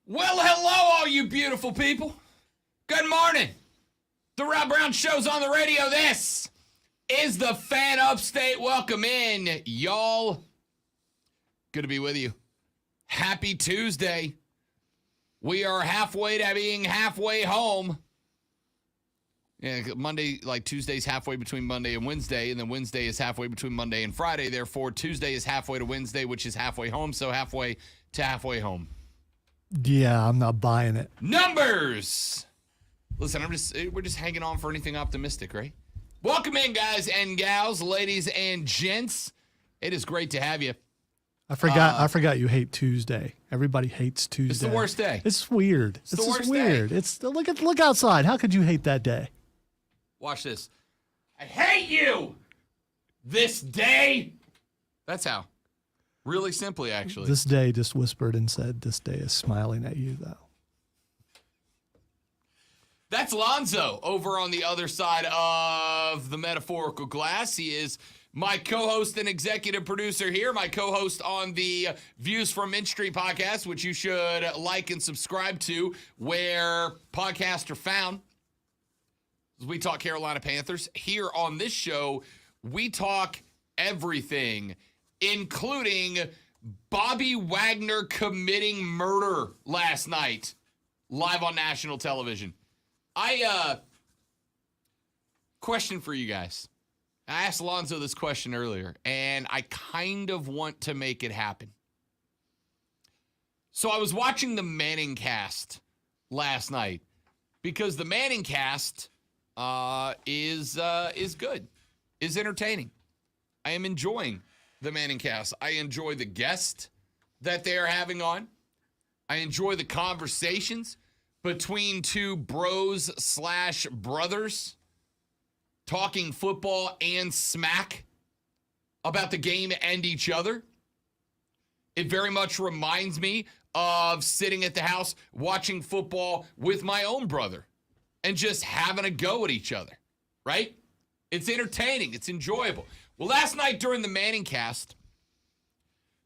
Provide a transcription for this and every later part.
Well, hello, all you beautiful people. Good morning. The Rob Brown Show's on the radio. This is the Fan Upstate. Welcome in, y'all. Good to be with you. Happy Tuesday. We are halfway to being halfway home. Yeah, Monday, like Tuesday's halfway between Monday and Wednesday, and then Wednesday is halfway between Monday and Friday. Therefore, Tuesday is halfway to Wednesday, which is halfway home, so halfway to halfway home. Yeah, I'm not buying it. Numbers. Listen, we're just hanging on for anything optimistic, right? Welcome in, guys and gals, ladies and gents. It is great to have you. I forgot you hate Tuesday. Everybody hates Tuesday. It's the worst day. It's weird. It's the just worst weird. day. It's look outside. How could you hate that day? Watch this. I hate you this day. That's how. Really simply, actually. This day just whispered and said, "This day is smiling at you, though." That's Lonzo over on the other side of the metaphorical glass. He is my co-host and executive producer here, my co-host on the Views from Mint Street podcast, which you should like and subscribe to where podcasts are found. We talk Carolina Panthers. Here on this show, we talk everything, including Bobby Wagner committing murder last night, live on national television. Question for you guys. I asked Alonzo this question earlier, and I kind of want to make it happen. So I was watching the Manning cast last night because the Manning cast is good, is entertaining. I am enjoying the Manning cast. I enjoy the guest that they are having on. I enjoy the conversations between two bros/brothers talking football and smack about the game and each other. It very much reminds me of sitting at the house watching football with my own brother and just having a go at each other, right? It's entertaining. It's enjoyable. Well, last night during the Manning cast,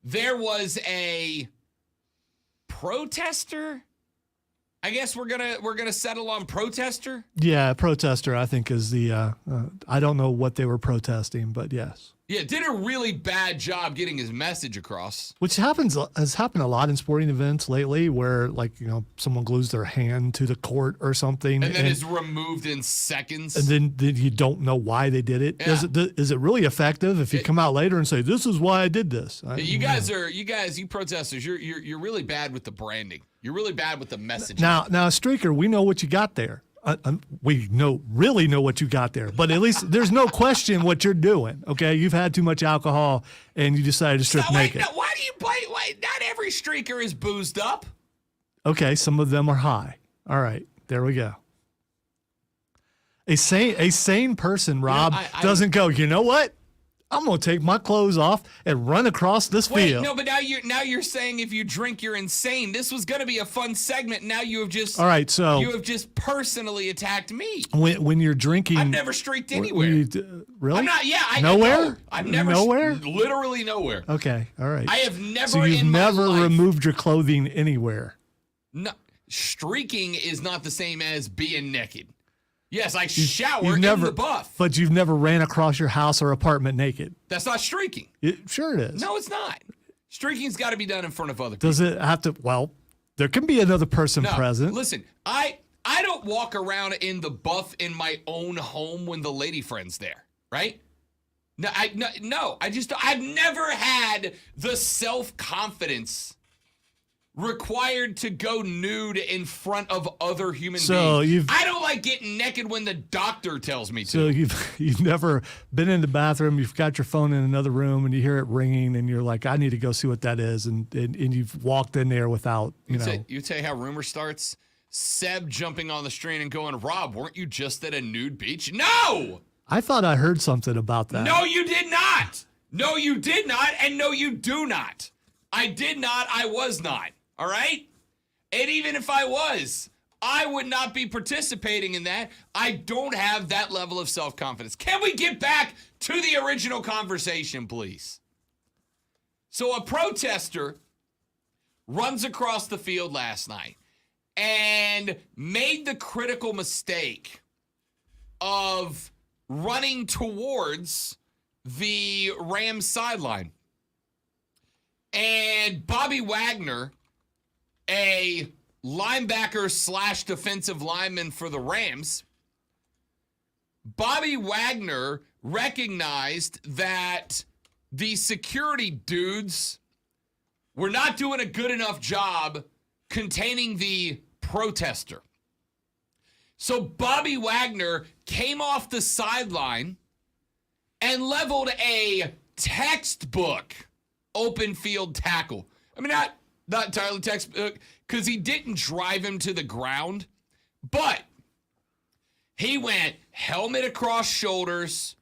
there was a protester. I guess we're gonna settle on protester. Yeah, protester. I think is the. I don't know what they were protesting, but yes. Yeah, did a really bad job getting his message across. Which has happened a lot in sporting events lately, where someone glues their hand to the court or something, and then is removed in seconds, and then you don't know why they did it. Yeah. Is it really effective if you come out later and say this is why I did this? You protesters, you're really bad with the branding. You're really bad with the messaging. Now, Streaker, we know what you got there. We really know what you got there, but at least there's no question what you're doing. Okay, you've had too much alcohol and you decided to strip naked. No, why do you play? Not every streaker is boozed up. Okay, some of them are high. All right, there we go. A sane person, Rob, doesn't go, you know what? I'm going to take my clothes off and run across this field. No, but now you're saying if you drink, you're insane. This was going to be a fun segment. Now you have just you have just personally attacked me. When you're drinking, I've never streaked anywhere. Really? I'm not. Yeah, nowhere. I've never nowhere. Literally nowhere. Okay, all right. I have never. So you've never removed your clothing anywhere. No, streaking is not the same as being naked. Yes, I shower in the buff. But you've never ran across your house or apartment naked. That's not streaking. Sure it is. No, it's not. Streaking's got to be done in front of other people. Does it have to? Well, there can be another person present. Listen, I don't walk around in the buff in my own home when the lady friend's there, right? No, I've never had the self-confidence required to go nude in front of other human beings. I don't like getting naked when the doctor tells me to. So you've never been in the bathroom, you've got your phone in another room, and you hear it ringing, and you're like, I need to go see what that is, and you've walked in there without, you know. You tell you how rumor starts? Seb jumping on the stream and going, Rob, weren't you just at a nude beach? No! I thought I heard something about that. No, you did not! No, you did not, and no, you do not. I did not, I was not. All right? And even if I was, I would not be participating in that. I don't have that level of self-confidence. Can we get back to the original conversation, please? So a protester runs across the field last night and made the critical mistake of running towards the Rams sideline. And Bobby Wagner, a linebacker / defensive lineman for the Rams, Bobby Wagner recognized that the security dudes were not doing a good enough job containing the protester. So Bobby Wagner came off the sideline and leveled a textbook open field tackle. I mean, not entirely textbook, because he didn't drive him to the ground, but he went helmet across shoulders,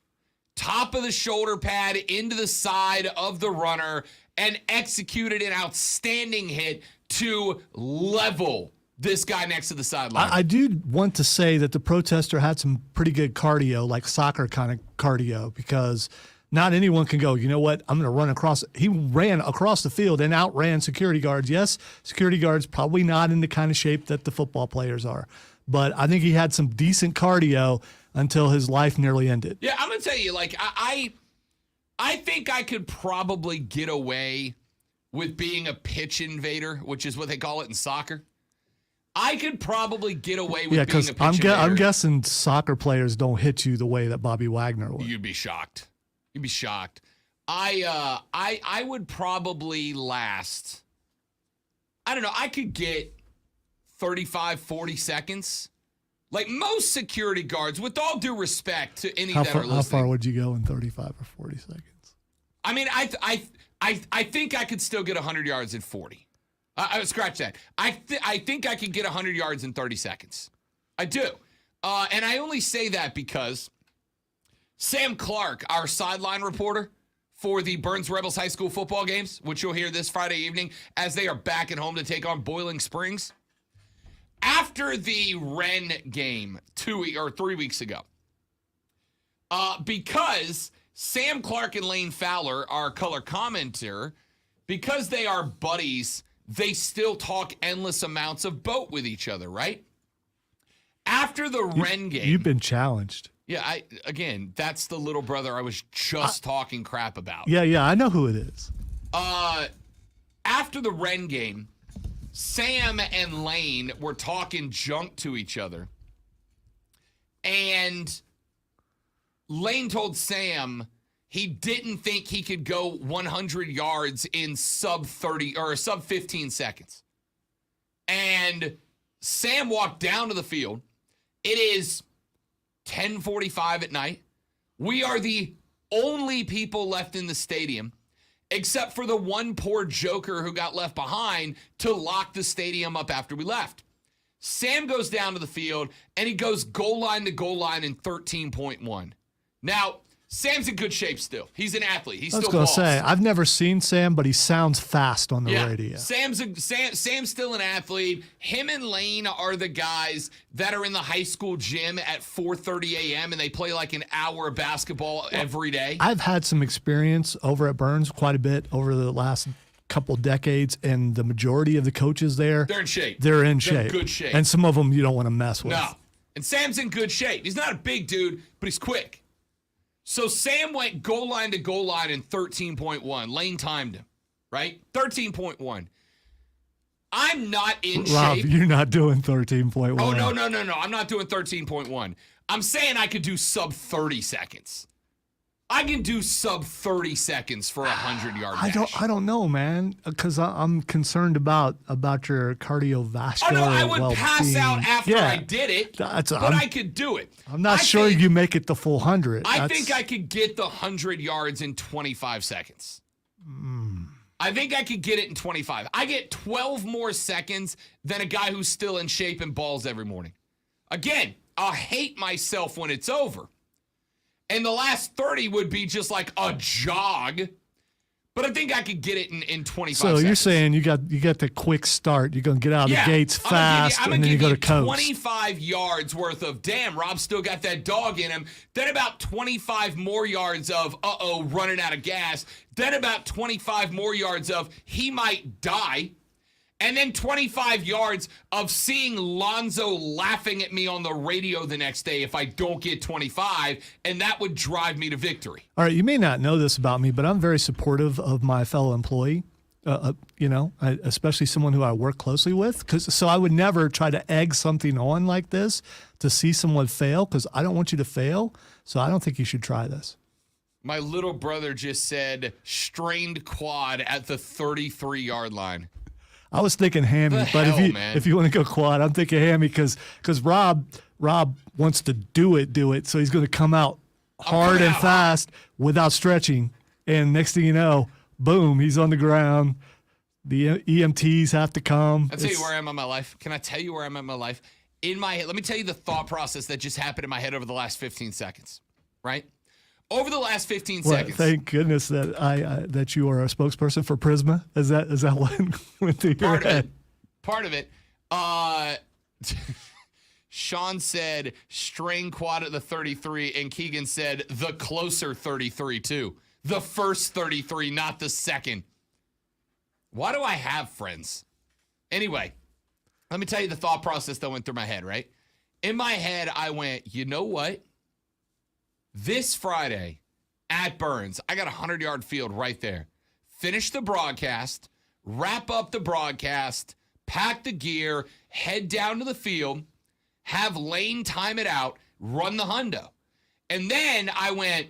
top of the shoulder pad into the side of the runner, and executed an outstanding hit to level this guy next to the sideline. I do want to say that the protester had some pretty good cardio, like soccer kind of cardio, because not anyone can go, you know what, I'm going to run across. He ran across the field and outran security guards. Yes, security guards probably not in the kind of shape that the football players are. But I think he had some decent cardio until his life nearly ended. Yeah, I'm going to tell you, like, I think I could probably get away with being a pitch invader, which is what they call it in soccer. I could probably get away with being a pitch invader. I'm guessing soccer players don't hit you the way that Bobby Wagner would. You'd be shocked. You'd be shocked. I would probably last, I don't know, I could get 35, 40 seconds. Like most security guards, with all due respect to any that are listening. How far would you go in 35 or 40 seconds? I mean, I think I could still get 100 yards in 40. Scratch that. I think I could get 100 yards in 30 seconds. I do. And I only say that because Sam Clark, our sideline reporter for the Burns Rebels High School football games, which you'll hear this Friday evening as they are back at home to take on Boiling Springs. After the Wren game 3 weeks ago, because Sam Clark and Lane Fowler, our color commentator, because they are buddies, they still talk endless amounts of boat with each other, right? After the Wren game. You've been challenged. Yeah, again, that's the little brother I was just talking crap about. Yeah, I know who it is. After the Wren game, Sam and Lane were talking junk to each other. And Lane told Sam he didn't think he could go 100 yards in sub 30 or sub 15 seconds. And Sam walked down to the field. It is 10:45 at night. We are the only people left in the stadium, except for the one poor joker who got left behind to lock the stadium up after we left. Sam goes down to the field, and he goes goal line to goal line in 13.1. Now, Sam's in good shape still. He's an athlete. He's still balls. I was going to say, I've never seen Sam, but he sounds fast on the radio. Sam's still an athlete. Him and Lane are the guys that are in the high school gym at 4:30 a.m. and they play like an hour of basketball every day. I've had some experience over at Burns quite a bit over the last couple decades, and the majority of the coaches there, they're in shape. They're in good shape. And some of them you don't want to mess with. No. And Sam's in good shape. He's not a big dude, but he's quick. So Sam went goal line to goal line in 13.1. Lane timed him, right? 13.1. I'm not in shape. Rob, you're not doing 13.1. Oh, no. I'm not doing 13.1. I'm saying I could do sub 30 seconds. I can do sub 30 seconds for a 100-yard dash. I don't know, man, because I'm concerned about your cardiovascular. Oh no, I would pass out after I did it, but I could do it. I'm not sure you make it the full 100. I think I could get the 100 yards in 25 seconds. I think I could get it in 25. I get 12 more seconds than a guy who's still in shape and balls every morning. Again, I'll hate myself when it's over. And the last 30 would be just like a jog. But I think I could get it in 25 seconds. So you're saying you got the quick start. You're going to get out of the gates fast, and then you go to coast. 25 yards worth of, damn, Rob still got that dog in him. Then about 25 more yards of, running out of gas. Then about 25 more yards of, he might die. And then 25 yards of seeing Lonzo laughing at me on the radio the next day if I don't get 25, and that would drive me to victory. All right, you may not know this about me, but I'm very supportive of my fellow employee, especially someone who I work closely with. So I would never try to egg something on like this to see someone fail, because I don't want you to fail, so I don't think you should try this. My little brother just said strained quad at the 33-yard line. I was thinking hammy, but if you want to go quad, I'm thinking hammy because Rob wants to do it. So he's going to come out hard and fast without stretching. And next thing you know, boom, he's on the ground. The EMTs have to come. I'll tell you where I am in my life. Can I tell you where I'm in my life? In my head, let me tell you the thought process that just happened in my head over the last 15 seconds, right? Over the last 15 seconds. Thank goodness that that you are a spokesperson for Prisma. Is that what went through your head? Part of it. Sean said strain quad at the 33, and Keegan said the closer 33 too. The first 33, not the second. Why do I have friends? Anyway, let me tell you the thought process that went through my head, right? In my head, I went, you know what? This Friday at Burns, I got a 100-yard field right there. Finish the broadcast, wrap up the broadcast, pack the gear, head down to the field, have Lane time it out, run the hundo. And then I went,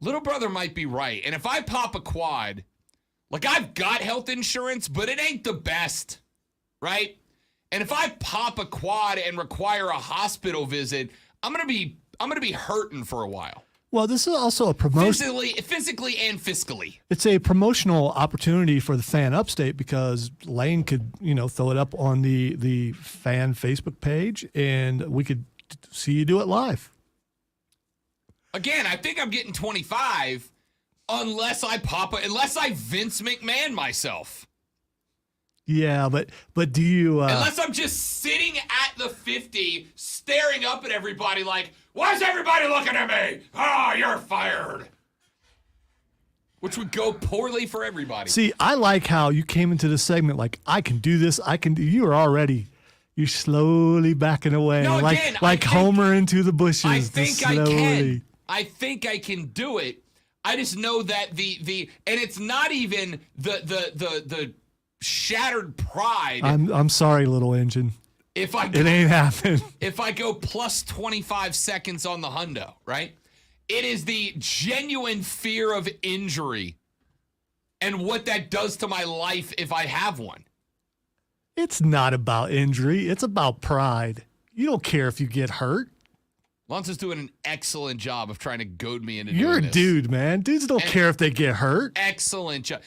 little brother might be right. And if I pop a quad, like I've got health insurance, but it ain't the best, right? And if I pop a quad and require a hospital visit, I'm gonna be hurting for a while. Well, this is also a promotion. Physically and fiscally. It's a promotional opportunity for the fan upstate because Lane could, throw it up on the fan Facebook page and we could see you do it live. Again, I think I'm getting 25 unless I Vince McMahon myself. Yeah, but do you... Unless I'm just sitting at the 50 staring up at everybody like, why's everybody looking at me? You're fired. Which would go poorly for everybody. See, I like how you came into the segment like, I can do this, you're slowly backing away. No, again, like Homer into the bushes. I think I can. I think I can do it. I just know that and it's not even the shattered pride. I'm sorry, little engine. It ain't happening. If I go plus 25 seconds on the hundo, right? It is the genuine fear of injury and what that does to my life if I have one. It's not about injury. It's about pride. You don't care if you get hurt. Lonzo's doing an excellent job of trying to goad me into You're doing a this. dude, man. Dudes don't care if they get hurt. Excellent job.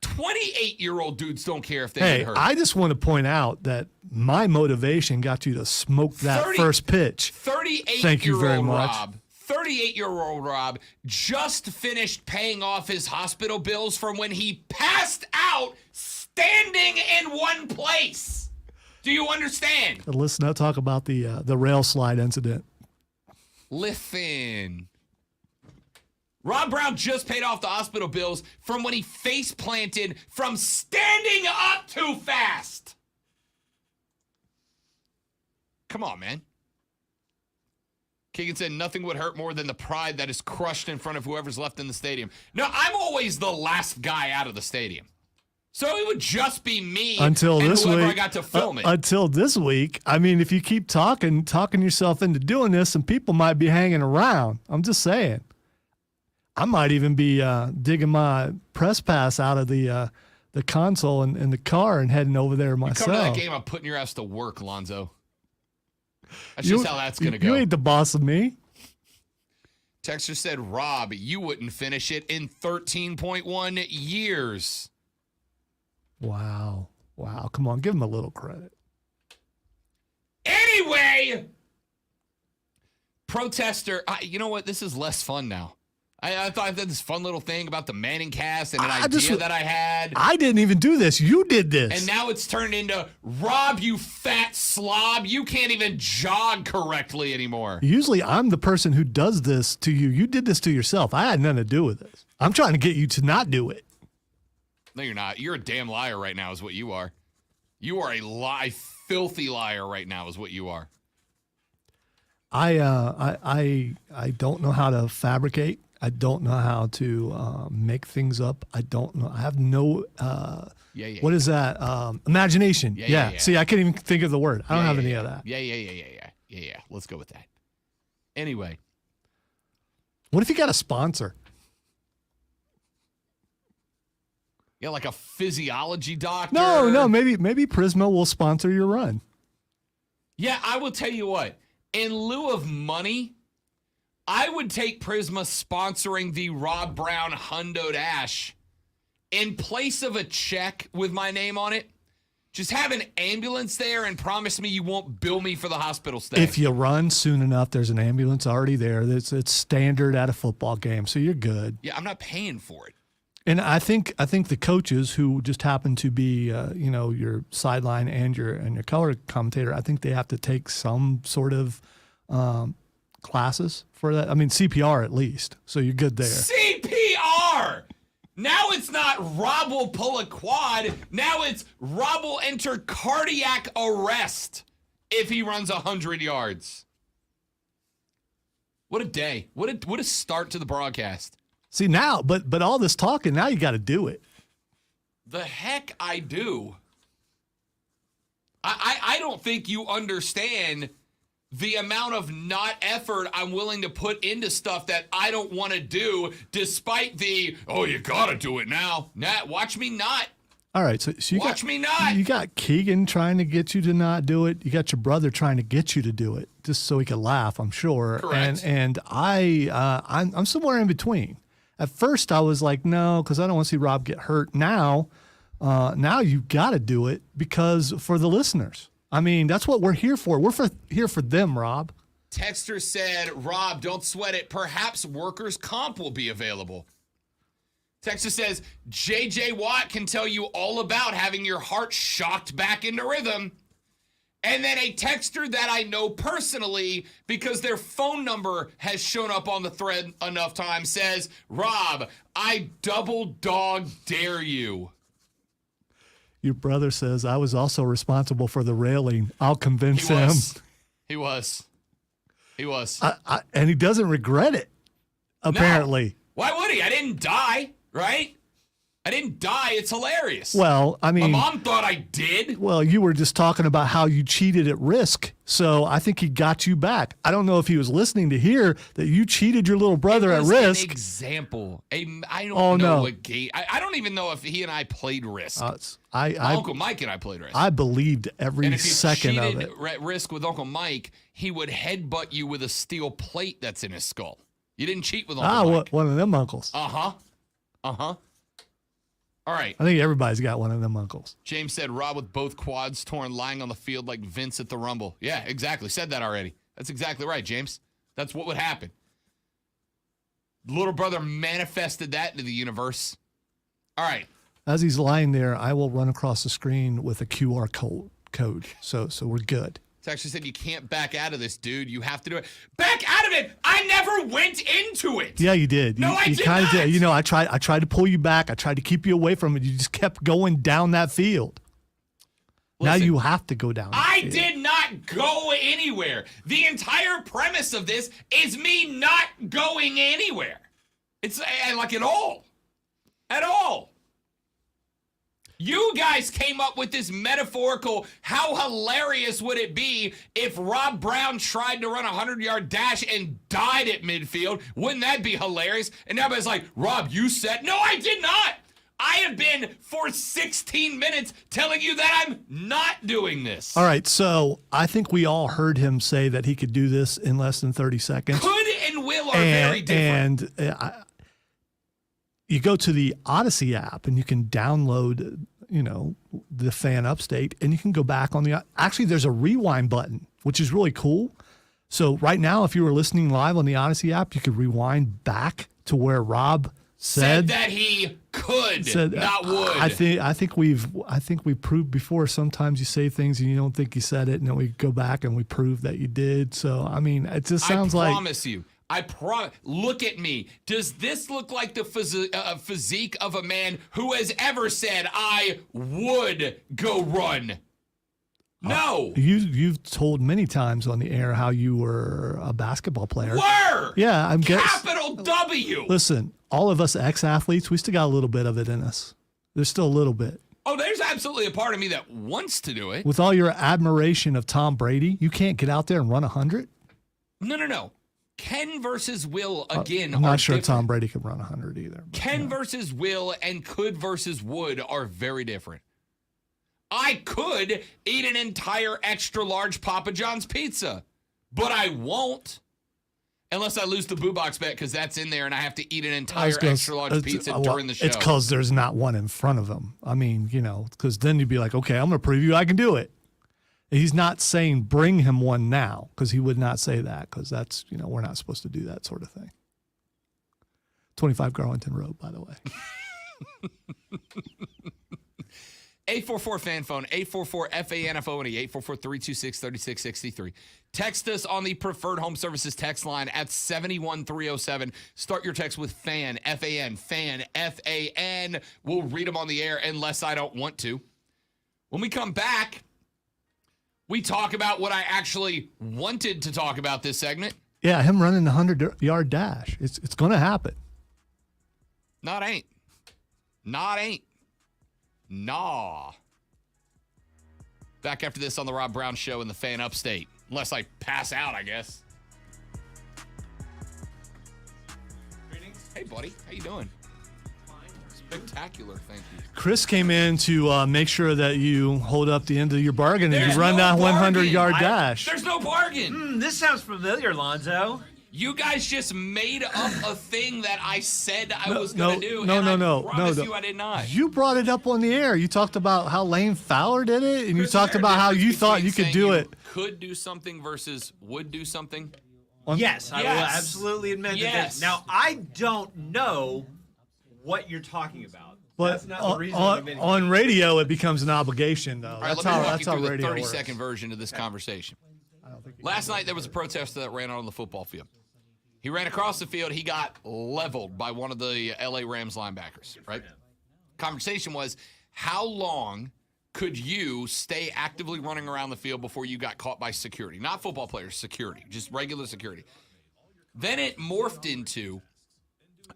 28-year-old dudes don't care if they get hurt. I just want to point out that my motivation got you to smoke that first pitch. 38-year-old Rob just finished paying off his hospital bills from when he passed out standing in one place. Do you understand? Let's not talk about the rail slide incident. Listen. Rob Brown just paid off the hospital bills from when he face planted from standing up too fast. Come on, man. Keegan said nothing would hurt more than the pride that is crushed in front of whoever's left in the stadium. No, I'm always the last guy out of the stadium. So it would just be me until and this whoever week, I got to film it. Until this week. I mean, if you keep talking yourself into doing this, and people might be hanging around. I'm just saying. I might even be digging my press pass out of the console in the car and heading over there myself. You come to that game, I'm putting your ass to work, Lonzo. That's just how that's going to go. You ain't the boss of me. Texter said, Rob, you wouldn't finish it in 13.1 years. Wow. Come on, give him a little credit. Anyway, protester, you know what? This is less fun now. I thought I did this fun little thing about the Manning cast and an idea that I had. I didn't even do this. You did this. And now it's turned into, Rob, you fat slob. You can't even jog correctly anymore. Usually I'm the person who does this to you. You did this to yourself. I had nothing to do with this. I'm trying to get you to not do it. No, you're not. You're a damn liar right now is what you are. You are a filthy liar right now is what you are. I don't know how to fabricate. I don't know how to make things up. I don't know. I have no. What is that? Imagination. Yeah. See, I can't even think of the word. I don't have any of that. Yeah. Let's go with that. Anyway. What if you got a sponsor? Yeah, like a physiology doctor. No. Maybe Prisma will sponsor your run. Yeah, I will tell you what. In lieu of money, I would take Prisma sponsoring the Rob Brown Hundo Dash. In place of a check with my name on it, just have an ambulance there and promise me you won't bill me for the hospital stay. If you run soon enough, there's an ambulance already there. It's standard at a football game, so you're good. Yeah, I'm not paying for it. And I think the coaches who just happen to be your sideline and your color commentator, I think they have to take some sort of classes for that. I mean CPR at least, so you're good there. CPR. Now it's not Rob will pull a quad. Now it's Rob will enter cardiac arrest if he runs 100 yards. What a day! What a start to the broadcast. See now, but all this talking, now you got to do it. The heck I do. I don't think you understand the amount of not effort I'm willing to put into stuff that I don't want to do, despite the, you got to do it now. Watch me not. All right, so you watch me not. You got Keegan trying to get you to not do it. You got your brother trying to get you to do it, just so he could laugh, I'm sure. Correct. And I'm somewhere in between. At first, I was like, no, because I don't want to see Rob get hurt. Now you got to do it because for the listeners. I mean, that's what we're here for. We're here for them, Rob. Texter said, Rob, don't sweat it. Perhaps workers' comp will be available. Texter says, J.J. Watt can tell you all about having your heart shocked back into rhythm. And then a texter that I know personally, because their phone number has shown up on the thread enough times, says, Rob, I double dog dare you. Your brother says, I was also responsible for the railing. I'll convince him. He was. And he doesn't regret it, apparently. No. Why would he? I didn't die, right? I didn't die. It's hilarious. Well, I mean, my mom thought I did. Well, you were just talking about how you cheated at Risk, so I think he got you back. I don't know if he was listening to hear that you cheated your little brother at Risk. An example. I don't know what game. I don't even know if he and I played Risk. My Uncle Mike and I played Risk. I believed every second of it. At Risk with Uncle Mike, he would headbutt you with a steel plate that's in his skull. You didn't cheat with Uncle Mike. One of them uncles. Uh-huh. All right. I think everybody's got one of them uncles. James said, Rob with both quads torn, lying on the field like Vince at the Rumble. Yeah, exactly. Said that already. That's exactly right, James. That's what would happen. Little brother manifested that into the universe. All right. As he's lying there, I will run across the screen with a QR code. So we're good. It's actually said you can't back out of this, dude. You have to do it. Back out of it! I never went into it! Yeah, you did. No, I did not! Did. You know, I tried to pull you back. I tried to keep you away from it. You just kept going down that field. Listen, now you have to go down that field. Did not go anywhere. The entire premise of this is me not going anywhere. It's like at all. At all. You guys came up with this metaphorical, how hilarious would it be if Rob Brown tried to run a 100-yard dash and died at midfield? Wouldn't that be hilarious? And everybody's like, Rob, you said, no, I did not. I have been for 16 minutes telling you that I'm not doing this. All right, so I think we all heard him say that he could do this in less than 30 seconds. Could and will are very different. And you go to the Odyssey app and you can download, the Fan Upstate, and you can go back on actually there's a rewind button, which is really cool. So right now, if you were listening live on the Odyssey app, you could rewind back to where Rob said that he could, not would. I think we proved before. Sometimes you say things and you don't think you said it, and then we go back and we prove that you did. So I mean, it just sounds like. I promise you, I promise. Look at me. Does this look like the physique of a man who has ever said, I would go run? No. You've told many times on the air how you were a basketball player. Were. Yeah, I'm guessing. Capital W. Listen, all of us ex-athletes, we still got a little bit of it in us. There's still a little bit. Oh, there's absolutely a part of me that wants to do it. With all your admiration of Tom Brady, you can't get out there and run 100? No. Ken versus Will, again, I'm are not sure different. Tom Brady could run 100 either. Ken versus Will and could versus would are very different. I could eat an entire extra large Papa John's pizza, but I won't. Unless I lose the Boo Box bet because that's in there and I have to eat an entire extra large pizza during the show. It's because there's not one in front of him. I mean, because then you'd be like, okay, I'm going to prove you I can do it. He's not saying bring him one now because he would not say that because that's, we're not supposed to do that sort of thing. 25 Garlington Road, by the way. 844-FAN phone, 844-FANFONE, 844-326-3663. Text us on the Preferred Home Services text line at 71307. Start your text with FAN, F-A-N, FAN, F-A-N. We'll read them on the air unless I don't want to. When we come back, we talk about what I actually wanted to talk about this segment. Yeah, him running the 100-yard dash. It's going to happen. Not ain't. Nah. Back after this on the Rob Brown Show in the Fan Upstate. Unless I pass out, I guess. Greetings. Hey, buddy. How you doing? Spectacular, thank you. Chris came in to make sure that you hold up the end of your bargain and you run no that 100-yard dash. There's no bargain. This sounds familiar, Lonzo. You guys just made up a thing that I said I was going to do. No. I promise you I did not. You brought it up on the air. You talked about how Lane Fowler did it, and you talked about how you thought you could do it. Could do something versus would do something. Yes, I will absolutely admit that. Now, I don't know what you're talking about. But that's not the reason on radio, it becomes an obligation, though. All right, that's let me walk you how through radio the works. 30-second version of this conversation. Last night, there was a protester that ran out on the football field. He ran across the field. He got leveled by one of the L.A. Rams linebackers, right? Conversation was, how long could you stay actively running around the field before you got caught by security? Not football players, security, just regular security. Then it morphed into,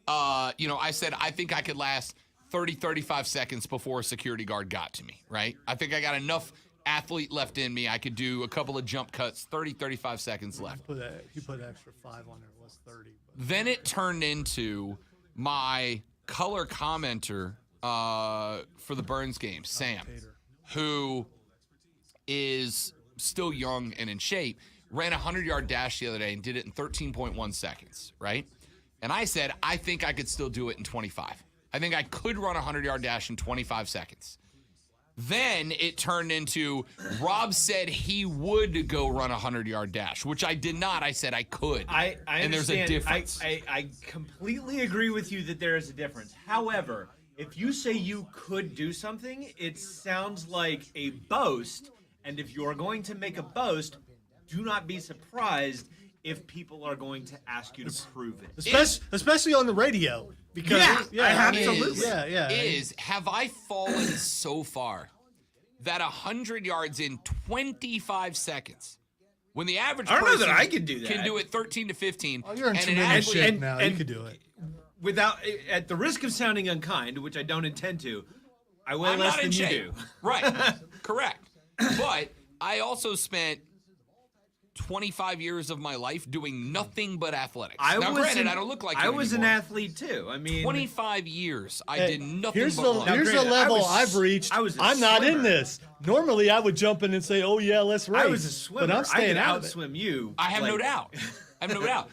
I said, I think I could last 30, 35 seconds before a security guard got to me, right? I think I got enough athlete left in me. I could do a couple of jump cuts, 30, 35 seconds left. You put an extra 5 on there. It was 30. Then it turned into my color commenter for the Burns game, Sam, who is still young and in shape, ran a 100-yard dash the other day and did it in 13.1 seconds, right? And I said, I think I could still do it in 25. I think I could run a 100-yard dash in 25 seconds. Then it turned into Rob said he would go run a 100-yard dash, which I did not. I said I could. I and there's a difference. I completely agree with you that there is a difference. However, if you say you could do something, it sounds like a boast. And if you're going to make a boast, do not be surprised if people are going to ask you to prove it. Especially on the radio. Because absolutely. Have I fallen so far that 100 yards in 25 seconds, when the average person I don't know that I can do that. Can do it 13 to 15. Oh, you're in tremendous shape now. You could do it. Without, at the risk of sounding unkind, which I don't intend to, I weigh less than you do. Right. Correct. But I also spent 25 years of my life doing nothing but athletics. I don't look like you I was anymore. an athlete too. I mean, 25 years I did nothing here's but run. Here's the level I've reached. I'm not in this. Normally, I would jump in and say, "Oh yeah, let's race." I was a swimmer. But I'm staying I out could outswim you. I have no doubt. I have no doubt.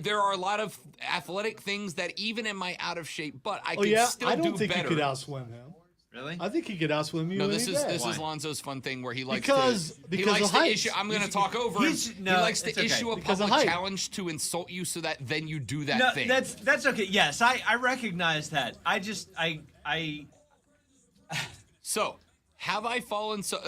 There are a lot of athletic things that even in my out of shape, but I can still do better. I don't think you could outswim him. Really? I think he could outswim you. No, this is Lonzo's fun thing where he likes to height. issue. I'm going to talk over him. He likes to issue a public challenge to insult you, so that then you do that thing. That's okay. Yes, I recognize that. So, have I fallen? So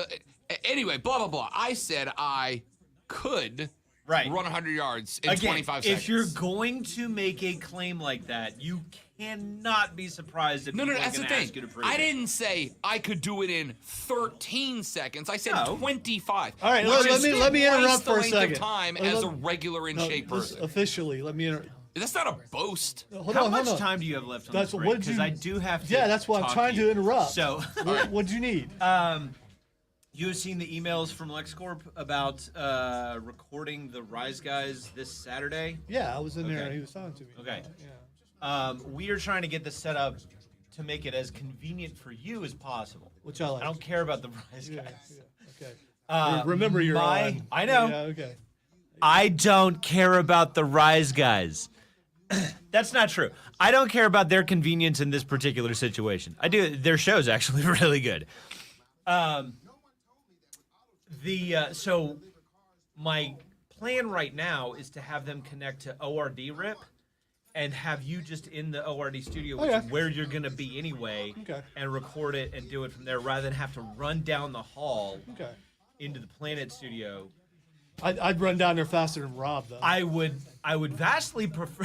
anyway, blah blah blah. I said I could Right. run 100 yards in Again, 25 seconds. if you're going to make a claim like that, you cannot be surprised if No, people that's are the going to thing. ask you to prove I it. didn't say I could do it in 13 seconds. I said No. 25. All right, which let is me twice interrupt the for a length of second. time Let- as a regular in shape person. Officially, let me interrupt. That's not a boast. How much time do you have left on That's this what break? did you- Because I do have to. Yeah, that's why I'm talk trying you. to interrupt. So, What'd you need? you have seen the emails from LexCorp about recording the Rise Guys this Saturday? Yeah, I was in there Okay. and he was talking to me. Okay. Yeah. We are trying to get this set up to make it as convenient for you as possible. Which I like. I don't care about the Rise Yeah, Guys. yeah, okay. Remember you're on. I know. Yeah, okay. I don't care about the Rise Guys. That's not true. I don't care about their convenience in this particular situation. I do. Their show's actually really good. So my plan right now is to have them connect to ORD RIP and have you just in the ORD studio, which is where you're going to be anyway, and record it and do it from there rather than have to run down the hall into the Planet studio. I'd run down there faster than Rob, though. I would vastly prefer.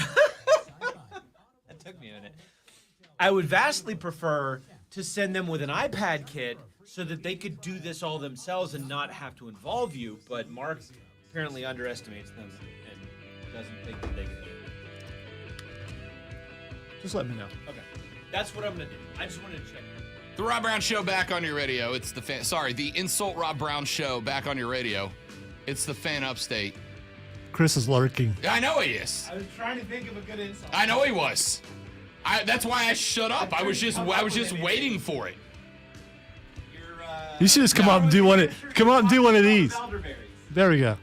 That took me a minute. I would vastly prefer to send them with an iPad kit so that they could do this all themselves and not have to involve you. But Mark apparently underestimates them and doesn't think that they can do it. Just let me know. Okay, that's what I'm gonna do. I just wanted to check. The Rob Brown Show back on your radio. It's the the Insult Rob Brown Show back on your radio. It's the Fan Upstate. Chris is lurking. I know he is. I was trying to think of a good insult. I know he was. That's why I shut up. I was just waiting for it. You should just come out and do one. Come out and do one of these. There we go.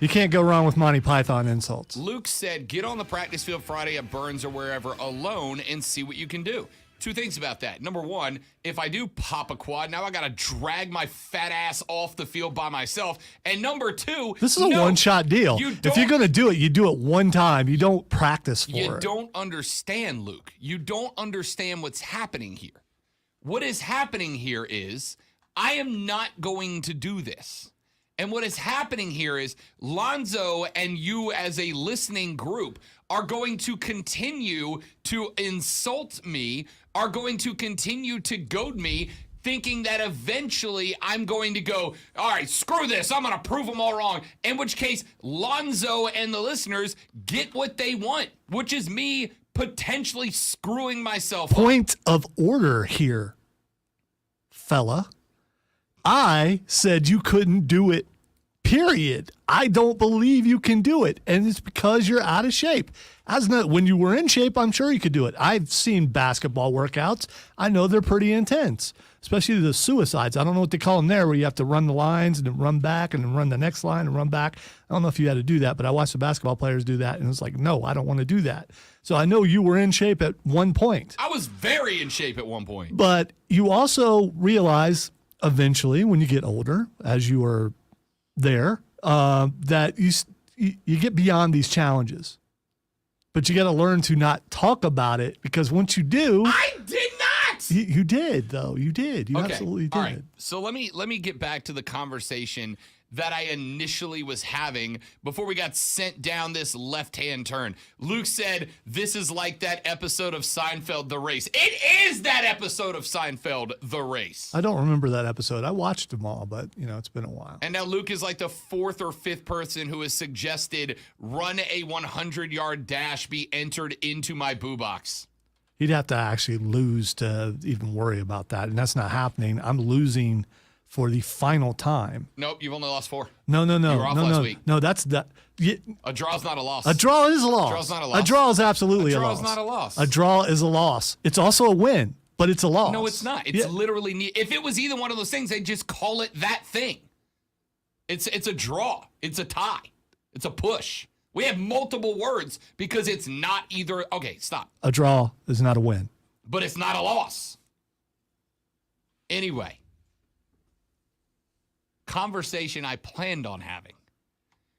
You can't go wrong with Monty Python insults. Luke said, get on the practice field Friday at Burns or wherever alone and see what you can do. Two things about that. Number one, if I do pop a quad, now I got to drag my fat ass off the field by myself. And number two, this is a one-shot deal. If you're going to do it, you do it one time. You don't practice for it. You don't understand, Luke. You don't understand what's happening here. What is happening here is I am not going to do this. And what is happening here is Lonzo and you as a listening group are going to continue to insult me, are going to continue to goad me, thinking that eventually I'm going to go, all right, screw this, I'm going to prove them all wrong. In which case, Lonzo and the listeners get what they want, which is me potentially screwing myself up. Point of order here, fella. I said you couldn't do it, period. I don't believe you can do it, and it's because you're out of shape. When you were in shape, I'm sure you could do it. I've seen basketball workouts. I know they're pretty intense, especially the suicides. I don't know what they call them there, where you have to run the lines and then run back and then run the next line and run back. I don't know if you had to do that, but I watched the basketball players do that, and it's like, no, I don't want to do that. So I know you were in shape at one point. I was very in shape at one point. But you also realize eventually when you get older, as you are there, that you get beyond these challenges. But you got to learn to not talk about it, because once you do, I did not. You did, though. You did. You Okay. absolutely did. All right. So let me get back to the conversation that I initially was having before we got sent down this left-hand turn. Luke said, this is like that episode of Seinfeld, The Race. It is that episode of Seinfeld, The Race. I don't remember that episode. I watched them all, but, it's been a while. And now Luke is like the fourth or fifth person who has suggested run a 100-yard dash be entered into my boo box. He'd have to actually lose to even worry about that, and that's not happening. I'm losing for the final time. Nope, you've only lost 4. No. You were off last week. No, that's that. A draw's not a loss. A draw is a loss. A draw's not a loss. A draw is absolutely a loss. A draw is not a loss. A draw is a loss. It's also a win, but it's a loss. No, it's not. It's literally, if it was either one of those things, they'd just call it that thing. It's a draw. It's a tie. It's a push. We have multiple words because it's not either. Okay, stop. A draw is not a win. But it's not a loss. Anyway, conversation I planned on having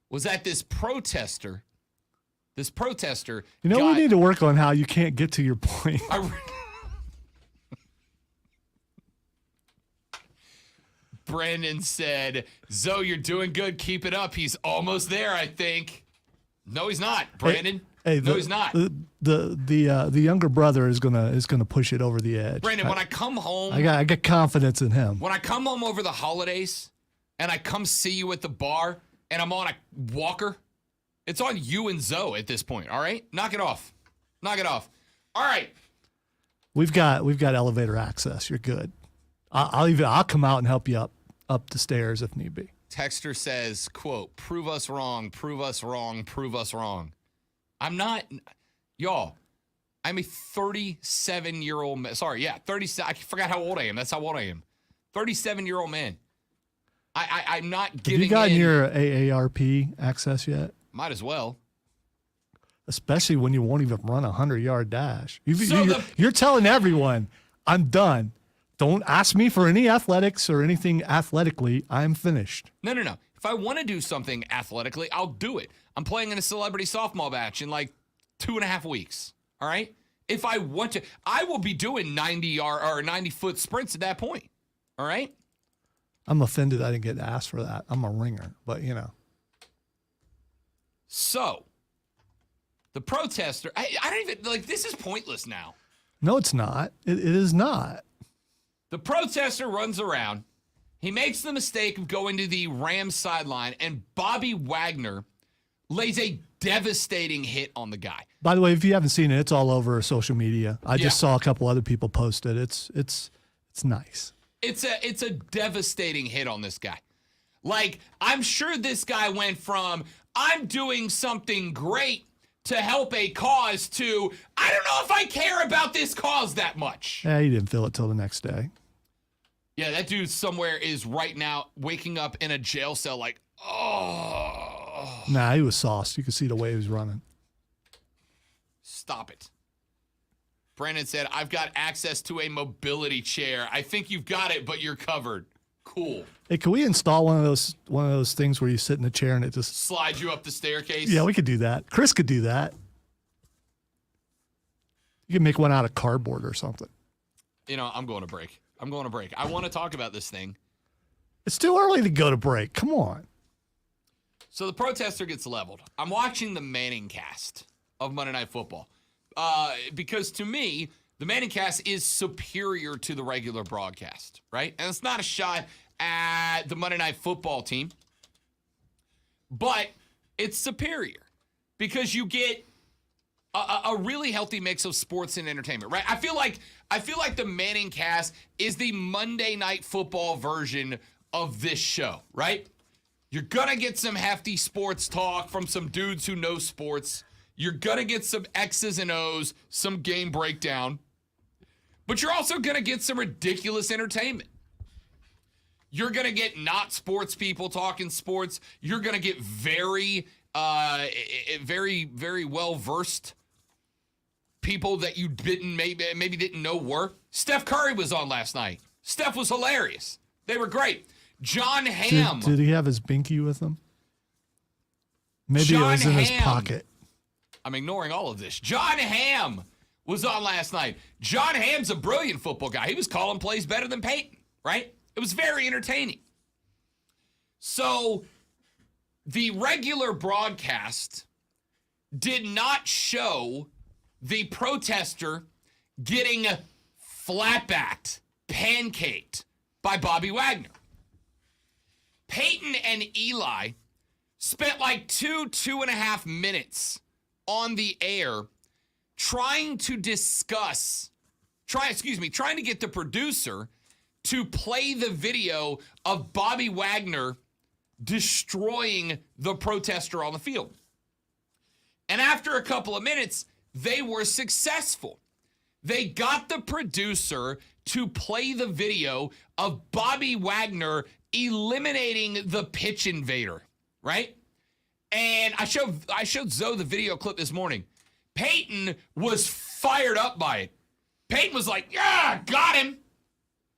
was that this protester. We need to work on how you can't get to your point. Brandon said, Zoe, you're doing good. Keep it up. He's almost there, I think. No, he's not, Brandon. No, he's not. The younger brother is gonna push it over the edge. Brandon, when I come home, I got confidence in him. when I come home over the holidays and I come see you at the bar and I'm on a walker, it's on you and Zoe at this point, all right? Knock it off. Knock it off. All right. We've got elevator access. You're good. I'll come out and help you up the stairs if need be. Texter says, quote, prove us wrong, prove us wrong, prove us wrong. I'm not, y'all, I'm a 37-year-old man. Sorry, yeah, 37. I forgot how old I am. That's how old I am. 37-year-old man. I'm not giving in. Have you gotten your AARP access yet? Might as well. Especially when you won't even run a 100-yard dash. You're telling everyone, I'm done. Don't ask me for any athletics or anything athletically. I'm finished. No. If I want to do something athletically, I'll do it. I'm playing in a celebrity softball match in like 2.5 weeks. All right? If I want to, I will be doing 90-yard or 90-foot sprints at that point. All right? I'm offended I didn't get asked for that. I'm a ringer, but So, the protester, I don't even, like, this is pointless now. No, it's not. It is not. The protester runs around. He makes the mistake of going to the Rams sideline, and Bobby Wagner lays a devastating hit on the guy. By the way, if you haven't seen it, it's all over social media. I just saw a couple other people post it. It's nice. It's a devastating hit on this guy. Like, I'm sure this guy went from, I'm doing something great to help a cause to, I don't know if I care about this cause that much. Yeah, he didn't feel it till the next day. Yeah, that dude somewhere is right now waking up in a jail cell like, oh. Nah, he was sauced. You could see the way he was running. Stop it. Brandon said, I've got access to a mobility chair. I think you've got it, but you're covered. Cool. Hey, can we install one of those things where you sit in the chair and it just slides you up the staircase? Yeah, we could do that. Chris could do that. You can make one out of cardboard or something. I'm going to break. I want to talk about this thing. It's too early to go to break. Come on. So the protester gets leveled. I'm watching the Manning cast of Monday Night Football because to me, the Manning cast is superior to the regular broadcast, right? And it's not a shot at the Monday Night Football team, but it's superior because you get a really healthy mix of sports and entertainment, right? I feel like the Manning cast is the Monday Night Football version of this show, right? You're gonna get some hefty sports talk from some dudes who know sports. You're gonna get some X's and O's, some game breakdown, but you're also gonna get some ridiculous entertainment. You're gonna get not sports people talking sports. You're gonna get very well-versed people that you maybe didn't know were. Steph Curry was on last night. Steph was hilarious. They were great. John Hamm. Did he have his binky with him? Maybe it was in his pocket. I'm ignoring all of this. John Hamm was on last night. John Hamm's a brilliant football guy. He was calling plays better than Peyton, right? It was very entertaining. So the regular broadcast did not show the protester getting flatbacked, pancaked by Bobby Wagner. Peyton and Eli spent like 2.5 minutes on the air trying to get the producer to play the video of Bobby Wagner destroying the protester on the field. And after a couple of minutes, they were successful. They got the producer to play the video of Bobby Wagner eliminating the pitch invader, right? And I showed Zoe the video clip this morning. Peyton was fired up by it. Peyton was like, yeah, got him.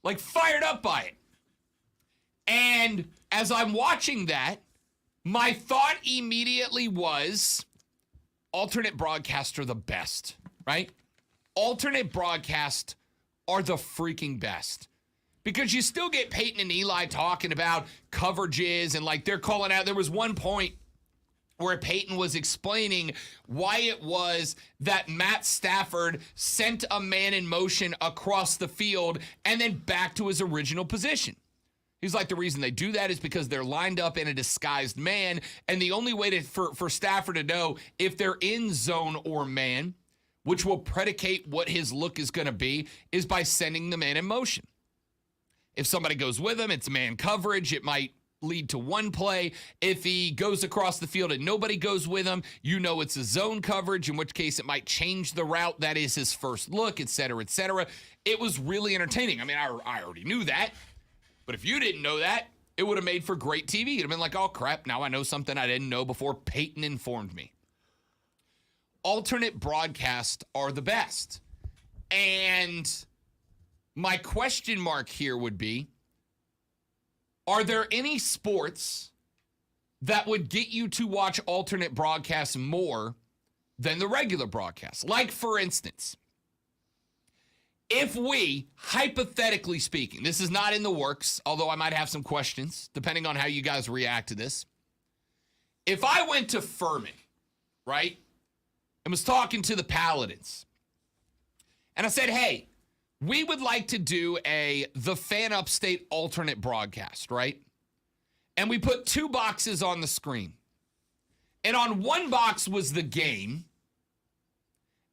Like fired up by it. And as I'm watching that, my thought immediately was, alternate broadcasts are the best, right? Alternate broadcasts are the freaking best. Because you still get Peyton and Eli talking about coverages and like they're calling out. There was one point where Peyton was explaining why it was that Matt Stafford sent a man in motion across the field and then back to his original position. He's like, the reason they do that is because they're lined up in a disguised man, and the only way for Stafford to know if they're in zone or man, which will predicate what his look is going to be, is by sending the man in motion. If somebody goes with him, it's man coverage. It might lead to one play. If he goes across the field and nobody goes with him, you know it's a zone coverage, in which case it might change the route. That is his first look, et cetera, et cetera. It was really entertaining. I mean, I already knew that. But if you didn't know that, it would have made for great TV. It'd have been like, oh, crap, now I know something I didn't know before Peyton informed me. Alternate broadcasts are the best. And my question mark here would be, are there any sports that would get you to watch alternate broadcasts more than the regular broadcasts? Like, for instance, if we, hypothetically speaking, this is not in the works, although I might have some questions, depending on how you guys react to this. If I went to Furman, right, and was talking to the Paladins, and I said, hey, we would like to do the Fan Upstate alternate broadcast, right? And we put 2 boxes on the screen. And on one box was the game,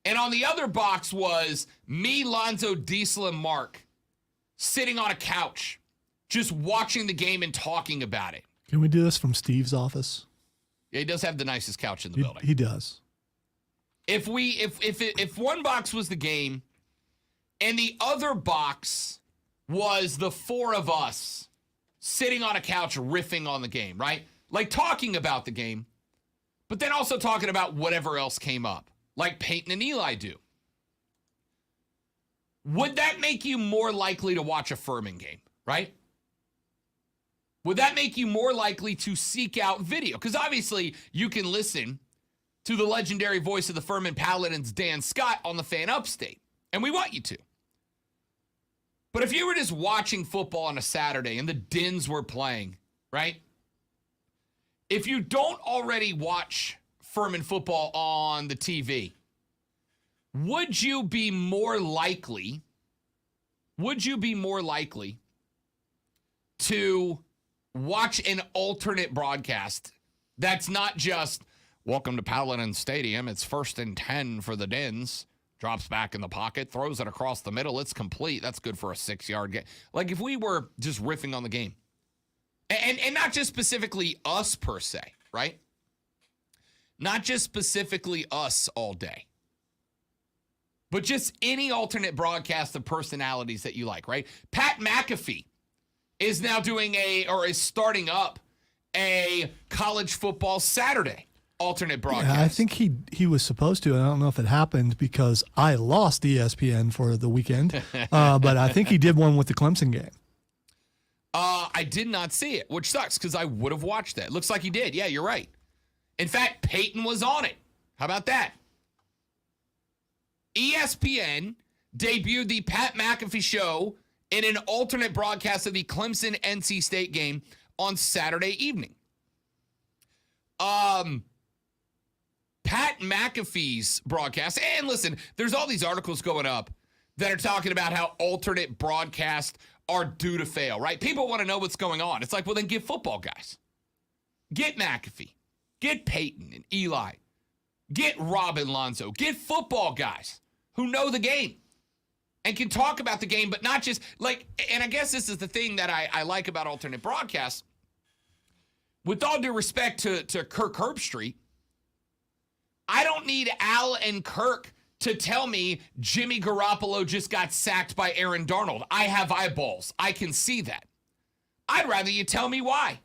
and on the other box was me, Lonzo, Diesel, and Mark sitting on a couch, just watching the game and talking about it. Can we do this from Steve's office? Yeah, he does have the nicest couch in the building. He does. If one box was the game, and the other box was the 4 of us sitting on a couch riffing on the game, right? Like talking about the game, but then also talking about whatever else came up, like Peyton and Eli do. Would that make you more likely to watch a Furman game, right? Would that make you more likely to seek out video? Because obviously you can listen to the legendary voice of the Furman Paladins, Dan Scott, on the Fan Upstate, and we want you to. But if you were just watching football on a Saturday and the Dins were playing, right? If you don't already watch Furman football on the TV, would you be more likely to watch an alternate broadcast that's not just, welcome to Paladin Stadium, it's 1st and 10 for the Dins, drops back in the pocket, throws it across the middle, it's complete, that's good for a 6-yard gain. Like if we were just riffing on the game, and not just specifically us per se, right? Not just specifically us all day, but just any alternate broadcast of personalities that you like, right? Pat McAfee is now is starting up a college football Saturday alternate broadcast. Yeah, I think he was supposed to, and I don't know if it happened because I lost ESPN for the weekend, but I think he did one with the Clemson game. I did not see it, which sucks because I would have watched that. Looks like he did. Yeah, you're right. In fact, Peyton was on it. How about that? ESPN debuted the Pat McAfee show in an alternate broadcast of the Clemson-NC State game on Saturday evening. Pat McAfee's broadcast, and listen, there's all these articles going up that are talking about how alternate broadcasts are due to fail, right? People want to know what's going on. It's like, well, then get football guys. Get McAfee. Get Peyton and Eli. Get Rob and Lonzo. Get football guys who know the game and can talk about the game, but not just like, and I guess this is the thing that I like about alternate broadcasts. With all due respect to Kirk Herbstreit, I don't need Al and Kirk to tell me Jimmy Garoppolo just got sacked by Aaron Darnold. I have eyeballs. I can see that. I'd rather you tell me why.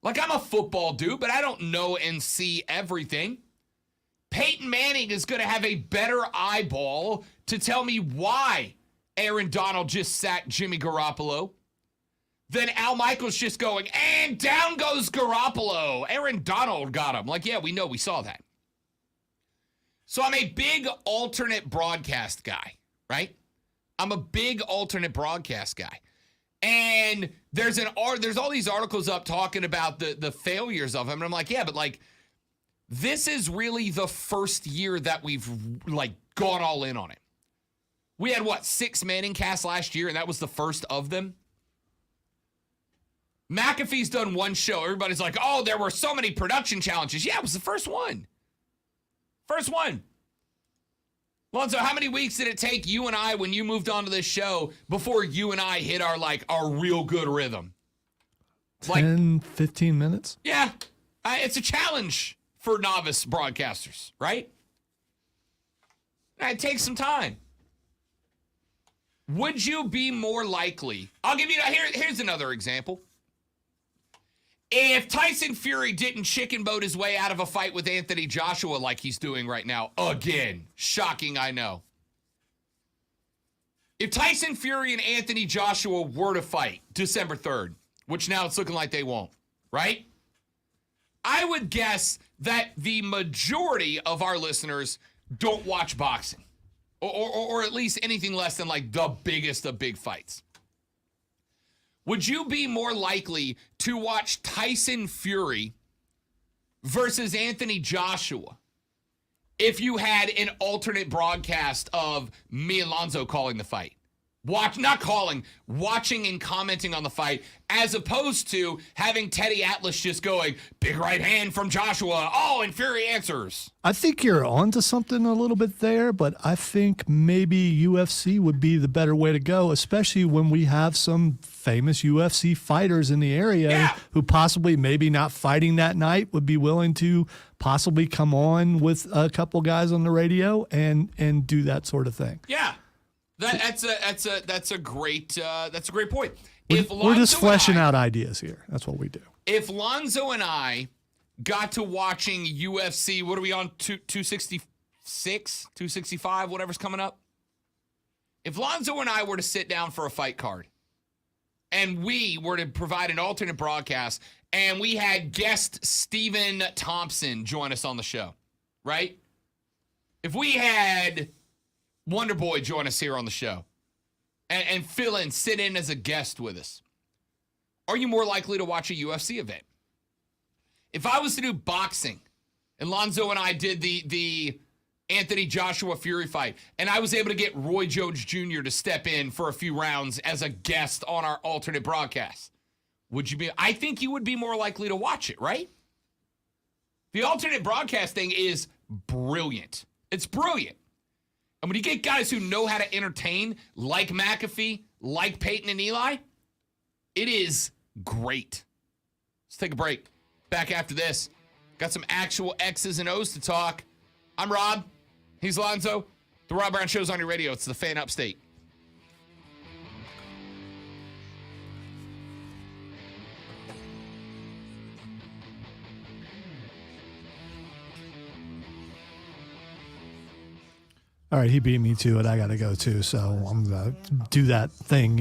Like, I'm a football dude, but I don't know and see everything. Peyton Manning is going to have a better eyeball to tell me why Aaron Donald just sacked Jimmy Garoppolo than Al Michaels just going, and down goes Garoppolo. Aaron Donald got him. Like, yeah, we know. We saw that. So I'm a big alternate broadcast guy, right? I'm a big alternate broadcast guy. And there's all these articles up talking about the failures of him. And I'm like, yeah, but like, this is really the first year that we've like gone all in on it. We had 6 Manning casts last year, and that was the first of them. McAfee's done one show. Everybody's like, oh, there were so many production challenges. Yeah, it was the first one. First one. Lonzo, how many weeks did it take you and I when you moved on to this show before you and I hit our real good rhythm? 10, 15 minutes? Yeah. It's a challenge for novice broadcasters, right? It takes some time. Would you be more likely? I'll give you here's another example. If Tyson Fury didn't chicken boat his way out of a fight with Anthony Joshua like he's doing right now, again, shocking, I know. If Tyson Fury and Anthony Joshua were to fight December 3rd, which now it's looking like they won't, right? I would guess that the majority of our listeners don't watch boxing. Or at least anything less than like the biggest of big fights. Would you be more likely to watch Tyson Fury versus Anthony Joshua if you had an alternate broadcast of me and Lonzo calling the fight? Watching and commenting on the fight, as opposed to having Teddy Atlas just going, big right hand from Joshua. Oh, and Fury answers. I think you're onto something a little bit there, but I think maybe UFC would be the better way to go, especially when we have some famous UFC fighters in the area who possibly maybe not fighting that night would be willing to possibly come on with a couple guys on the radio and do that sort of thing. Yeah. That's a great point. We're just fleshing out ideas here. That's what we do. If Lonzo and I got to watching UFC, what are we on, 266, 265, whatever's coming up? If Lonzo and I were to sit down for a fight card and we were to provide an alternate broadcast and we had guest Stephen Thompson join us on the show, right? If we had Wonder Boy join us here on the show and sit in as a guest with us, are you more likely to watch a UFC event? If I was to do boxing and Lonzo and I did the Anthony Joshua Fury fight and I was able to get Roy Jones Jr. to step in for a few rounds as a guest on our alternate broadcast, I think you would be more likely to watch it, right? The alternate broadcasting is brilliant. It's brilliant. And when you get guys who know how to entertain, like McAfee, like Peyton and Eli, it is great. Let's take a break. Back after this. Got some actual X's and O's to talk. I'm Rob. He's Lonzo. The Rob Brown Show's on your radio. It's the Fan Upstate. All right, he beat me to it. I got to go too, so I'm going to do that thing,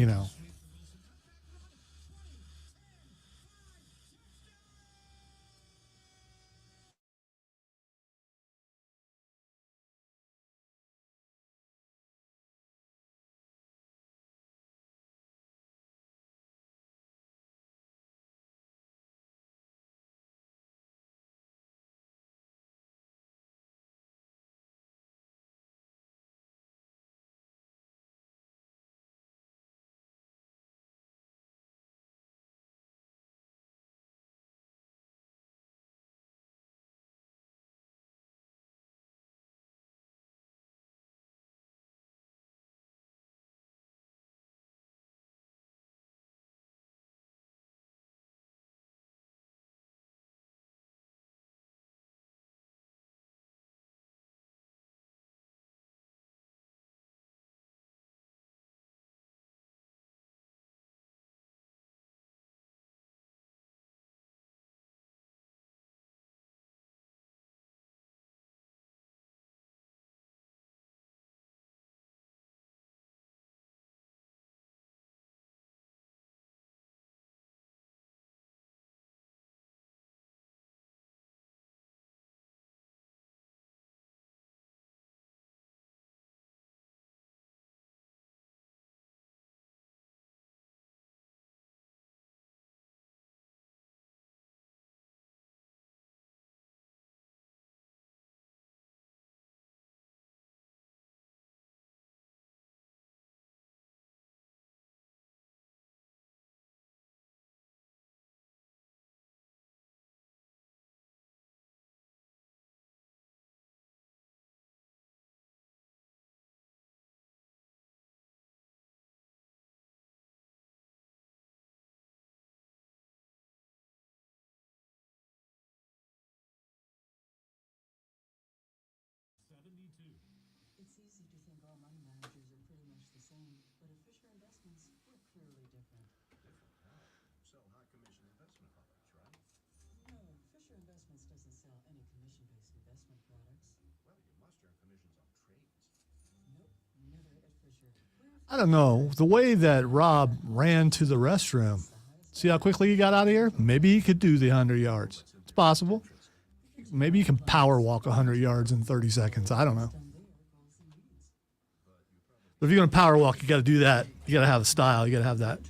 It's easy to think all money managers are pretty much the same, but at Fisher Investments, we're clearly different. Different how? Sell high commission investment products, right? No, Fisher Investments doesn't sell any commission-based investment products. Well, you must earn commissions on trades. Nope, never at Fisher. I don't know. The way that Rob ran to the restroom, see how quickly he got out of here? Maybe he could do the 100 yards. It's possible. Maybe you can power walk 100 yards in 30 seconds. I don't know. But if you're going to power walk, you got to do that. You got to have a style. You got to have that.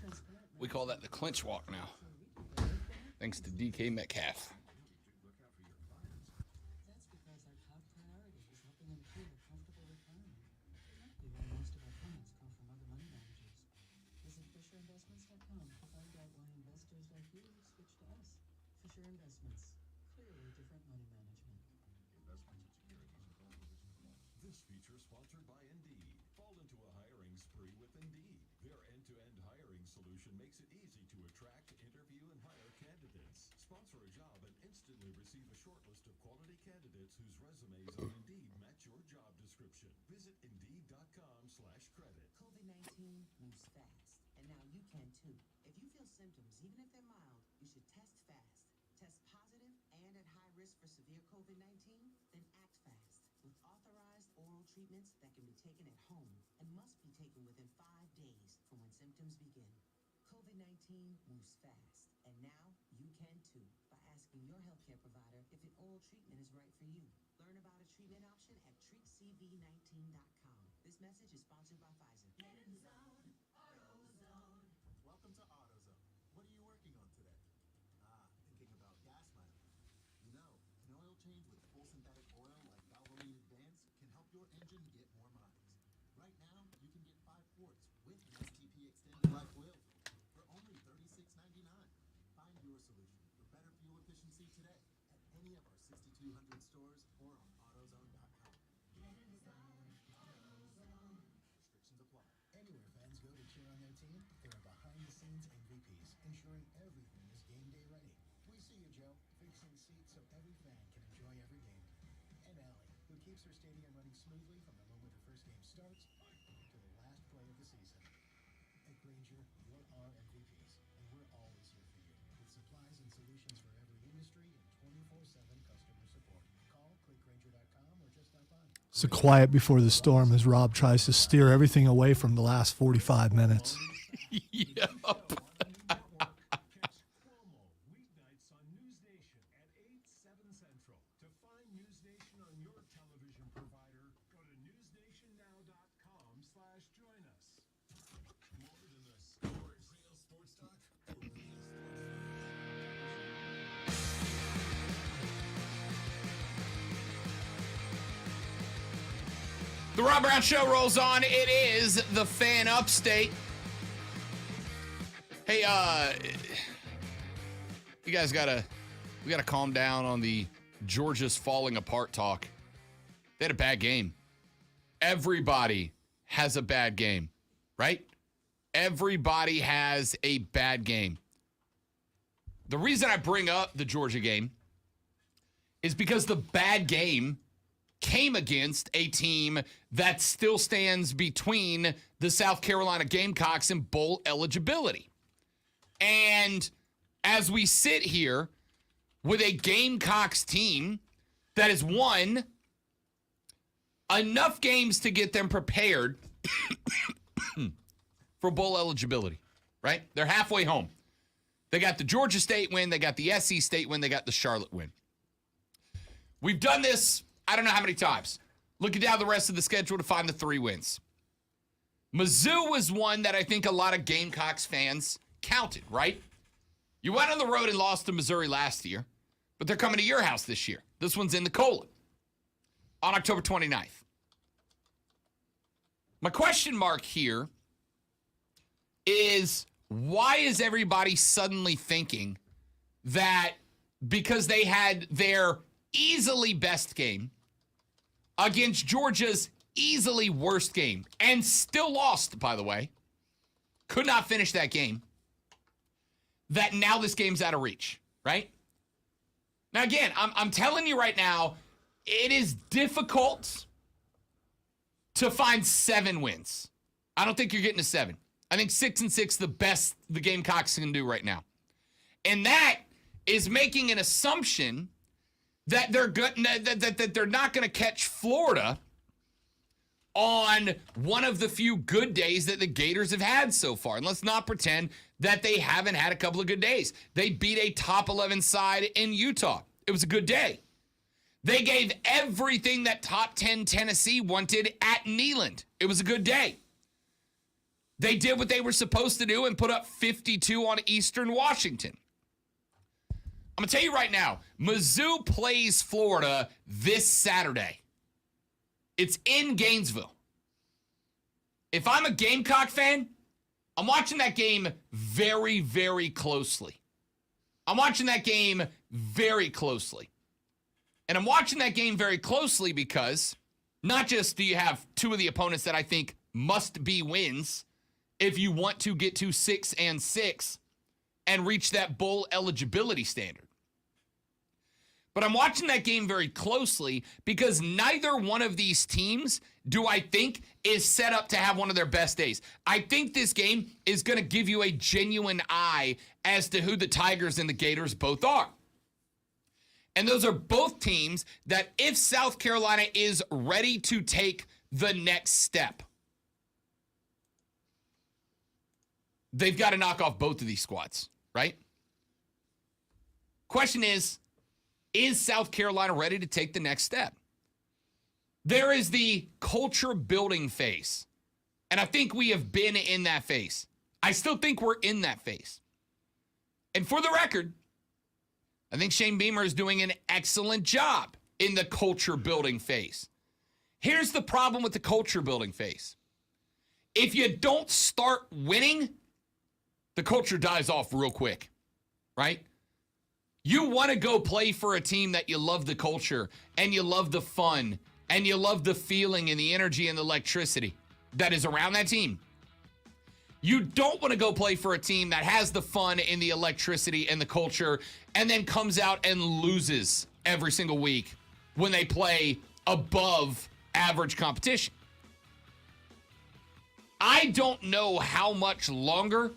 We call that the clinch walk now. Thanks to DK Metcalf. That's because our top priority is helping them create a comfortable retirement. We know most of our clients come from other money managers. Visit FisherInvestments.com to find out why investors like you switch to us. Fisher Investments. Clearly different money management. Investments and securities involved with risk of loss. This feature sponsored by Indeed. Fall into a hiring spree with Indeed. Their end-to-end hiring solution makes it easy to attract, interview, and hire candidates. Sponsor a job and instantly receive a short list of quality candidates whose resumes on Indeed match your job description. Visit Indeed.com/credit. COVID-19 moves fast, and now you can too. If you feel symptoms, even if they're mild, you should test fast. Test positive and at high risk for severe COVID-19, then act fast with authorized oral treatments that can be taken at home and must be taken within 5 days from when symptoms begin. COVID-19 moves fast, and now you can too by asking your healthcare provider if an oral treatment is right for you. Learn about a treatment option at treatcv19.com. This message is sponsored by Pfizer. Welcome to AutoZone. What are you working on today? Thinking about gas mileage. You know, an oil change with full synthetic oil like Valvoline Advance can help your engine get more miles. Right now, you can get 5 quarts with an STP Extended Life Oil filter for only $36.99. Find your solution for better fuel efficiency today at any of our 6,200 stores or on AutoZone.com. Restrictions apply. Anywhere fans go to cheer on their team, there are behind-the-scenes MVPs, ensuring everything is game day ready. We see you, Joe, fixing seats so every fan can enjoy every game. And Allie, who keeps her stadium running smoothly from the moment the first game starts to the last play of the season. At Granger, you're our MVPs, and we're always here for you, with supplies and solutions for every industry and 24/7 customer support. Call, click Granger.com, or just stop by. So quiet before the storm as Rob tries to steer everything away from the last 45 minutes. Yep. Catch Cuomo weeknights on News Nation at 8, 7 Central. To find News Nation on your television provider, go to newsnationnow.com/join us. More than the scores. Real sports talk. The Rob Brown Show rolls on. It is the Fan Upstate. Hey, you guys we gotta calm down on the Georgia's falling apart talk. They had a bad game. Everybody has a bad game, right? Everybody has a bad game. The reason I bring up the Georgia game is because the bad game came against a team that still stands between the South Carolina Gamecocks and bowl eligibility. And as we sit here with a Gamecocks team that has won enough games to get them prepared for bowl eligibility, right? They're halfway home. They got the Georgia State win, they got the SC State win, they got the Charlotte win. We've done this, I don't know how many times. Looking down the rest of the schedule to find the 3 wins. Mizzou was one that I think a lot of Gamecocks fans counted, right? You went on the road and lost to Missouri last year, but they're coming to your house this year. This one's in the Colon on October 29th. My question mark here is, why is everybody suddenly thinking that because they had their easily best game against Georgia's easily worst game, and still lost, by the way, could not finish that game, that now this game's out of reach, right? Now, again, I'm telling you right now, it is difficult to find 7 wins. I don't think you're getting to 7. I think 6-6 the best the Gamecocks can do right now. And that is making an assumption that they're good, that they're not going to catch Florida on one of the few good days that the Gators have had so far. And let's not pretend that they haven't had a couple of good days. They beat a top 11 side in Utah. It was a good day. They gave everything that top 10 Tennessee wanted at Neyland. It was a good day. They did what they were supposed to do and put up 52 on Eastern Washington. I'm going to tell you right now, Mizzou plays Florida this Saturday. It's in Gainesville. If I'm a Gamecock fan, I'm watching that game very, very closely. I'm watching that game very closely. And I'm watching that game very closely because not just do you have 2 of the opponents that I think must be wins if you want to get to 6-6 and reach that bowl eligibility standard. But I'm watching that game very closely because neither one of these teams do I think is set up to have one of their best days. I think this game is going to give you a genuine eye as to who the Tigers and the Gators both are. And those are both teams that if South Carolina is ready to take the next step, they've got to knock off both of these squads, right? Question is South Carolina ready to take the next step? There is the culture building phase. And I think we have been in that phase. I still think we're in that phase. And for the record, I think Shane Beamer is doing an excellent job in the culture building phase. Here's the problem with the culture building phase. If you don't start winning, the culture dies off real quick, right? You want to go play for a team that you love the culture and you love the fun and you love the feeling and the energy and the electricity that is around that team. You don't want to go play for a team that has the fun and the electricity and the culture and then comes out and loses every single week when they play above average competition. I don't know how much longer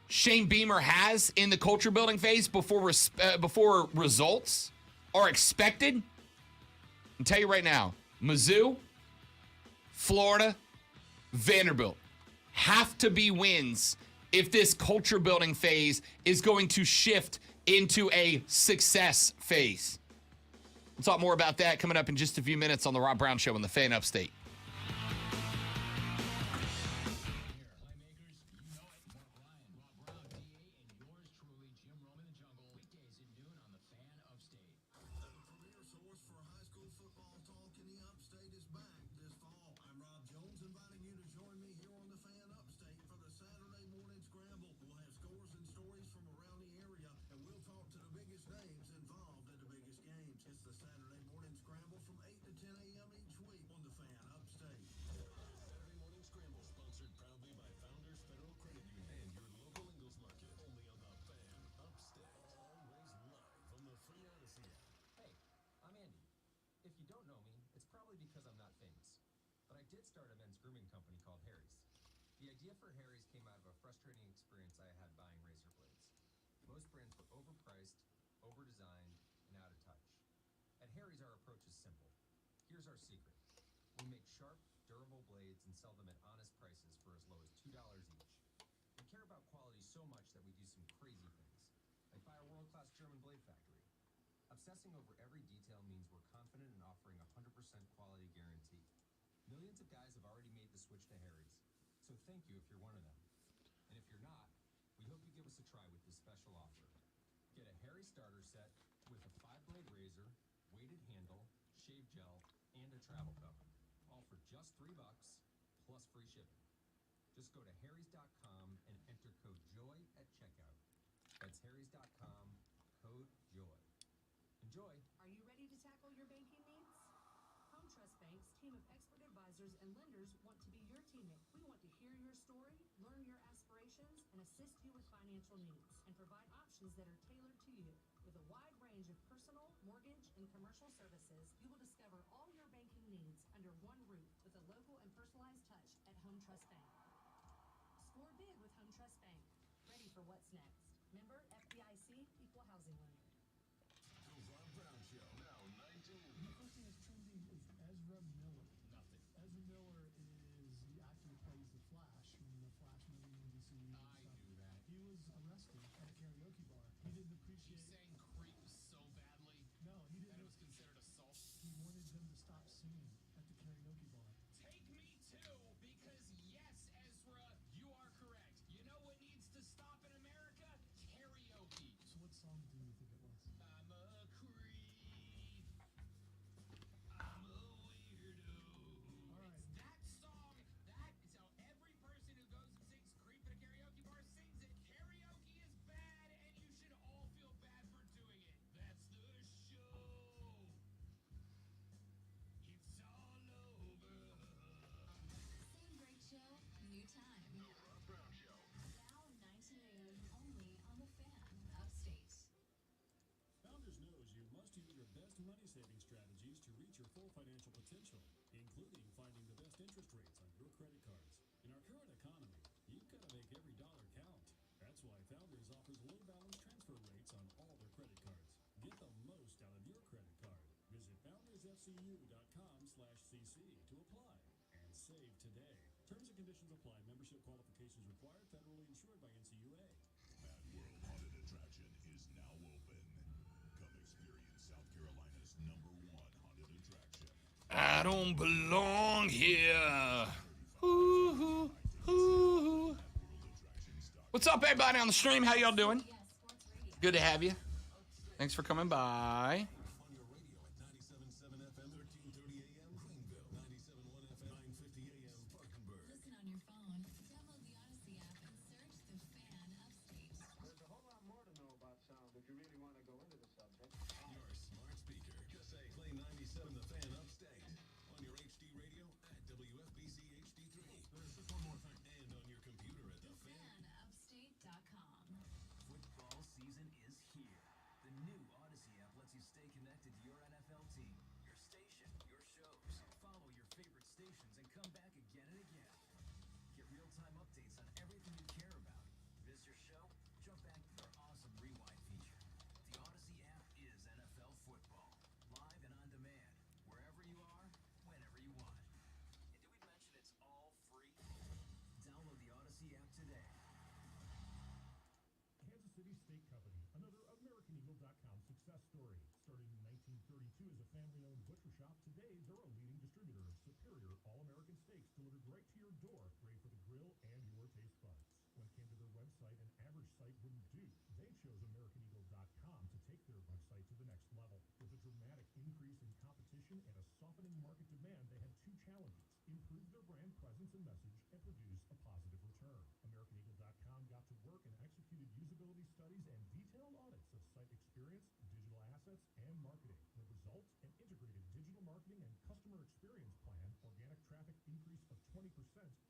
Shane Beamer has in the culture building phase before results are expected. I'll tell you right now, Mizzou, Florida, Vanderbilt have to be wins if this culture building phase is going to shift into a success phase. We'll talk more about that coming up in just a few minutes on the Rob Brown Show on the Fan Upstate. Obsessing over every detail means we're confident in offering a 100% quality guarantee. Millions of guys have already made the switch to Harry's, so thank you if you're one of them. And if you're not, we hope you give us a try with this special offer. Get a Harry starter set with a 5-blade razor, weighted handle, shave gel, and a travel cover, all for just $3 plus free shipping. Just go to harrys.com and enter code JOY at checkout. That's harrys.com, code JOY. Enjoy. Are you ready to tackle your banking needs? Home Trust Bank's team of expert advisors and lenders want to be your teammate. We want to hear your story, learn your aspirations, and assist you with financial needs, and provide options that are tailored to you. With a wide range of personal, mortgage, and commercial services, you will discover all your banking needs under one roof with a local and personalized touch at Home Trust Bank. Score big with Home Trust Bank. Ready for what's next. Member FDIC, Equal Housing Lender. The Rob Brown Show, now 19. The first thing that's trending is Ezra Miller. Nothing. Ezra Miller is the actor who plays the Flash from the Flash movie in DC. I knew that. He was arrested at a karaoke bar. He didn't appreciate. He sang creep so badly No, he that didn't. it was considered assault. He wanted them to stop singing at the karaoke bar. Take me too, because yes, Ezra, you are correct. You know what needs to stop in America? Karaoke. So what song do you think it was? I'm a creep. I'm a weirdo. All right. It's that song. That is how every person who goes and sings creep at a karaoke bar sings it. Karaoke is bad, and you should all feel bad for doing it. That's the show. It's all over. Same great show, new time. The Rob Brown Show. Now 9 a.m. only on the Fan, Upstate. Founders knows you must use your best money-saving strategies to reach your full financial potential, including finding the best interest rates on your credit cards. In our current economy, you've got to make every dollar count. That's why Founders offers low balance transfer rates on all their credit cards. Get the most out of your credit card. Visit foundersfcu.com/cc to apply and save today. Terms and conditions apply. Membership qualifications required. Federally insured by NCUA. Mad World Haunted Attraction is now open. Come experience South Carolina's #1 haunted attraction. I don't belong here. Ooh, ooh, ooh. What's up, everybody on the stream? How y'all doing? Good to have you. Thanks for coming by. On your radio at 97.7 FM, 1330 AM, Greenville, 97.1 FM, 950 AM, Parkenburg. Listen on your phone, download the Odyssey app, and search the Fan Upstate. There's a whole lot more to know about sound if you really want to go into the subject. Your smart speaker. Just say play 97 The Fan Upstate. On your HD radio at WFBC HD3. There's just one more thing. And on your computer at FanUpstate.com. Football season is here. The new Odyssey app lets you stay connected to your NFL team, your station, your shows. Follow your favorite stations and come back again and again. Get real-time updates on everything you care about. Miss your show? Jump back to our awesome rewind feature. The Odyssey app is NFL football. Live and on demand. Wherever you are, whenever you want. And did we mention it's all free? Download the Odyssey app today. Kansas City Steak Company, another AmericanEagle.com success story. Starting in 1932 as a family-owned butcher shop, today they're a leading distributor of superior all-American steaks delivered right to your door, ready for the grill and your taste buds. When it came to their website, an average site wouldn't do. They chose AmericanEagle.com to take their website to the next level. With a dramatic increase in competition and a softening market demand, they had two challenges: improve their brand presence and message, and produce a positive return. AmericanEagle.com got to work and executed usability studies and detailed audits of site experience, digital assets, and marketing. The result? An integrated digital marketing and customer experience plan, organic traffic increase of 20%,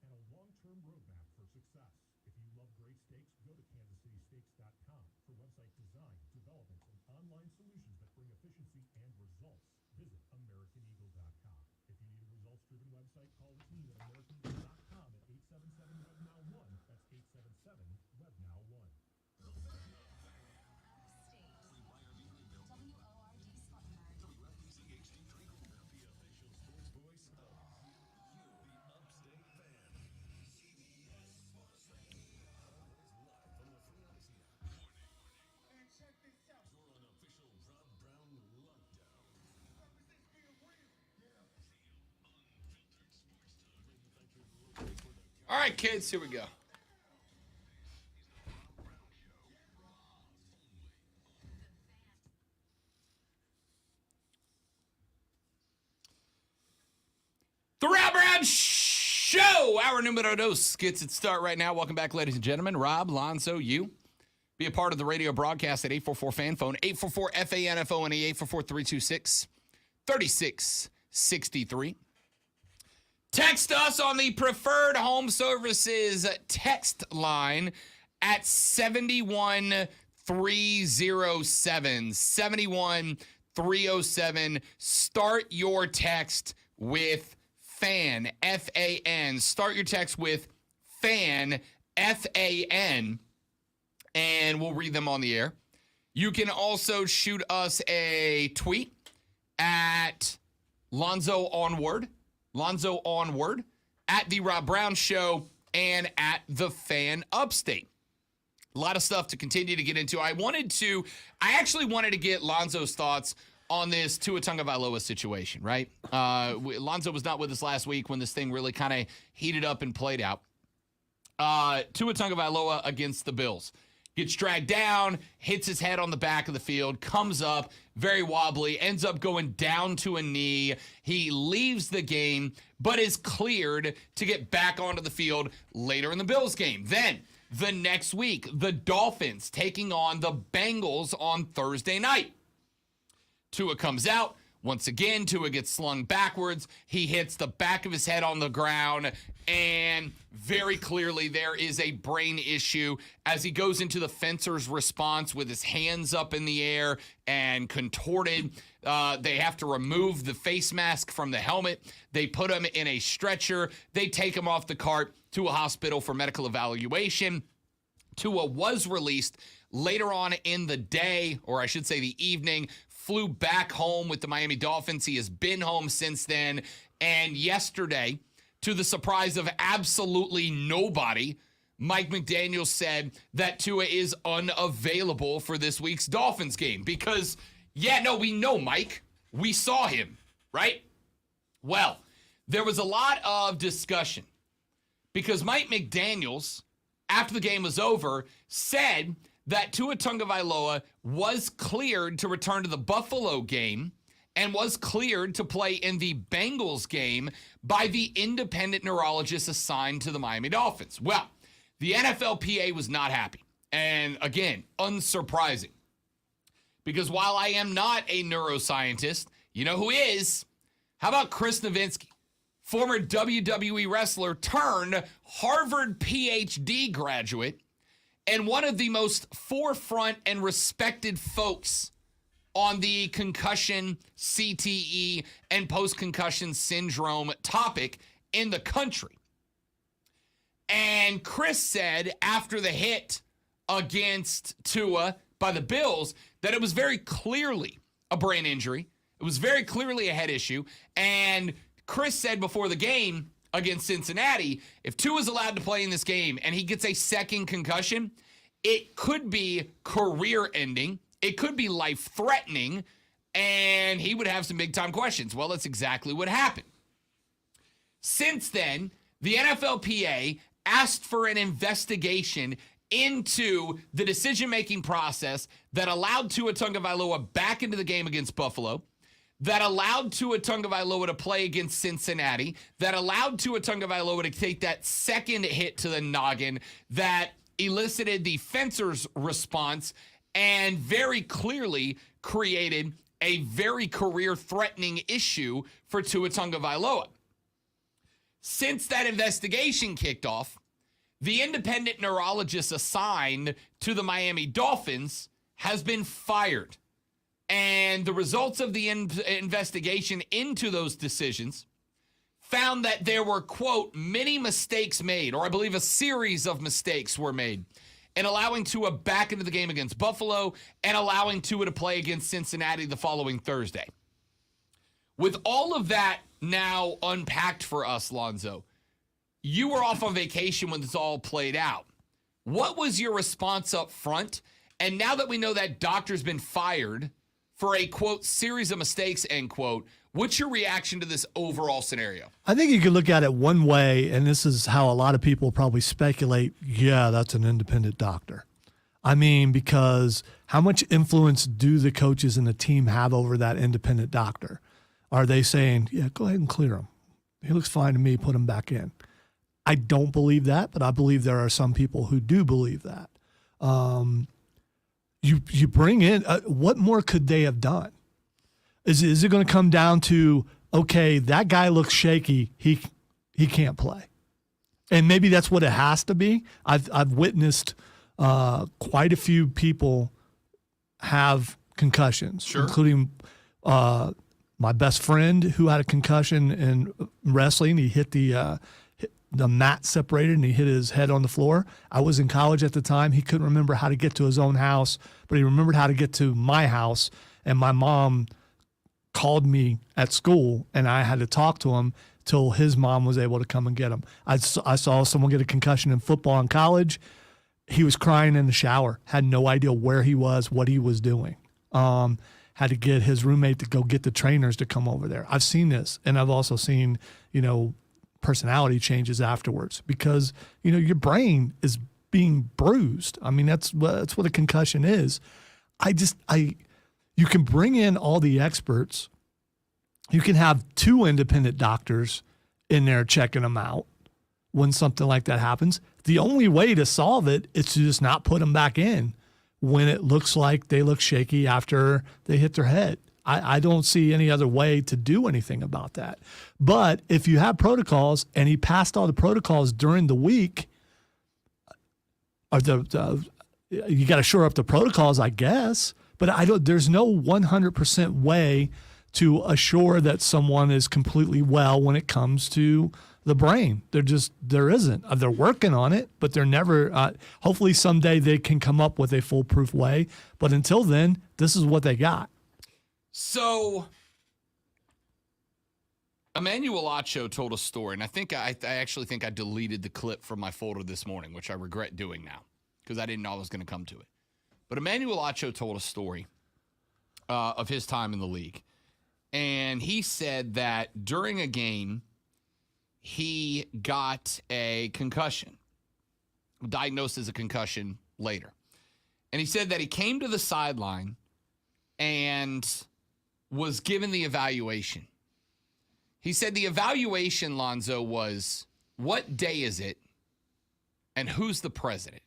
and a long-term roadmap for success. If you love great steaks, go to KansasCitySteaks.com for website design, development, and online solutions that bring efficiency and results. Visit AmericanEagle.com. If you need a results-driven website, call the team at AmericanEagle.com at 877-WebNow1. That's 877-WebNow1. Upstate. WORD Spartanburg. WFBC HD3 Greenville, the official sports voice of you, the Upstate Fan. CBS Sports Radio. Always live from the free Odyssey app. And check this out. Your unofficial Rob Brown lockdown. Represents being real. Yeah. Unfiltered sports talk. Manufactured locally for the All right, kids, here we go. The Rob Brown Show, our numero dos, gets its start right now. Welcome back, ladies and gentlemen. Rob, Lonzo, you. Be a part of the radio broadcast at 844-FAN phone, 844-FANFONE, 844-326-3663. Text us on the Preferred Home Services text line at 71307. 71307. Start your text with FAN, F-A-N. Start your text with FAN, F-A-N, and we'll read them on the air. You can also shoot us a tweet at Lonzo Onward, at The Rob Brown Show, and at The Fan Upstate. A lot of stuff to continue to get into. I actually wanted to get Lonzo's thoughts on this Tua Tagovailoa situation, right? Lonzo was not with us last week when this thing really kind of heated up and played out. Tua Tagovailoa against the Bills. Gets dragged down, hits his head on the back of the field, comes up, very wobbly, ends up going down to a knee. He leaves the game, but is cleared to get back onto the field later in the Bills game. Then, the next week, the Dolphins taking on the Bengals on Thursday night. Tua comes out. Once again, Tua gets slung backwards. He hits the back of his head on the ground, and very clearly there is a brain issue as he goes into the fencer's response with his hands up in the air and contorted. They have to remove the face mask from the helmet. They put him in a stretcher. They take him off the cart to a hospital for medical evaluation. Tua was released later on in the day, or I should say the evening, flew back home with the Miami Dolphins. He has been home since then. And yesterday, to the surprise of absolutely nobody, Mike McDaniel said that Tua is unavailable for this week's Dolphins game. Because, we know Mike. We saw him, right? Well, there was a lot of discussion because Mike McDaniels, after the game was over, said that Tua Tagovailoa was cleared to return to the Buffalo game and was cleared to play in the Bengals game by the independent neurologist assigned to the Miami Dolphins. Well, the NFLPA was not happy. And again, unsurprising. Because while I am not a neuroscientist, you know who is? How about Chris Novinsky, former WWE wrestler turned Harvard PhD graduate, and one of the most forefront and respected folks on the concussion, CTE, and post-concussion syndrome topic in the country. And Chris said after the hit against Tua by the Bills that it was very clearly a brain injury. It was very clearly a head issue. And Chris said before the game against Cincinnati, if Tua's allowed to play in this game and he gets a second concussion, it could be career-ending. It could be life-threatening, and he would have some big-time questions. Well, that's exactly what happened. Since then, the NFLPA asked for an investigation into the decision-making process that allowed Tua Tagovailoa back into the game against Buffalo, that allowed Tua Tagovailoa to play against Cincinnati, that allowed Tua Tagovailoa to take that second hit to the noggin, that elicited the fencer's response, and very clearly created a very career-threatening issue for Tua Tagovailoa. Since that investigation kicked off, the independent neurologist assigned to the Miami Dolphins has been fired. And the results of the investigation into those decisions found that there were, quote, many mistakes made, or I believe a series of mistakes were made in allowing Tua back into the game against Buffalo and allowing Tua to play against Cincinnati the following Thursday. With all of that now unpacked for us, Lonzo, you were off on vacation when this all played out. What was your response up front? And now that we know that doctor's been fired for a, quote, series of mistakes, end quote, what's your reaction to this overall scenario? I think you could look at it one way, and this is how a lot of people probably speculate, yeah, that's an independent doctor. I mean, because how much influence do the coaches and the team have over that independent doctor? Are they saying, yeah, go ahead and clear him. He looks fine to me, put him back in. I don't believe that, but I believe there are some people who do believe that. You bring in, what more could they have done? Is it going to come down to, okay, that guy looks shaky, he can't play? And maybe that's what it has to be. I've witnessed quite a few people have concussions, including My best friend who had a concussion in wrestling, he hit the mat separated and he hit his head on the floor. I was in college at the time. He couldn't remember how to get to his own house, but he remembered how to get to my house. And my mom called me at school, and I had to talk to him till his mom was able to come and get him. I saw someone get a concussion in football in college. He was crying in the shower, had no idea where he was, what he was doing. Had to get his roommate to go get the trainers to come over there. I've seen this, and I've also seen, personality changes afterwards because, your brain is being bruised. I mean, that's what a concussion is. You can bring in all the experts. You can have 2 independent doctors in there checking them out when something like that happens. The only way to solve it is to just not put them back in when it looks like they look shaky after they hit their head. I don't see any other way to do anything about that. But if you have protocols and he passed all the protocols during the week, or you got to shore up the protocols, I guess. But there's no 100% way to assure that someone is completely well when it comes to the brain. There isn't. They're working on it, but they're never. Hopefully someday they can come up with a foolproof way. But until then, this is what they got. So, Emmanuel Acho told a story, and I actually think I deleted the clip from my folder this morning, which I regret doing now because I didn't know I was going to come to it. But Emmanuel Acho told a story of his time in the league, and he said that during a game, he got a concussion, diagnosed as a concussion later. And he said that he came to the sideline and was given the evaluation. He said the evaluation, Lonzo, was, what day is it and who's the president?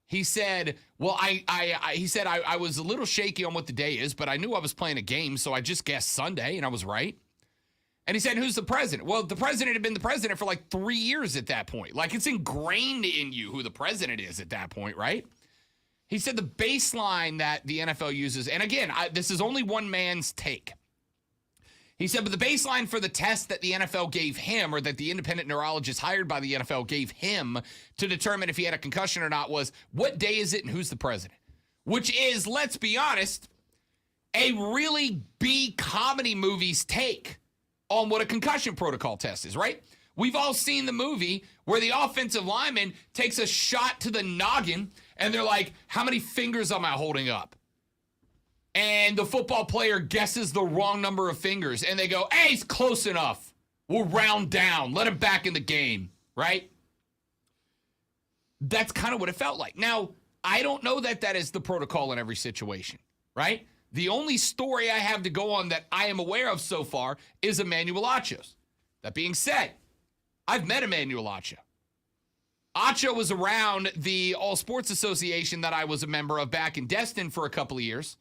He said, well, I was a little shaky on what the day is, but I knew I was playing a game, so I just guessed Sunday, and I was right. And he said, who's the president? Well, the president had been the president for like 3 years at that point. Like, it's ingrained in you who the president is at that point, right? He said the baseline that the NFL uses, and again, this is only one man's take. He said, but the baseline for the test that the NFL gave him, or that the independent neurologist hired by the NFL gave him to determine if he had a concussion or not, was what day is it and who's the president? Which is, let's be honest, a really B comedy movie's take on what a concussion protocol test is, right? We've all seen the movie where the offensive lineman takes a shot to the noggin and they're like, how many fingers am I holding up? And the football player guesses the wrong number of fingers and they go, hey, he's close enough. We'll round down. Let him back in the game, right? That's kind of what it felt like. Now, I don't know that that is the protocol in every situation, right? The only story I have to go on that I am aware of so far is Emmanuel Acho's. That being said, I've met Emmanuel Acho. Acho was around the All Sports Association that I was a member of back in Destin for a couple of years,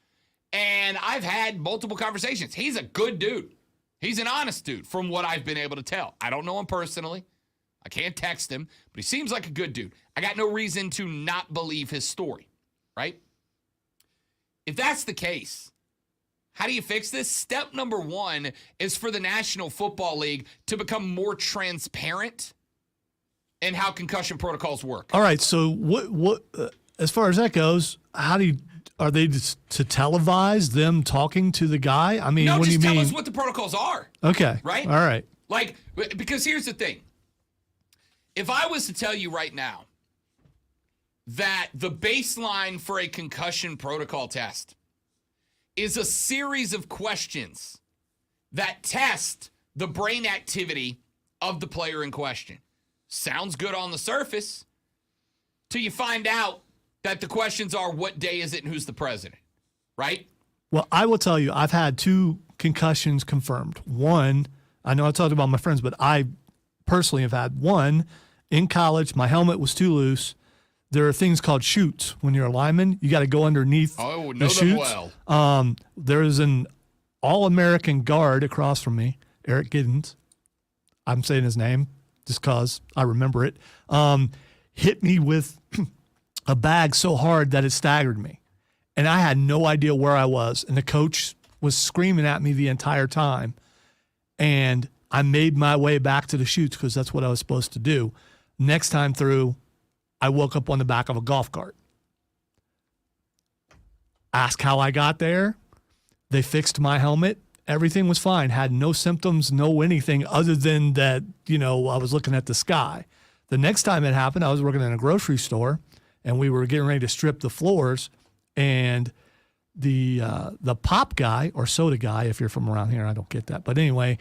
and I've had multiple conversations. He's a good dude. He's an honest dude from what I've been able to tell. I don't know him personally. I can't text him, but he seems like a good dude. I got no reason to not believe his story, right? If that's the case, how do you fix this? Step number one is for the National Football League to become more transparent in how concussion protocols work. All right. So what as far as that goes, are they to televise them talking to the guy? I mean, no, what do you mean? Just tell us what the protocols are. Okay. Right? All right. Like, because here's the thing. If I was to tell you right now that the baseline for a concussion protocol test is a series of questions that test the brain activity of the player in question. Sounds good on the surface till you find out that the questions are what day is it and who's the president, right? Well, I will tell you, I've had 2 concussions confirmed. One, I know I talked about my friends, but I personally have had one in college. My helmet was too loose. There are things called chutes. When you're a lineman, you got to go underneath the chutes. Well. There is an All-American guard across from me, Eric Giddens. I'm saying his name just because I remember it. Hit me with a bag so hard that it staggered me. And I had no idea where I was. And the coach was screaming at me the entire time. And I made my way back to the chutes because that's what I was supposed to do. Next time through, I woke up on the back of a golf cart. Ask how I got there. They fixed my helmet. Everything was fine. Had no symptoms, no anything other than that, I was looking at the sky. The next time it happened, I was working in a grocery store, and we were getting ready to strip the floors, and the pop guy, or soda guy, if you're from around here, I don't get that. But anyway,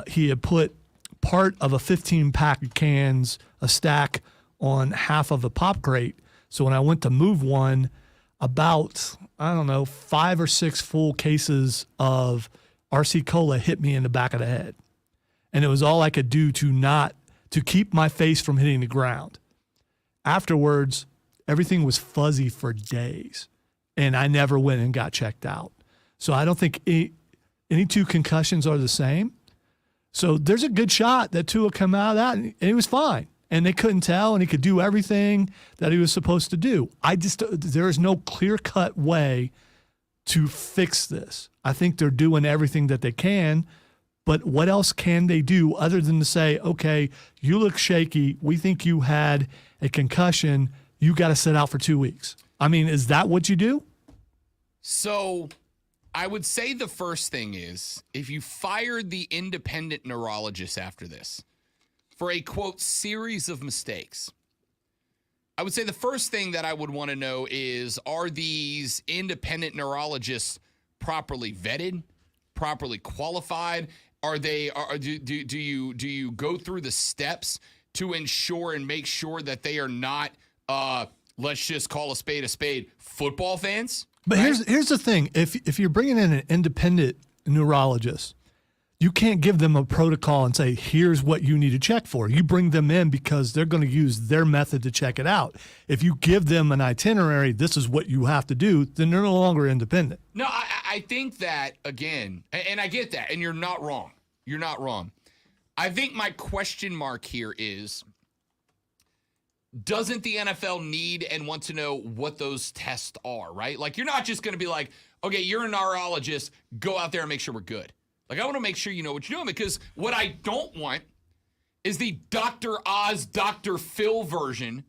he had put part of a 15-pack of cans, a stack, on half of a pop crate. So when I went to move one, about, 5 or 6 full cases of RC Cola hit me in the back of the head. And it was all I could do to keep my face from hitting the ground. Afterwards, everything was fuzzy for days. And I never went and got checked out. So I don't think any 2 concussions are the same. So there's a good shot that Tua come out of that, and he was fine. And they couldn't tell, and he could do everything that he was supposed to do. There is no clear-cut way to fix this. I think they're doing everything that they can, but what else can they do other than to say, okay, you look shaky. We think you had a concussion. You got to sit out for 2 weeks. I mean, is that what you do? So I would say the first thing is, if you fired the independent neurologist after this for a, quote, series of mistakes, I would say the first thing that I would want to know is, are these independent neurologists properly vetted, properly qualified? Do you go through the steps to ensure and make sure that they are not, let's just call a spade, football fans? But right? here's the thing. If you're bringing in an independent neurologist, you can't give them a protocol and say, here's what you need to check for. You bring them in because they're going to use their method to check it out. If you give them an itinerary, this is what you have to do, then they're no longer independent. No, I think that, again, and I get that, and you're not wrong. You're not wrong. I think my question mark here is, doesn't the NFL need and want to know what those tests are, right? Like, you're not just going to be like, okay, you're a neurologist, go out there and make sure we're good. Like, I want to make sure you know what you're doing, because what I don't want is the Dr. Oz, Dr. Phil version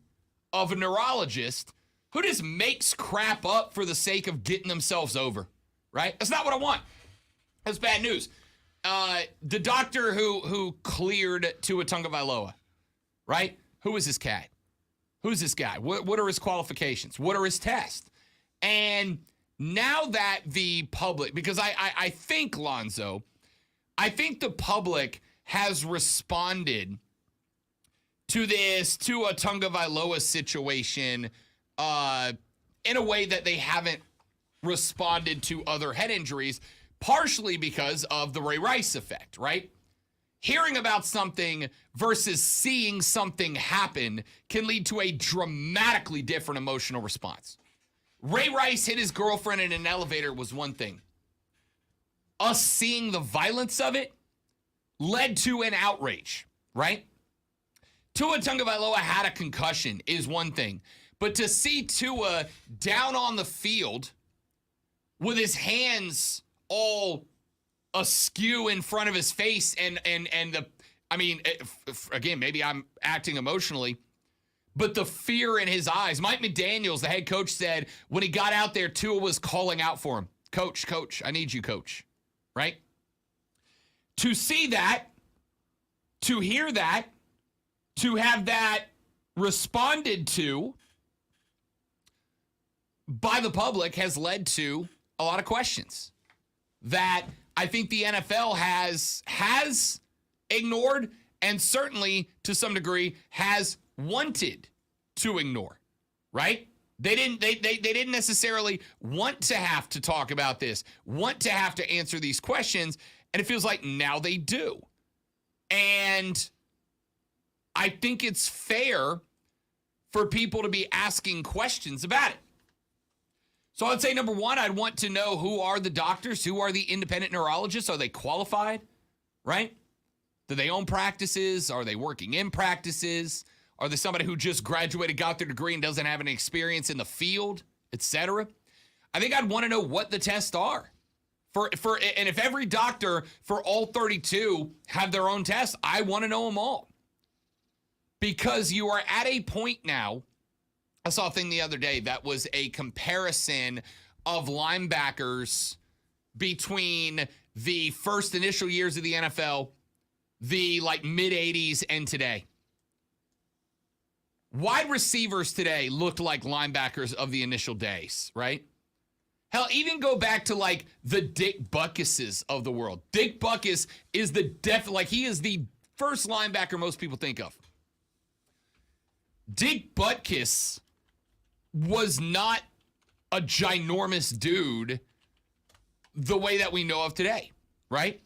of a neurologist who just makes crap up for the sake of getting themselves over, right? That's not what I want. That's bad news. The doctor who cleared Tua Tagovailoa, right? Who is this cat? Who's this guy? What are his qualifications? What are his tests? And now that the public, because I think, Lonzo, I think the public has responded to this Tua Tagovailoa situation in a way that they haven't responded to other head injuries, partially because of the Ray Rice effect, right? Hearing about something versus seeing something happen can lead to a dramatically different emotional response. Ray Rice hit his girlfriend in an elevator was one thing. Us seeing the violence of it led to an outrage, right? Tua Tagovailoa had a concussion is one thing. But to see Tua down on the field with his hands all askew in front of his face again, maybe I'm acting emotionally, but the fear in his eyes. Mike McDaniels, the head coach, said when he got out there, Tua was calling out for him. Coach, I need you, coach. Right? To see that, to hear that, to have that responded to by the public has led to a lot of questions that I think the NFL has ignored, and certainly to some degree has wanted to ignore, right? They didn't necessarily want to have to talk about this, want to have to answer these questions, and it feels like now they do. And I think it's fair for people to be asking questions about it. So I'd say, number one, I'd want to know, who are the doctors? Who are the independent neurologists? Are they qualified, right? Do they own practices? Are they working in practices? Are they somebody who just graduated, got their degree, and doesn't have any experience in the field, etc.? I think I'd want to know what the tests are And if every doctor for all 32 have their own tests, I want to know them all. Because you are at a point now, I saw a thing the other day that was a comparison of linebackers between the first initial years of the NFL, the mid 80s, and today. Wide receivers today looked like linebackers of the initial days, right? Hell, even go back to the Dick Butkuses of the world. Dick Butkus is he is the first linebacker most people think of. Dick Butkus was not a ginormous dude the way that we know of today, right?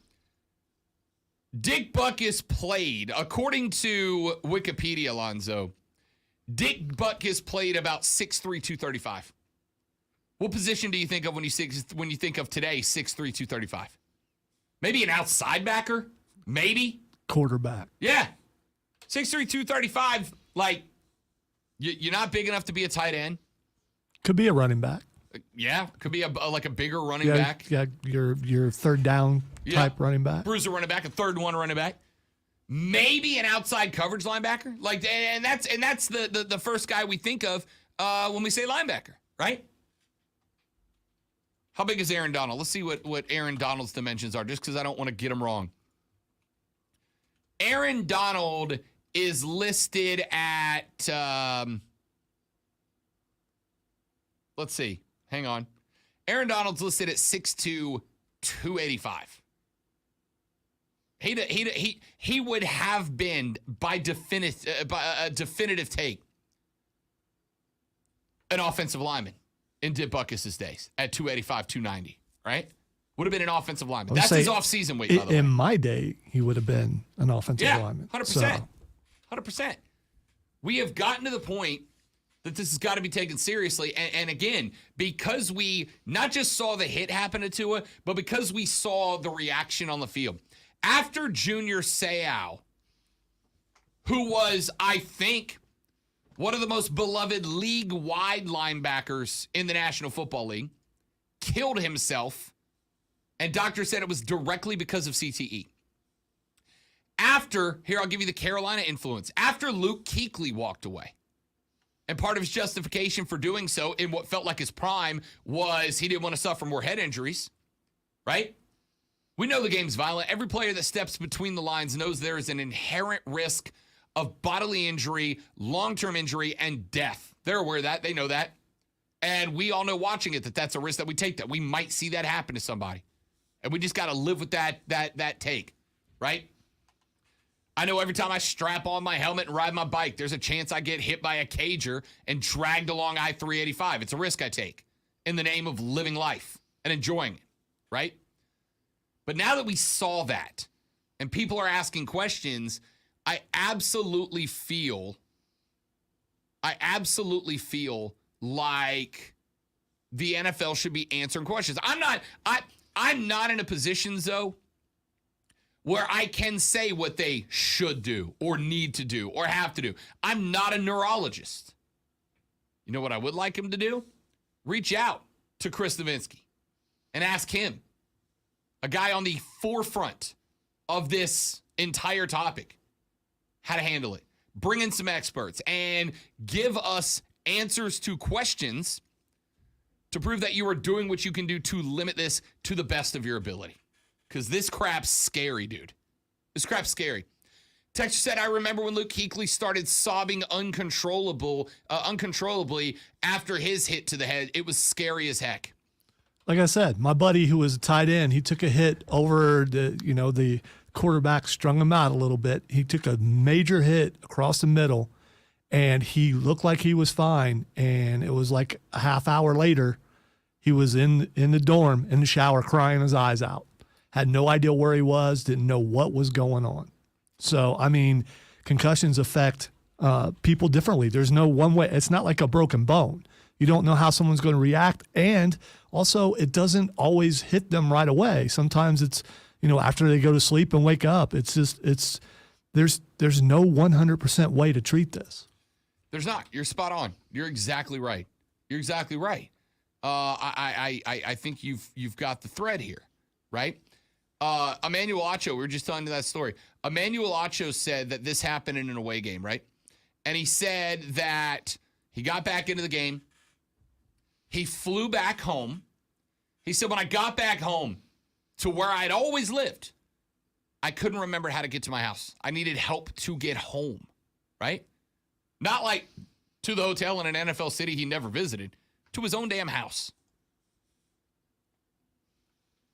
Dick Butkus played, according to Wikipedia, Alonzo, Dick Butkus played about 6'3", 235. What position do you think of when you think of today, 6'3", 235? Maybe an outside backer? Maybe? Quarterback. Yeah. 6'3", 235, you're not big enough to be a tight end. Could be a running back. Yeah, could be a bigger running back. Yeah, your third down type running back. Bruiser running back, a third one running back. Maybe an outside coverage linebacker. And that's the first guy we think of when we say linebacker, right? How big is Aaron Donald? Let's see what Aaron Donald's dimensions are, just because I don't want to get him wrong. Aaron Donald is listed at, let's see. Hang on. Aaron Donald's listed at 6'2", 285. He would have been, by a definitive take, an offensive lineman in Dick Butkus' days at 285, 290, right? Would have been an offensive lineman. That's his off-season weight, by the way. In my day, he would have been an offensive lineman. 100%. 100%. We have gotten to the point that this has got to be taken seriously. And again, because we not just saw the hit happen to Tua, but because we saw the reaction on the field. After Junior Seau, who was, I think, one of the most beloved league-wide linebackers in the National Football League, killed himself, and doctors said it was directly because of CTE. Here, I'll give you the Carolina influence. After Luke Kuechly walked away, and part of his justification for doing so in what felt like his prime was he didn't want to suffer more head injuries, right? We know the game's violent. Every player that steps between the lines knows there is an inherent risk of bodily injury, long-term injury, and death. They're aware of that. They know that. And we all know watching it that that's a risk that we take, that we might see that happen to somebody. And we just got to live with that take, right? I know every time I strap on my helmet and ride my bike, there's a chance I get hit by a cager and dragged along I-385. It's a risk I take in the name of living life and enjoying it, right? But now that we saw that and people are asking questions, I absolutely feel like the NFL should be answering questions. I'm not in a position, though, where I can say what they should do or need to do or have to do. I'm not a neurologist. You know what I would like him to do? Reach out to Chris Novinsky and ask him, a guy on the forefront of this entire topic, how to handle it. Bring in some experts and give us answers to questions to prove that you are doing what you can do to limit this to the best of your ability. Because this crap's scary, dude. This crap's scary. Texture said, I remember when Luke Kuechly started sobbing uncontrollably after his hit to the head. It was scary as heck. Like I said, my buddy who was a tight end, he took a hit over the quarterback strung him out a little bit. He took a major hit across the middle, and he looked like he was fine. And it was like a half hour later, he was in the dorm in the shower crying his eyes out. Had no idea where he was, didn't know what was going on. So, I mean, concussions affect people differently. There's no one way. It's not like a broken bone. You don't know how someone's going to react. And also, it doesn't always hit them right away. Sometimes it's, after they go to sleep and wake up. It's just, there's no 100% way to treat this. There's not. You're spot on. You're exactly right. You're exactly right. I think you've got the thread here. right? Emmanuel Acho, we were just telling you that story. Emmanuel Acho said that this happened in an away game, right? And he said that he got back into the game. He flew back home. He said, when I got back home to where I'd always lived, I couldn't remember how to get to my house. I needed help to get home, right? Not like to the hotel in an NFL city he never visited, to his own damn house.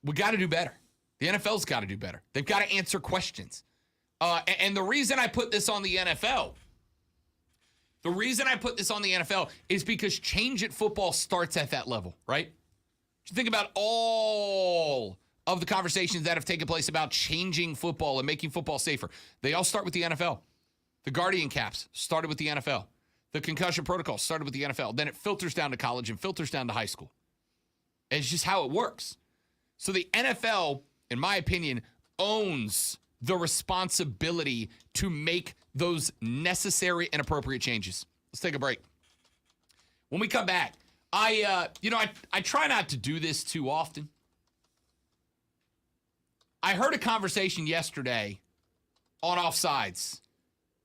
We got to do better. The NFL's got to do better. They've got to answer questions. And the reason I put this on the NFL, is because change at football starts at that level, right? You think about all of the conversations that have taken place about changing football and making football safer. They all start with the NFL. The Guardian caps started with the NFL. The concussion protocol started with the NFL. Then it filters down to college and filters down to high school. It's just how it works. So the NFL, in my opinion, owns the responsibility to make those necessary and appropriate changes. Let's take a break. When we come back, I try not to do this too often. I heard a conversation yesterday on Offsides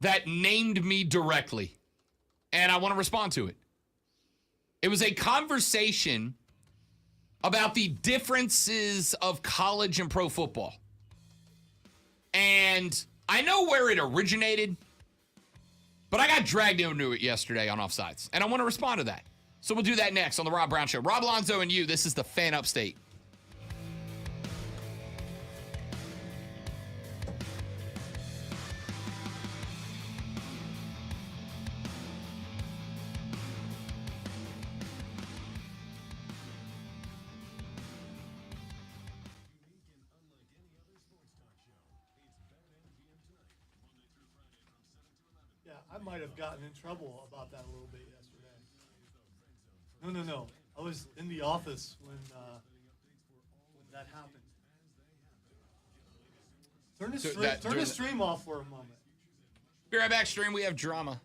that named me directly, and I want to respond to it. It was a conversation about the differences of college and pro football. And I know where it originated, but I got dragged into it yesterday on Offsides, and I want to respond to that. So we'll do that next on The Rob Brown Show. Rob Alonzo and you, this is the Fan Upstate. Yeah, I might have gotten in trouble about that a little bit yesterday. No. I was in the office when that happened. Turn the stream off for a moment. Be right back, stream. We have drama.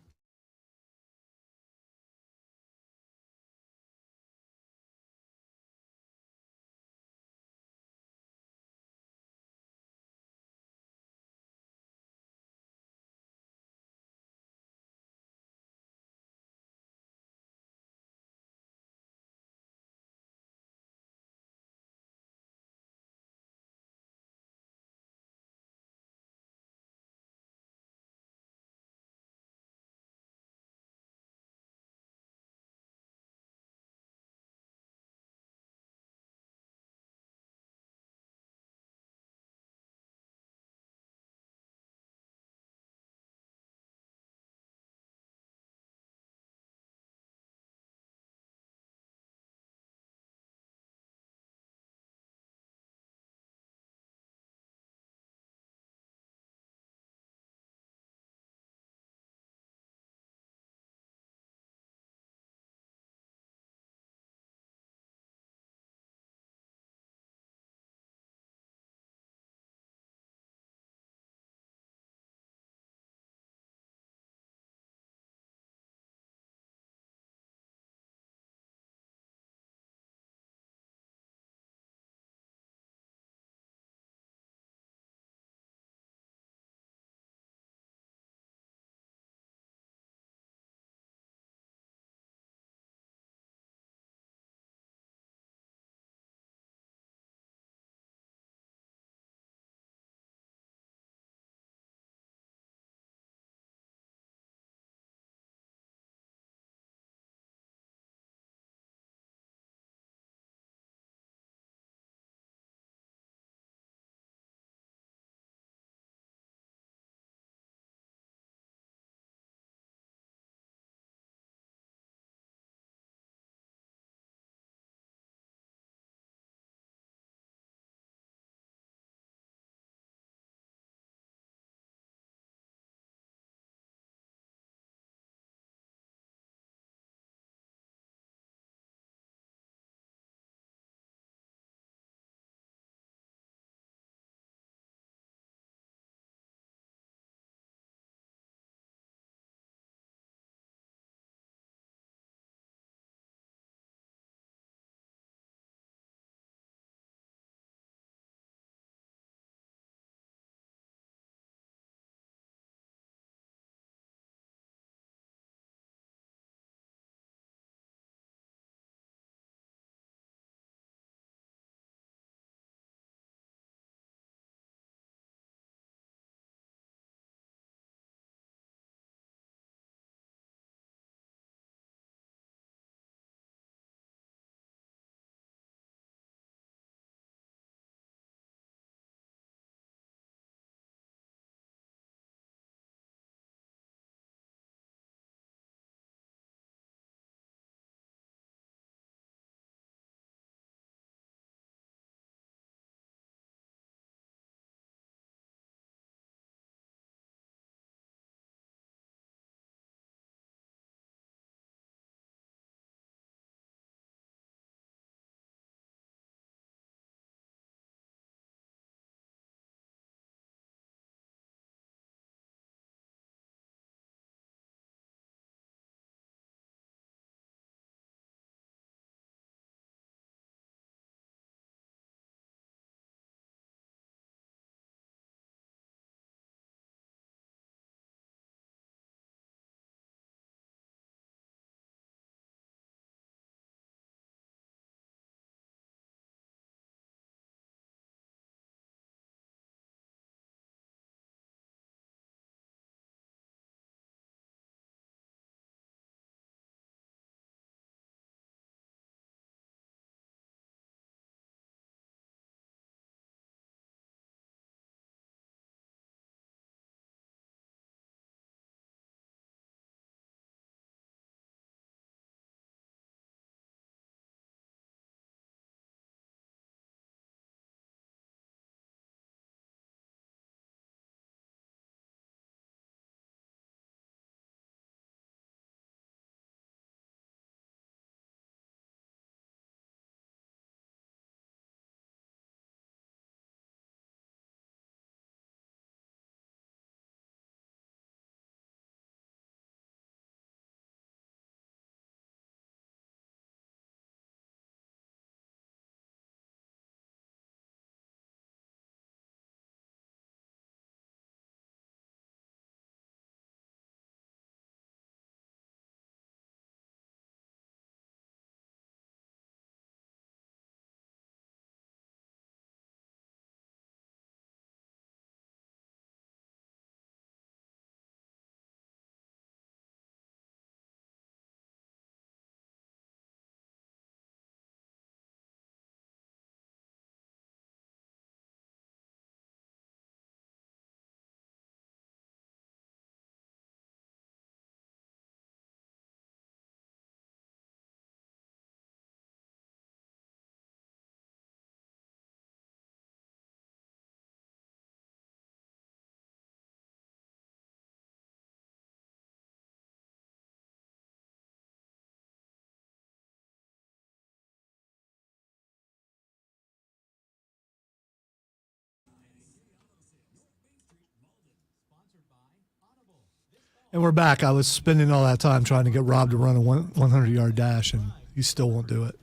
And we're back. I was spending all that time trying to get Rob to run a 100-yard dash, and he still won't do it.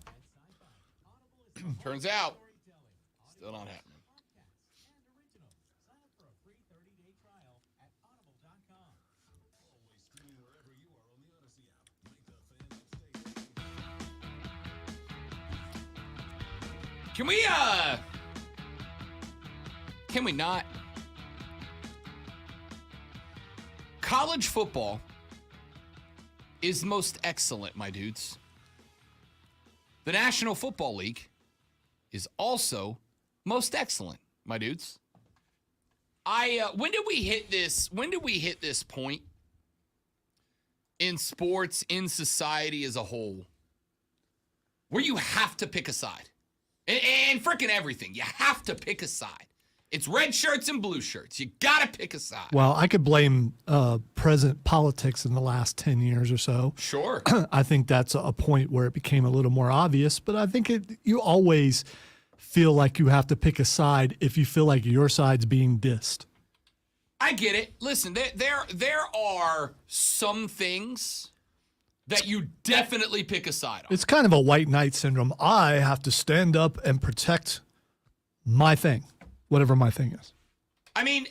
Turns out, still not happening. Can we not? College football is most excellent, my dudes. The National Football League is also most excellent, my dudes. When did we hit this point in sports, in society as a whole, where you have to pick a side? And freaking everything. You have to pick a side. It's red shirts and blue shirts. You got to pick a side. Well, I could blame present politics in the last 10 years or so. Sure. I think that's a point where it became a little more obvious, but I think you always feel like you have to pick a side if you feel like your side's being dissed. I get it. Listen, there are some things that you definitely pick a side on. It's kind of a white knight syndrome. I have to stand up and protect my thing, whatever my thing is. I mean,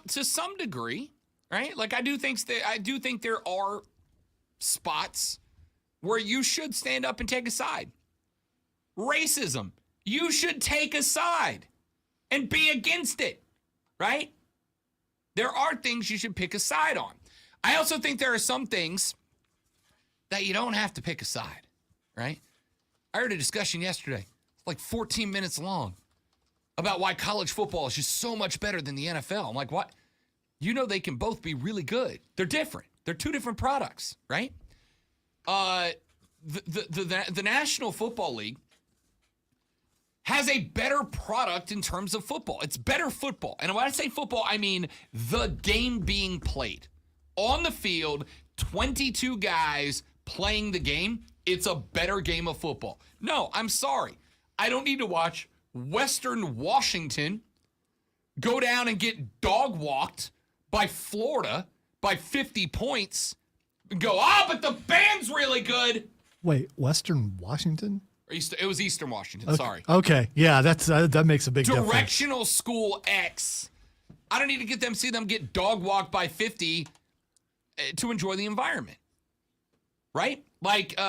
to some degree, right? Like I do think there are spots where you should stand up and take a side. Racism, you should take a side and be against it, right? There are things you should pick a side on. I also think there are some things that you don't have to pick a side, right? I heard a discussion yesterday, like 14 minutes long, about why college football is just so much better than the NFL. I'm like, what? You know they can both be really good. They're different. They're two different products, right? The National Football League has a better product in terms of football. It's better football. And when I say football, I mean the game being played. On the field, 22 guys playing the game. It's a better game of football. No, I'm sorry. I don't need to watch Western Washington go down and get dog walked by Florida by 50 points and go, but the band's really good. Wait, Western Washington? It was Eastern Washington, Okay. sorry. Okay, yeah, that makes a big difference. Directional school X. I don't need to see them get dog walked by 50 to enjoy the environment. Right? Like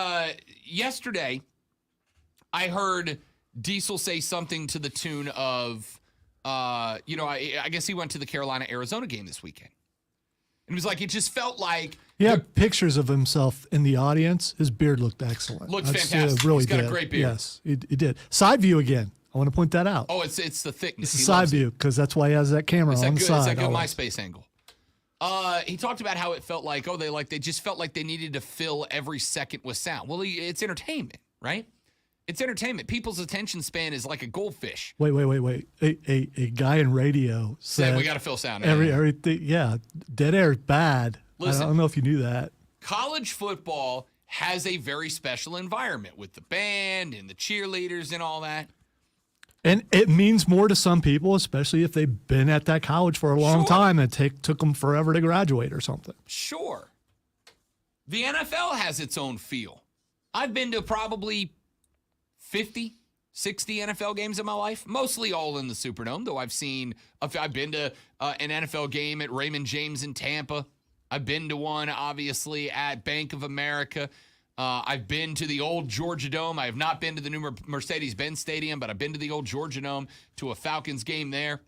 yesterday, I heard Diesel say something to the tune of, I guess he went to the Carolina-Arizona game this weekend. And it was like, it just felt like. He had pictures of himself in the audience. His beard looked excellent. Looked fantastic. Really He's got did. a great beard. Yes, he did. Side view again. I want to point that out. Oh, it's the thickness. It's the side view because that's why he has that camera on the side. It's that good always. MySpace angle. He talked about how it felt like, they just felt like they needed to fill every second with sound. Well, it's entertainment, right? It's entertainment. People's attention span is like a goldfish. Wait. A guy in radio said we got to fill sound. Everything, yeah. Dead air is bad. Listen, I don't know if you knew that. College football has a very special environment with the band and the cheerleaders and all that. And it means more to some people, especially if they've been at that college for a long time and it took them forever to graduate or something. Sure. The NFL has its own feel. I've been to probably 50, 60 NFL games in my life, mostly all in the Superdome, though I've been to an NFL game at Raymond James in Tampa. I've been to one, obviously, at Bank of America. I've been to the old Georgia Dome. I have not been to the new Mercedes-Benz Stadium, but I've been to the old Georgia Dome to a Falcons game there,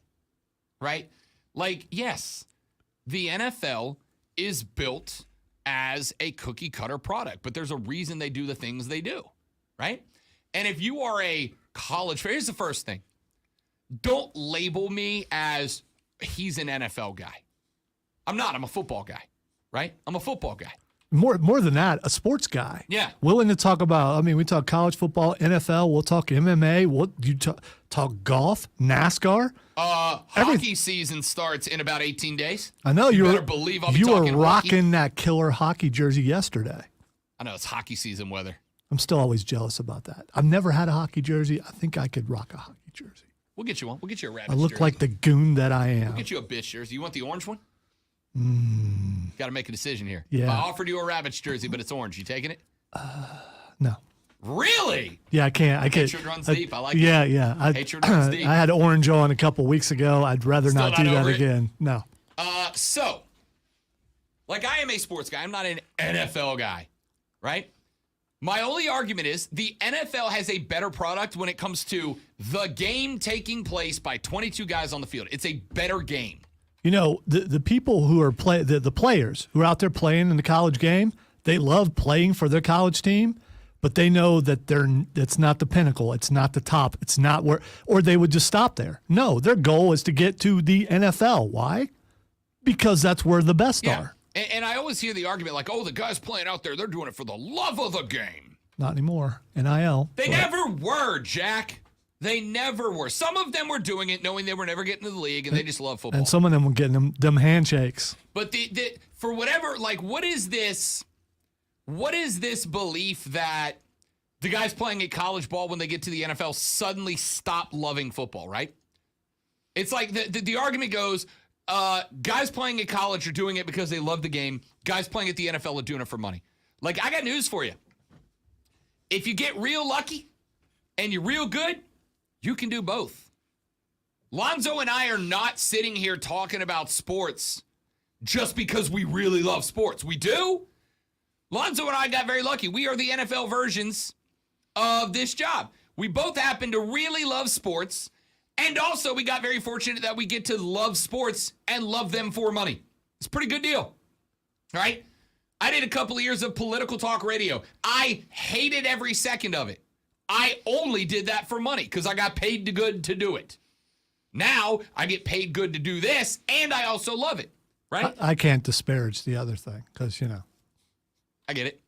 right? Like, yes, the NFL is built as a cookie-cutter product, but there's a reason they do the things they do, right? And if you are a college fan, here's the first thing. Don't label me as he's an NFL guy. I'm not. I'm a football guy, right? I'm a football guy. More than that, a sports guy. Yeah. Willing to talk about, we talk college football, NFL, we'll talk MMA, talk golf, NASCAR. Hockey season starts in about 18 days. I know you better believe I'll be you talking were rocking hockey. that killer hockey jersey yesterday. I know, it's hockey season weather. I'm still always jealous about that. I've never had a hockey jersey. I think I could rock a hockey jersey. We'll get you one. We'll get you a rabbit I look jersey. like the goon that I am. We'll get you a bitch jersey. You want the orange one? Got to make a decision here. Yeah. If I offered you a Rabbits jersey, but it's orange, you taking it? No. Really? Yeah, I can't. Hatred runs deep. I like it. Yeah. Hatred runs deep. I had orange on a couple weeks ago. I'd rather Still not do not that over it? again. No. So, like, I am a sports guy. I'm not an NFL guy, right? My only argument is the NFL has a better product when it comes to the game taking place by 22 guys on the field. It's a better game. You know, the people who are the players who are out there playing in the college game, they love playing for their college team, but they know that it's not the pinnacle, it's not the top, it's not where, or they would just stop there. No, their goal is to get to the NFL. Why? Because that's where the best are. And I always hear the argument like, oh, the guys playing out there, they're doing it for the love of the game. Not anymore. NIL. They never were, Jack. They never were. Some of them were doing it knowing they were never getting to the league, and they just love football. And some of them were getting them handshakes. But for whatever, like, what is this belief that the guys playing at college ball when they get to the NFL suddenly stop loving football, right? It's like the argument goes, guys playing at college are doing it because they love the game. Guys playing at the NFL are doing it for money. Like, I got news for you. If you get real lucky and you're real good, you can do both. Lonzo and I are not sitting here talking about sports just because we really love sports. We do. Lonzo and I got very lucky. We are the NFL versions of this job. We both happen to really love sports, and also we got very fortunate that we get to love sports and love them for money. It's a pretty good deal, all right? I did a couple of years of political talk radio. I hated every second of it. I only did that for money because I got paid good to do it. Now I get paid good to do this, and I also love it, right? I can't disparage the other thing because, you know. I get it.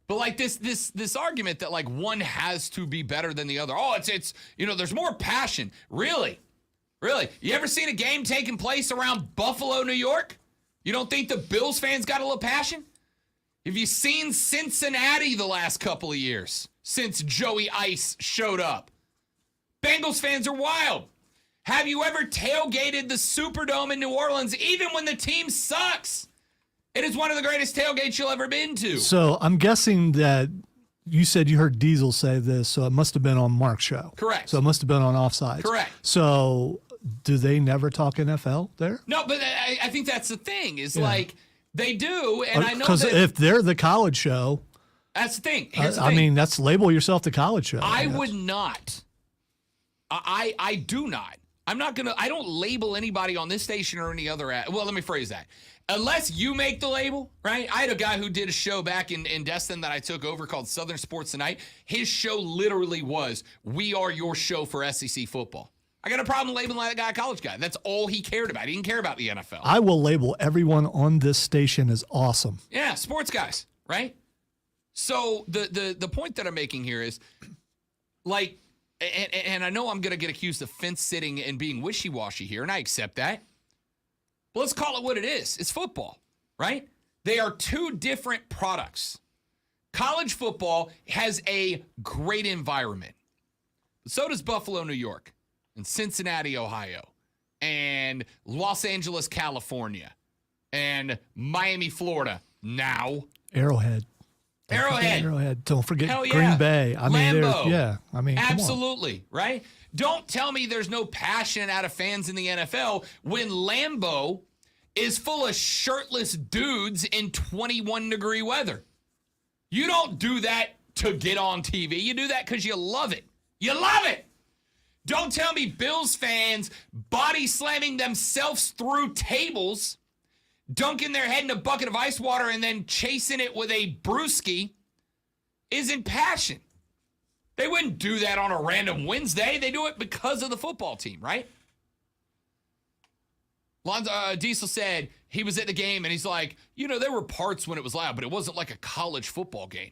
But like this argument that like one has to be better than the other. Oh, it's there's more passion. Really? You ever seen a game taking place around Buffalo, New York? You don't think the Bills fans got a little passion? Have you seen Cincinnati the last couple of years since Joey Ice showed up? Bengals fans are wild. Have you ever tailgated the Superdome in New Orleans even when the team sucks? It is one of the greatest tailgates you'll ever been to. So I'm guessing that you said you heard Diesel say this, so it must have been on Mark's show. Correct. So it must have been on Offsides. Correct. So do they never talk NFL there? No, but I think that's the thing is like they do, and I know because that if they're the college show, that's the thing. Here's the I thing. mean, that's label yourself the college show. I would not. I do not. I'm not gonna. I don't label anybody on this station or any other. Well, let me phrase that. Unless you make the label, right? I had a guy who did a show back in Destin that I took over called Southern Sports Tonight. His show literally was, "We are your show for SEC football." I got a problem labeling that guy a college guy. That's all he cared about. He didn't care about the NFL. I will label everyone on this station as awesome. Yeah, sports guys, right? So the point that I'm making here is, like, and I know I'm going to get accused of fence sitting and being wishy-washy here, and I accept that. But let's call it what it is. It's football, right? They are two different products. College football has a great environment. But so does Buffalo, New York, and Cincinnati, Ohio, and Los Angeles, California, and Miami, Florida. Now, Arrowhead. Don't forget Hell yeah. Green Bay. I mean, Lambeau. come on. Absolutely, right? Don't tell me there's no passion out of fans in the NFL when Lambeau is full of shirtless dudes in 21-degree weather. You don't do that to get on TV. You do that because you love it. You love it. Don't tell me Bills fans body slamming themselves through tables, dunking their head in a bucket of ice water and then chasing it with a brewski isn't passion. They wouldn't do that on a random Wednesday. They do it because of the football team, right? Diesel said he was at the game and he's like, there were parts when it was loud, but it wasn't like a college football game.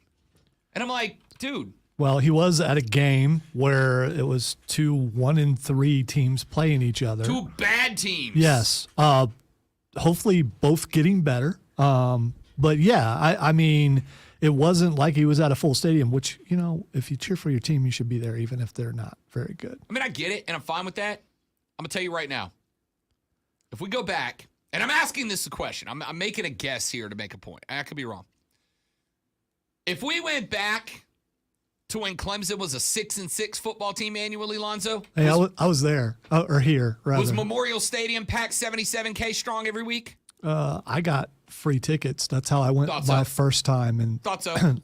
And I'm like, dude. Well, he was at a game where it was 2 1-3 teams playing each other. Two bad teams. Yes. Hopefully both getting better. But yeah, I mean, it wasn't like he was at a full stadium, which, if you cheer for your team, you should be there even if they're not very good. I mean, I get it, and I'm fine with that. I'm going to tell you right now. If we go back, And I'm asking this a question. I'm making a guess here to make a point. I could be wrong. If we went back to when Clemson was a 6-6 football team annually, Lonzo, Hey, I was there, or here, rather. was Memorial Stadium packed 77K strong every week? I got free tickets. That's how I went Thought my so. first time, and Thought so.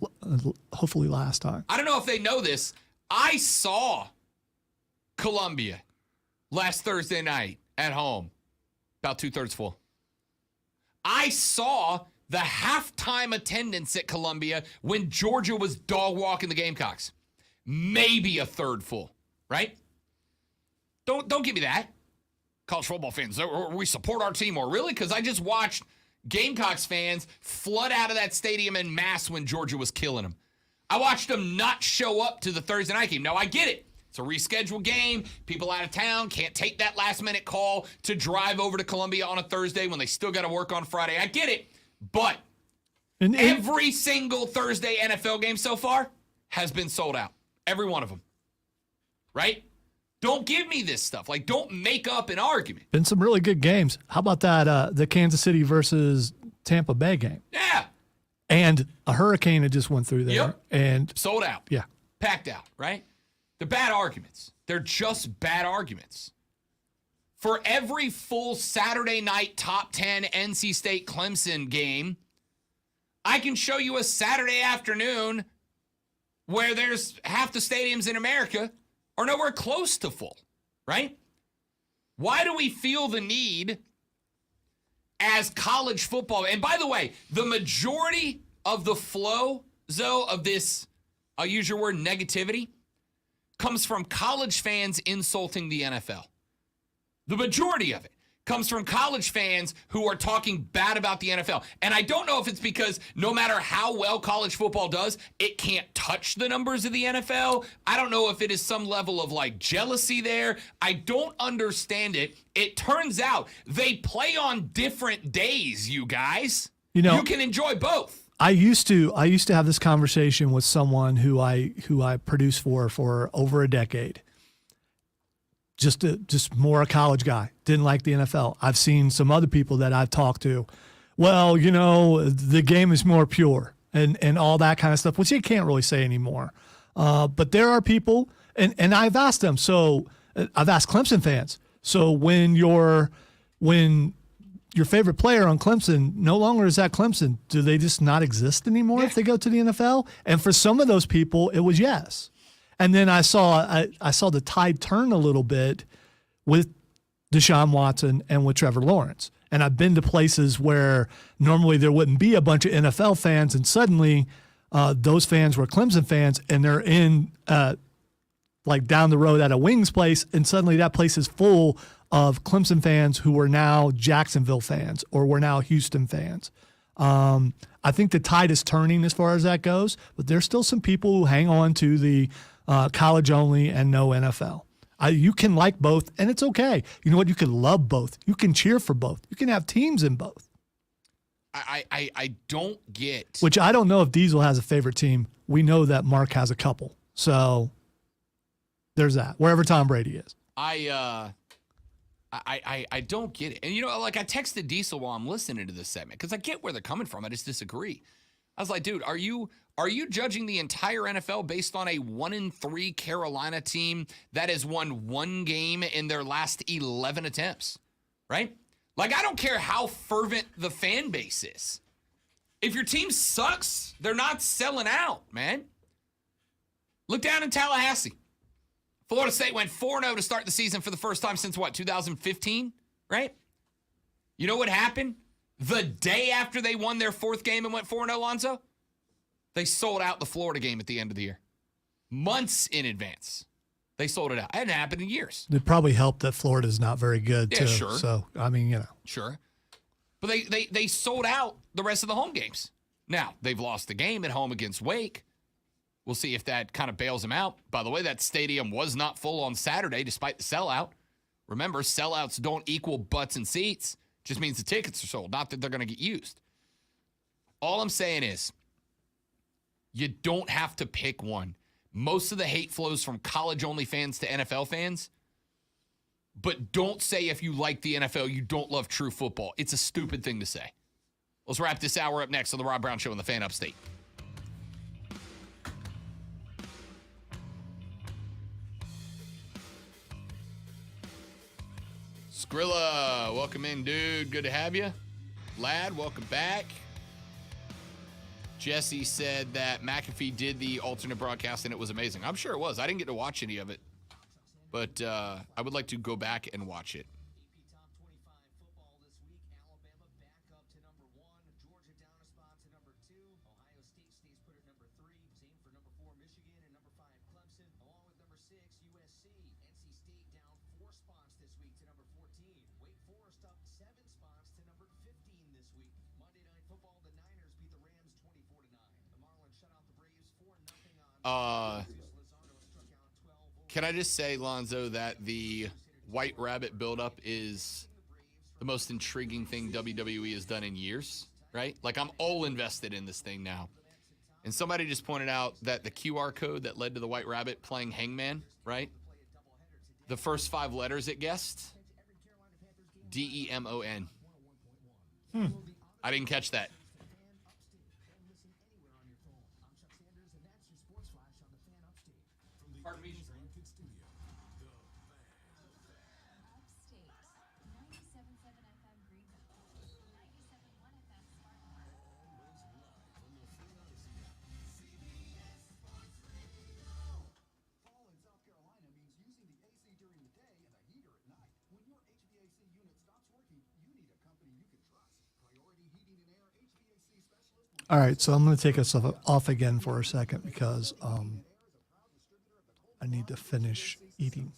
hopefully last time. I don't know if they know this. I saw Columbia last Thursday night at home, about 2/3 full. I saw the halftime attendance at Columbia when Georgia was dog walking the Gamecocks. Maybe a third full, right? Don't give me that. College football fans, we support our team more. Really? Because I just watched Gamecocks fans flood out of that stadium en masse when Georgia was killing them. I watched them not show up to the Thursday night game. Now, I get it. It's a rescheduled game. People out of town can't take that last-minute call to drive over to Columbia on a Thursday when they still got to work on Friday. I get it. But every single Thursday NFL game so far has been sold out. Every one of them. Right? Don't give me this stuff. Like, don't make up an argument. Been some really good games. How about that, the Kansas City versus Tampa Bay game? Yeah. And a hurricane had just went through there. Yep. And sold out. Yeah. Packed out, right? They're bad arguments. They're just bad arguments. For every full Saturday night top 10 NC State Clemson game, I can show you a Saturday afternoon where there's half the stadiums in America are nowhere close to full, right? Why do we feel the need as college football? And by the way, the majority of the flow, Zoe, of this, I'll use your word, negativity, comes from college fans insulting the NFL. The majority of it comes from college fans who are talking bad about the NFL. And I don't know if it's because no matter how well college football does, it can't touch the numbers of the NFL. I don't know if it is some level of like jealousy there. I don't understand it. It turns out they play on different days, you guys. You can enjoy both. I used to have this conversation with someone who I produced for over a decade. Just more a college guy. Didn't like the NFL. I've seen some other people that I've talked to. Well, the game is more pure and all that kind of stuff, which you can't really say anymore. But there are people, and I've asked them. So I've asked Clemson fans. So when your favorite player on Clemson no longer is at Clemson, do they just not exist anymore if they go to the NFL? And for some of those people, it was yes. And then I saw the tide turn a little bit with Deshaun Watson and with Trevor Lawrence. And I've been to places where normally there wouldn't be a bunch of NFL fans, and suddenly those fans were Clemson fans, and they're in like down the road at a wings place, and suddenly that place is full of Clemson fans who are now Jacksonville fans or were now Houston fans. I think the tide is turning as far as that goes, but there's still some people who hang on to the college only and no NFL. You can like both, and it's okay. You know what? You can love both. You can cheer for both. You can have teams in both. I don't get. Which I don't know if Diesel has a favorite team. We know that Mark has a couple. So there's that. Wherever Tom Brady is. I don't get it. And, I texted Diesel while I'm listening to this segment because I get where they're coming from. I just disagree. I was like, dude, are you judging the entire NFL based on a 1-3 Carolina team that has won one game in their last 11 attempts, right? Like, I don't care how fervent the fan base is. If your team sucks, they're not selling out, man. Look down in Tallahassee. Florida State went 4-0 to start the season for the first time since, 2015, right? You know what happened? The day after they won their fourth game and went 4-0, Lonzo, they sold out the Florida game at the end of the year. Months in advance. They sold it out. It hadn't happened in years. It probably helped that Florida's not very good, too. Sure. So, I mean, Sure. But they sold out the rest of the home games. Now, they've lost the game at home against Wake. We'll see if that kind of bails them out. By the way, that stadium was not full on Saturday despite the sellout. Remember, sellouts don't equal butts and seats. Just means the tickets are sold, not that they're going to get used. All I'm saying is you don't have to pick one. Most of the hate flows from college-only fans to NFL fans. But don't say if you like the NFL, you don't love true football. It's a stupid thing to say. Let's wrap this hour up next on the Rob Brown Show on the Fan Upstate. Skrilla, welcome in, dude. Good to have you. Lad, welcome back. Jesse said that McAfee did the alternate broadcast and it was amazing. I'm sure it was. I didn't get to watch any of it, but I would like to go back and watch it. Can I just say, Lonzo, that the White Rabbit buildup is the most intriguing thing WWE has done in years, right? Like, I'm all invested in this thing now. And somebody just pointed out that the QR code that led to the White Rabbit playing Hangman, right? The first 5 letters it guessed, DEMON. I didn't catch that. Pardon me. All right, so I'm going to take us off again for a second because I need to finish eating.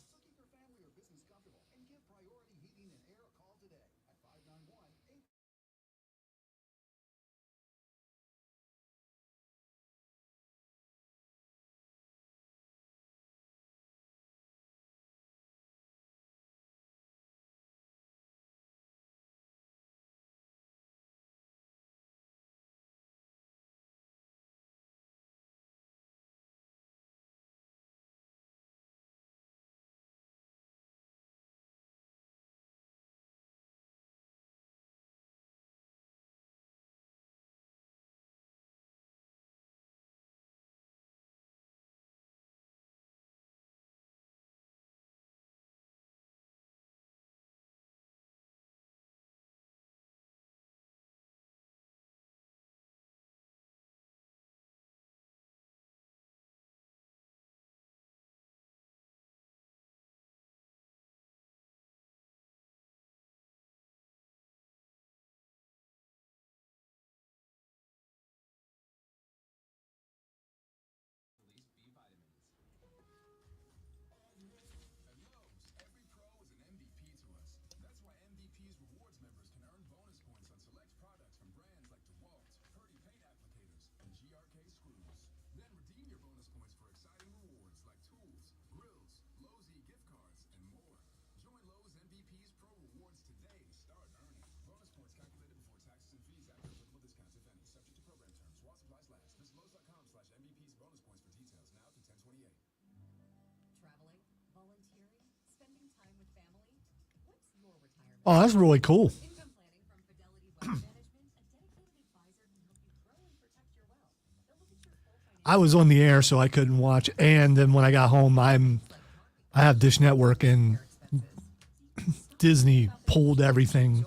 Oh, that's really cool. I was on the air, so I couldn't watch. And then when I got home, I have Dish Network, and Disney pulled everything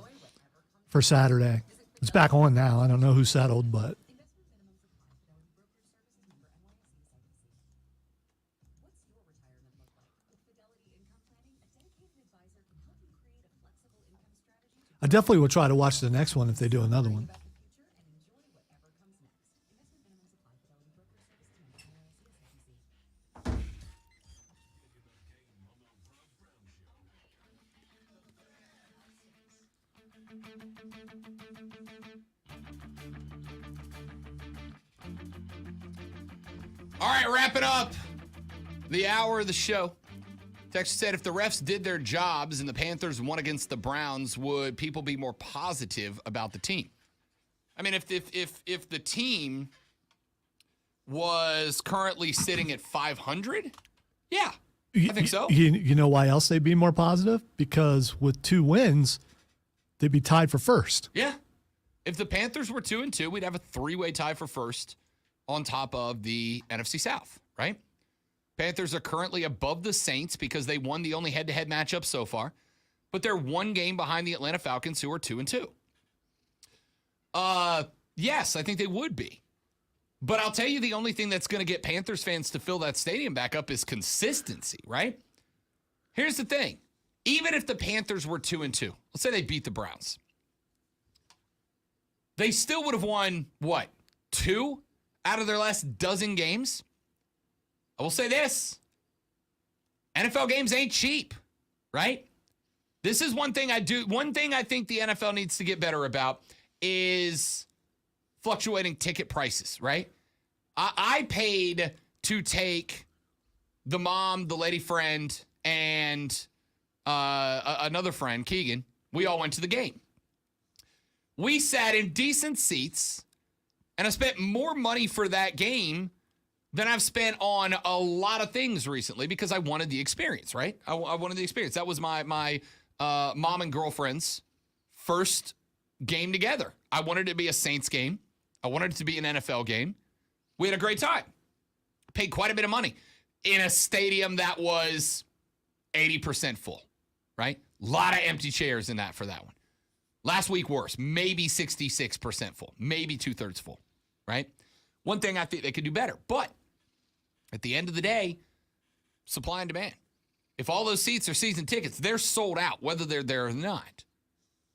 for Saturday. It's back on now. I don't know who settled, but. I definitely will try to watch the next one if they do another one. All right, wrap it up. The hour of the show. Texas said if the refs did their jobs and the Panthers won against the Browns, would people be more positive about the team? I mean, if the team was currently sitting at 500, yeah, I think so. You know why else they'd be more positive? Because with 2 wins, they'd be tied for first. Yeah. If the Panthers were 2-2, we'd have a 3-way tie for first on top of the NFC South, right? Panthers are currently above the Saints because they won the only head-to-head matchup so far, but they're 1 game behind the Atlanta Falcons, who are 2-2. Yes, I think they would be. But I'll tell you, the only thing that's going to get Panthers fans to fill that stadium back up is consistency, right? Here's the thing. Even if the Panthers were 2-2, let's say they beat the Browns, they still would have won, 2 out of their last dozen games? I will say this. NFL games ain't cheap, right? This is one thing I think the NFL needs to get better about is fluctuating ticket prices, right? I paid to take the mom, the lady friend, and another friend, Keegan. We all went to the game. We sat in decent seats, and I spent more money for that game than I've spent on a lot of things recently because I wanted the experience, right? I wanted the experience. That was my mom and girlfriend's first game together. I wanted it to be a Saints game. I wanted it to be an NFL game. We had a great time. Paid quite a bit of money in a stadium that was 80% full, right? A lot of empty chairs in that for that one. Last week, worse. Maybe 66% full. Maybe 2/3 full, right? One thing I think they could do better. But at the end of the day, supply and demand. If all those seats are season tickets, they're sold out, whether they're there or not.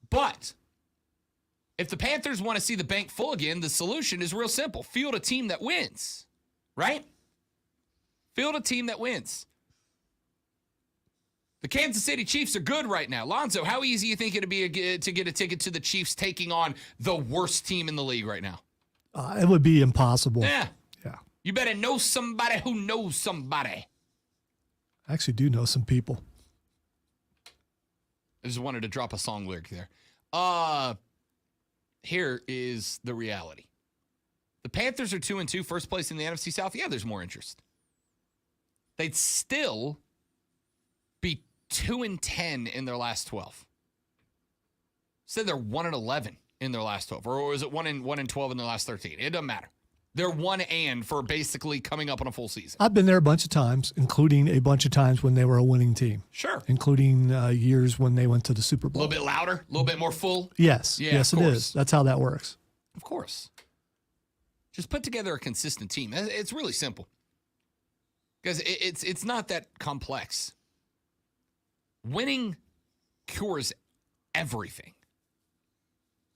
But if the Panthers want to see the bank full again, the solution is real simple. Field a team that wins, right? Field a team that wins. The Kansas City Chiefs are good right now. Lonzo, how easy you think it'd be to get a ticket to the Chiefs taking on the worst team in the league right now? It would be impossible. Yeah. Yeah. You better know somebody who knows somebody. I actually do know some people. I just wanted to drop a song lyric there. Here is the reality. The Panthers are 2-2, first place in the NFC South. Yeah, there's more interest. They'd still be 2-10 in their last 12. Said they're 1-11 in their last 12, or was it 1-12 in their last 13? It doesn't matter. They're 1-and for basically coming up on a full season. I've been there a bunch of times, including a bunch of times when they were a winning team. Sure. Including years when they went to the Super Bowl. A little bit louder, a little bit more full. Yes. Yeah, yes, of it course. is. That's how that works. Of course. Just put together a consistent team. It's really simple. Because it's not that complex. Winning cures everything.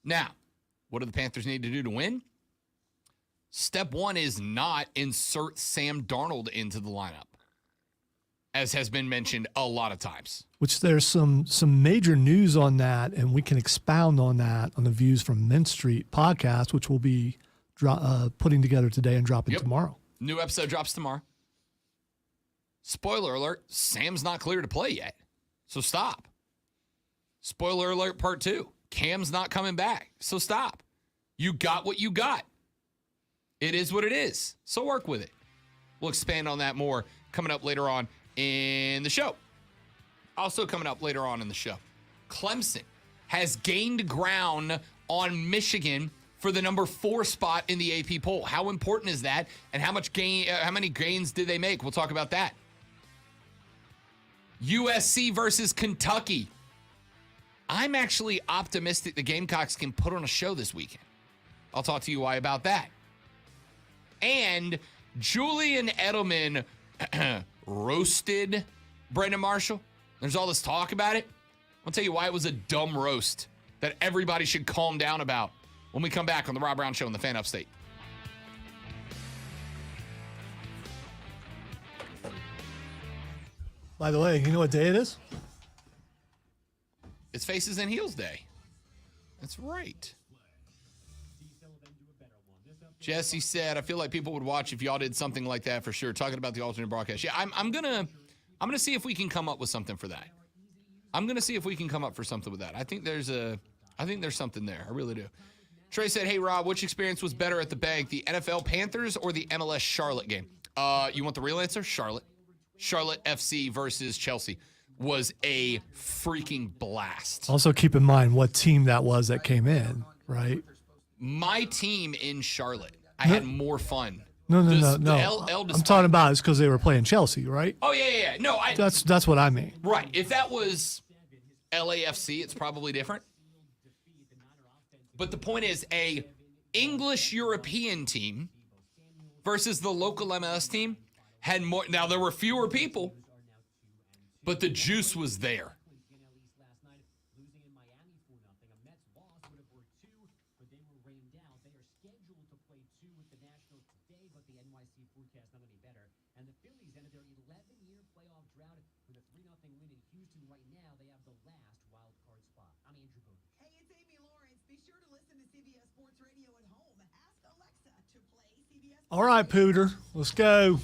Now, what do the Panthers need to do to win? Step one is not insert Sam Darnold into the lineup, as has been mentioned a lot of times. Which there's some major news on that, and we can expound on that on the Views from Mint Street podcast, which we'll be putting together today and dropping tomorrow. New episode drops tomorrow. Spoiler alert, Sam's not clear to play yet, so stop. Spoiler alert part 2, Cam's not coming back, so stop. You got what you got. It is what it is, so work with it. We'll expand on that more coming up later on in the show. Also coming up later on in the show, Clemson has gained ground on Michigan for the number 4 spot in the AP poll. How important is that, and how many gains did they make? We'll talk about that. USC versus Kentucky. I'm actually optimistic the Gamecocks can put on a show this weekend. I'll talk to you why about that. And Julian Edelman roasted Brandon Marshall. There's all this talk about it. I'll tell you why it was a dumb roast that everybody should calm down about when we come back on the Rob Brown Show in the Fan Upstate. By the way, you know what day it is? It's Faces and Heels Day. That's right. Jesse said, I feel like people would watch if y'all did something like that for sure. Talking about the alternate broadcast. Yeah, I'm gonna see if we can come up with something for that. I'm gonna see if we can come up for something with that. I think there's something there. I really do. Trey said, hey Rob, which experience was better at the bank? The NFL Panthers or the MLS Charlotte game? You want the real answer? Charlotte. Charlotte FC versus Chelsea was a freaking blast. Also, keep in mind what team that was that came in, right? My team in Charlotte, I had more fun. No. I'm talking about it's because they were playing Chelsea, right? Oh yeah. No, That's what I mean. Right. If that was LAFC, it's probably different. But the point is, a English European team versus the local MLS team had more. Now there were fewer people, but the juice was there. All right, Pooter, let's go.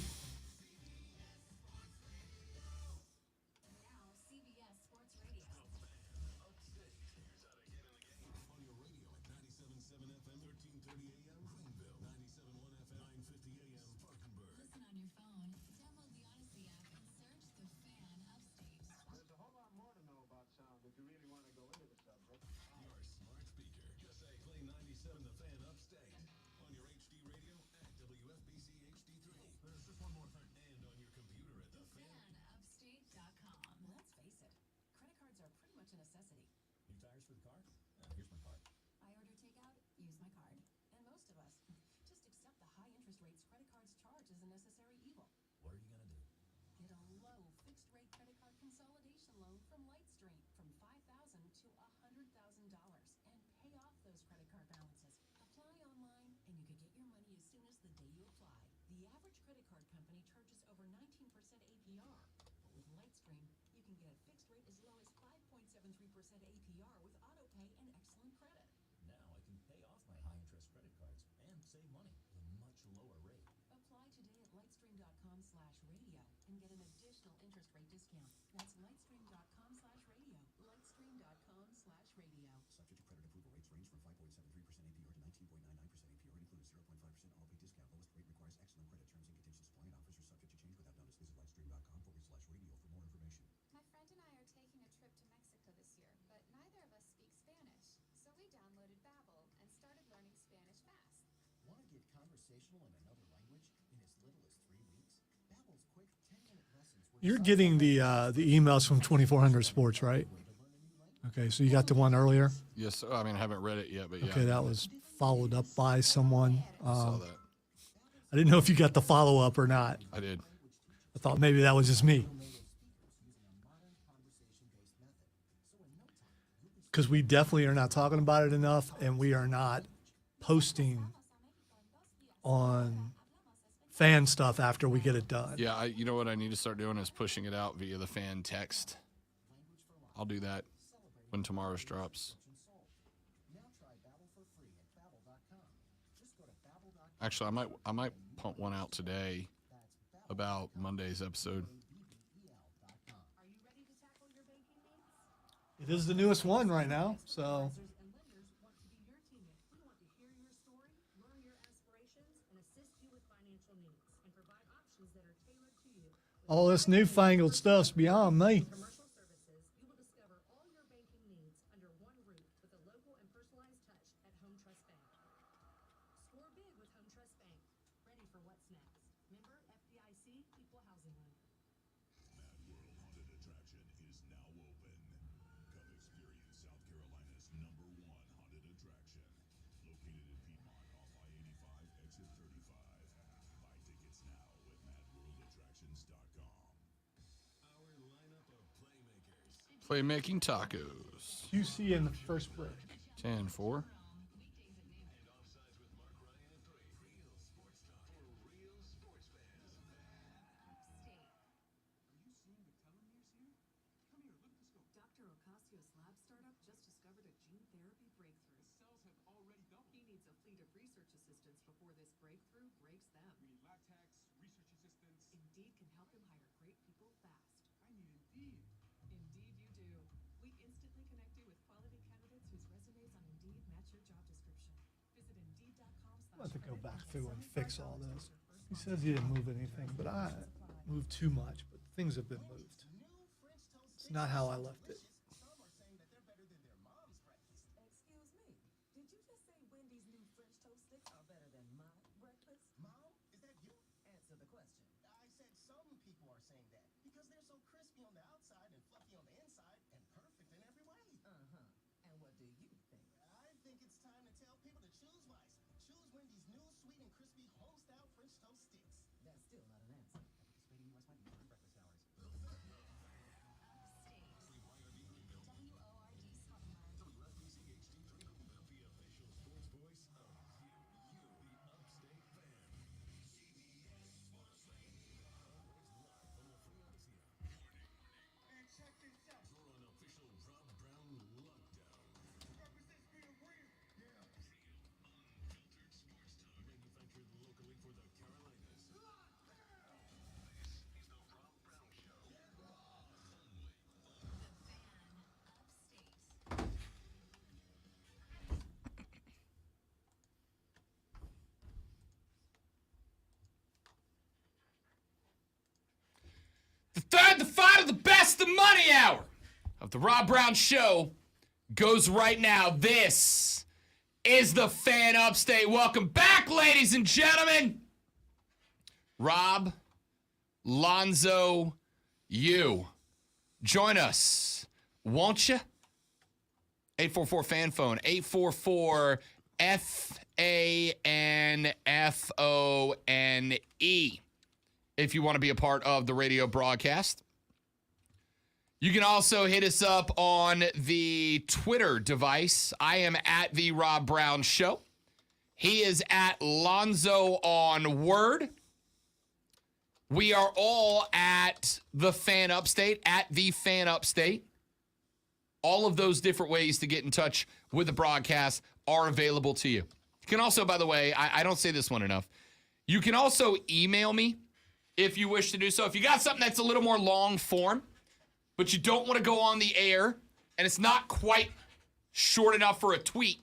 You're getting the emails from 2400 Sports, right? Okay, so you got the one earlier? Yes, I mean, I haven't read it yet, but yeah. Okay, that was followed up by someone. I saw that. I didn't know if you got the follow-up or not. I did. I thought maybe that was just me. Because we definitely are not talking about it enough, and we are not posting on fan stuff after we get it done. Yeah, you know what I need to start doing is pushing it out via the fan text. I'll do that when tomorrow's drops. Actually, I might pump one out today about Monday's episode. It is the newest one right now, so. All this newfangled stuff's beyond me. Playmaking tacos. QC in the first break. 10-4. I'm about to go back through and fix all this. He says he didn't move anything, but I moved too much. But Things have been moved. It's not how I left it. Excuse me. Did you just say Wendy's new French toast sticks are better than my breakfast? Mom, is that you? Answer the question. I said some people are saying that because they're so crispy on the outside and fluffy on the inside and perfect in every way. Uh-huh. And what do you think? I think it's time to tell people to choose wisely. Choose Wendy's new sweet and crispy home-style French toast sticks. That's still not an answer. Participating U.S. Wendy's during breakfast hours. The third, the final, the best, the money hour of the Rob Brown Show goes right now. This is the Fan Upstate. Welcome back, ladies and gentlemen. Rob, Lonzo, you. Join us, won't you? 844 fan phone, 844 FANFONE. If you want to be a part of the radio broadcast. You can also hit us up on the Twitter device. I am at the Rob Brown Show. He is at Lonzo on Word. We are all at the Fan Upstate, at the Fan Upstate. All of those different ways to get in touch with the broadcast are available to you. You can also, by the way, I don't say this one enough. You can also email me if you wish to do so. If you got something that's a little more long form, but you don't want to go on the air, and it's not quite short enough for a tweet,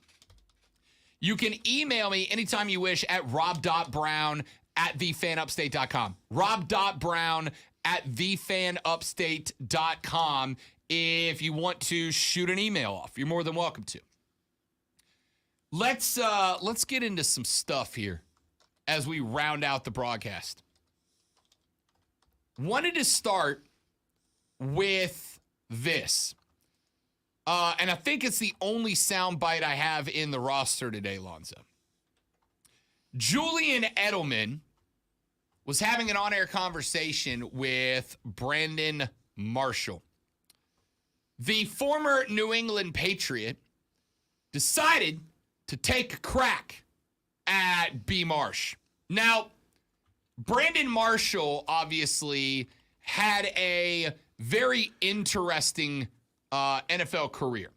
you can email me anytime you wish at rob.brown@thefanupstate.com. rob.brown@thefanupstate.com. If you want to shoot an email off, you're more than welcome to. Let's get into some stuff here as we round out the broadcast. Wanted to start with this. And I think it's the only soundbite I have in the roster today, Lonzo. Julian Edelman was having an on-air conversation with Brandon Marshall. The former New England Patriot decided to take a crack at B. Marsh. Now, Brandon Marshall obviously had a very interesting NFL career.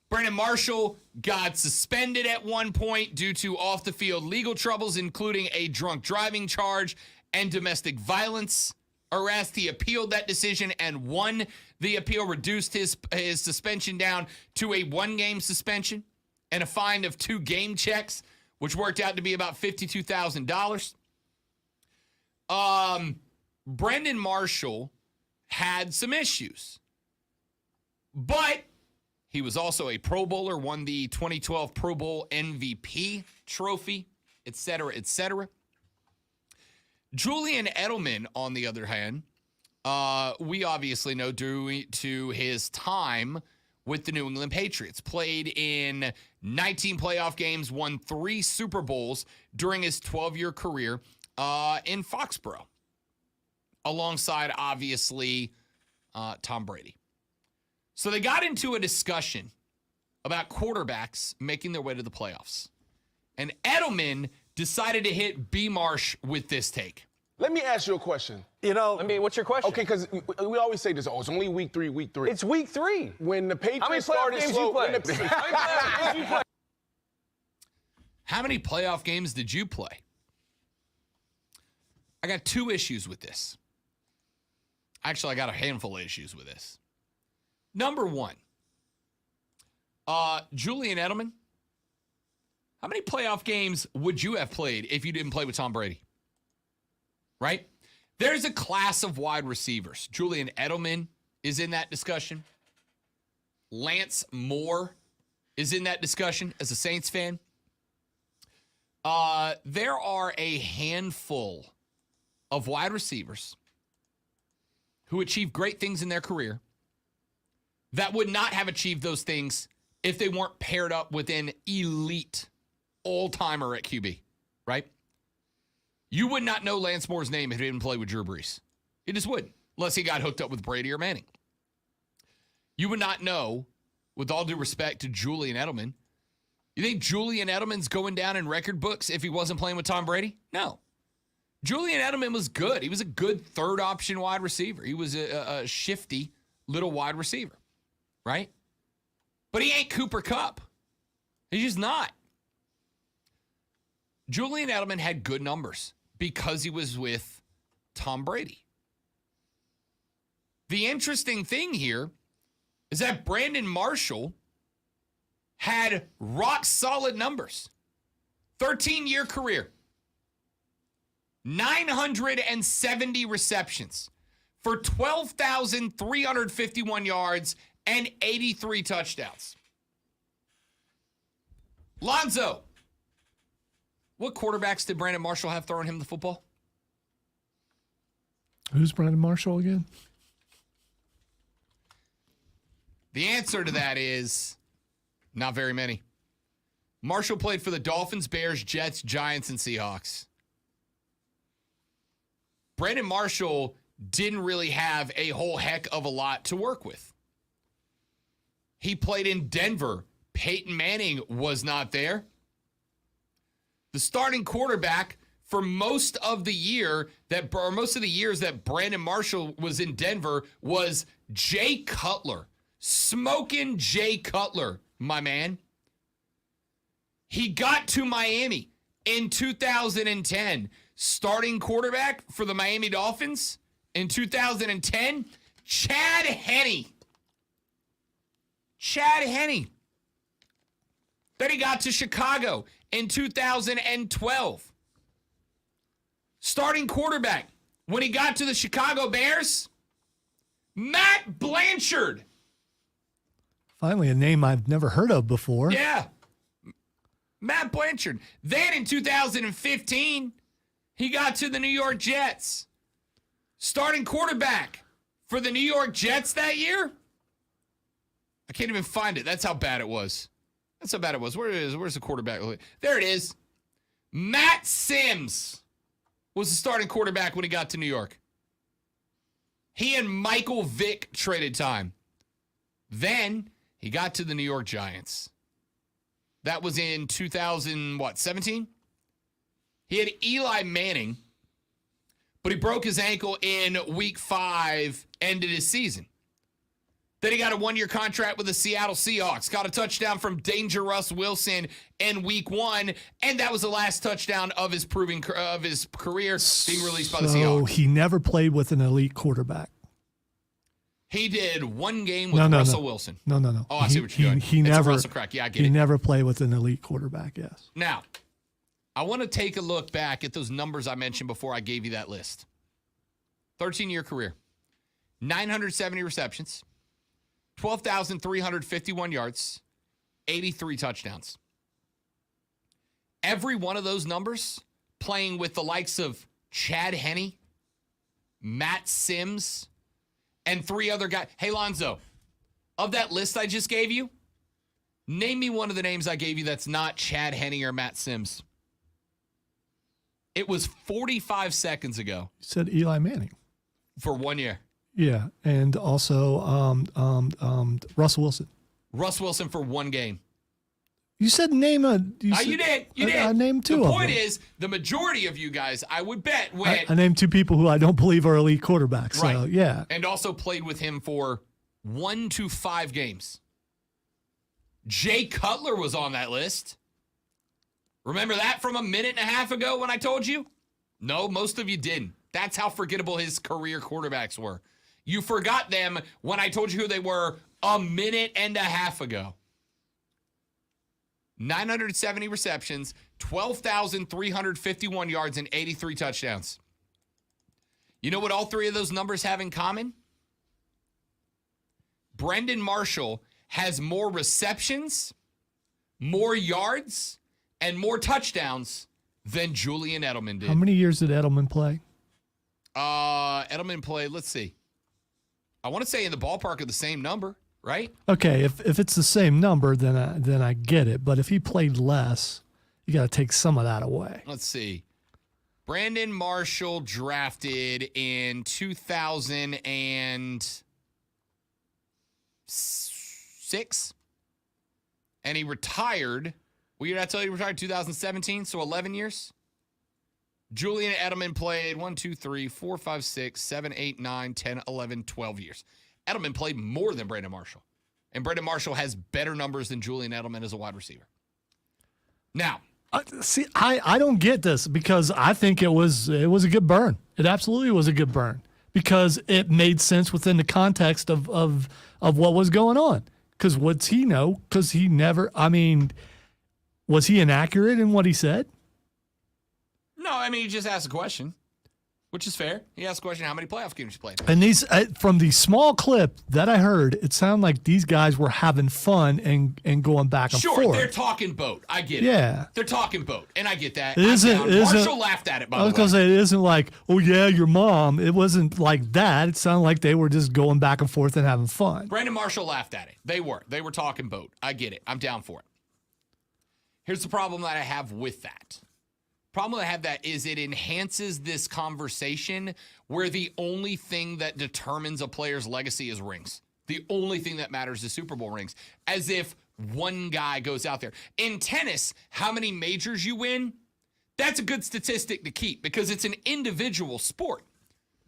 Brandon Marshall got suspended at one point due to off-the-field legal troubles, including a drunk driving charge and domestic violence arrest. He appealed that decision and won the appeal, reduced his suspension down to a one-game suspension and a fine of 2 game checks, which worked out to be about $52,000. Brandon Marshall had some issues, but he was also a Pro Bowler, won the 2012 Pro Bowl MVP trophy, et cetera, et cetera. Julian Edelman, on the other hand, we obviously know due to his time with the New England Patriots, played in 19 playoff games, won 3 Super Bowls during his 12-year career in Foxborough, alongside, obviously, Tom Brady. So they got into a discussion about quarterbacks making their way to the playoffs. And Edelman decided to hit B. Marsh with this take. Let me ask you a question. What's your question? Okay, because we always say this, it's only week 3. It's week 3. When the Patriots How many playoff started games slow, you play? when the- How many playoff games you play? How many playoff games did you play? I got 2 issues with this. Actually, I got a handful of issues with this. Number 1, Julian Edelman, how many playoff games would you have played if you didn't play with Tom Brady? Right? There's a class of wide receivers. Julian Edelman is in that discussion. Lance Moore is in that discussion as a Saints fan. There are a handful of wide receivers who achieve great things in their career that would not have achieved those things if they weren't paired up with an elite all-timer at QB, right? You would not know Lance Moore's name if he didn't play with Drew Brees. You just wouldn't, unless he got hooked up with Brady or Manning. You would not know, with all due respect to Julian Edelman, you think Julian Edelman's going down in record books if he wasn't playing with Tom Brady? No. Julian Edelman was good. He was a good third-option wide receiver. He was a shifty little wide receiver, right? But he ain't Cooper Kupp. He's just not. Julian Edelman had good numbers because he was with Tom Brady. The interesting thing here is that Brandon Marshall had rock-solid numbers. 13-year career. 970 receptions for 12,351 yards and 83 touchdowns. Lonzo, what quarterbacks did Brandon Marshall have throwing him the football? Who's Brandon Marshall again? The answer to that is not very many. Marshall played for the Dolphins, Bears, Jets, Giants, and Seahawks. Brandon Marshall didn't really have a whole heck of a lot to work with. He played in Denver. Peyton Manning was not there. The starting quarterback for most of the years that Brandon Marshall was in Denver was Jay Cutler. Smoking Jay Cutler, my man. He got to Miami in 2010. Starting quarterback for the Miami Dolphins in 2010, Chad Henne. Chad Henne. Then he got to Chicago in 2012. Starting quarterback when he got to the Chicago Bears, Matt Blanchard. Finally, a name I've never heard of before. Yeah. Matt Blanchard. Then in 2015, he got to the New York Jets. Starting quarterback for the New York Jets that year? I can't even find it. That's how bad it was. That's how bad it was. Where's the quarterback? There it is. Matt Sims was the starting quarterback when he got to New York. He and Michael Vick traded time. Then he got to the New York Giants. That was in 2017? He had Eli Manning, but he broke his ankle in week 5, ended his season. Then he got a 1-year contract with the Seattle Seahawks, got a touchdown from Danger Russ Wilson in week 1, and that was the last touchdown of his career being released by the Seahawks. So he never played with an elite quarterback. He did one game with Russell Wilson. No. Oh, I see what you're doing. He It's never. a Russell crack. Yeah, I get it. He never played with an elite quarterback. Yes. Now, I want to take a look back at those numbers I mentioned before I gave you that list. 13-year career, 970 receptions, 12,351 yards, 83 touchdowns. Every one of those numbers playing with the likes of Chad Henne, Matt Sims, and 3 other guys. Hey, Lonzo, of that list I just gave you, name me one of the names I gave you that's not Chad Henne or Matt Sims. It was 45 seconds ago. You said Eli Manning. For 1 year. Yeah, and also Russell Wilson. Russ Wilson for 1 game. You said name a. You did. You did. I named 2 The of them. point is, the majority of you guys, I would bet, went. I named 2 people who I don't believe are elite quarterbacks. So, Right. yeah. And also played with him for 1 to 5 games. Jay Cutler was on that list. Remember that from a minute and a half ago when I told you? No, most of you didn't. That's how forgettable his career quarterbacks were. You forgot them when I told you who they were a minute and a half ago. 970 receptions, 12,351 yards, and 83 touchdowns. You know what all three of those numbers have in common? Brandon Marshall has more receptions, more yards, and more touchdowns than Julian Edelman did. How many years did Edelman play? Edelman played, let's see. I want to say in the ballpark of the same number, right? Okay, if it's the same number, then I get it. But if he played less, you got to take some of that away. Let's see. Brandon Marshall drafted in 2006, and he retired. What year did I tell you he retired? 2017, so 11 years. Julian Edelman played 1, 2, 3, 4, 5, 6, 7, 8, 9, 10, 11, 12 years. Edelman played more than Brandon Marshall, and Brandon Marshall has better numbers than Julian Edelman as a wide receiver. Now, see, I don't get this because I think it was a good burn. It absolutely was a good burn because it made sense within the context of what was going on. Because what's he know? Because he never. I mean, was he inaccurate in what he said? no, I mean, he just asked a question, which is fair. He asked a question, how many playoff games you played? And these, from the small clip that I heard, it sounded like these guys were having fun and going back and forth. Sure, they're talking boat. I get it. Yeah. They're talking boat, and I get that. Marshall laughed at it, by I was the way. going to say, it isn't like, oh, yeah, your mom. It wasn't like that. It sounded like they were just going back and forth and having fun. Brandon Marshall laughed at it. They were talking boat. I get it. I'm down for it. Here's the problem that I have with that. Problem I have that is it enhances this conversation where the only thing that determines a player's legacy is rings. The only thing that matters is Super Bowl rings. As if one guy goes out there. In tennis, how many majors you win, that's a good statistic to keep because it's an individual sport.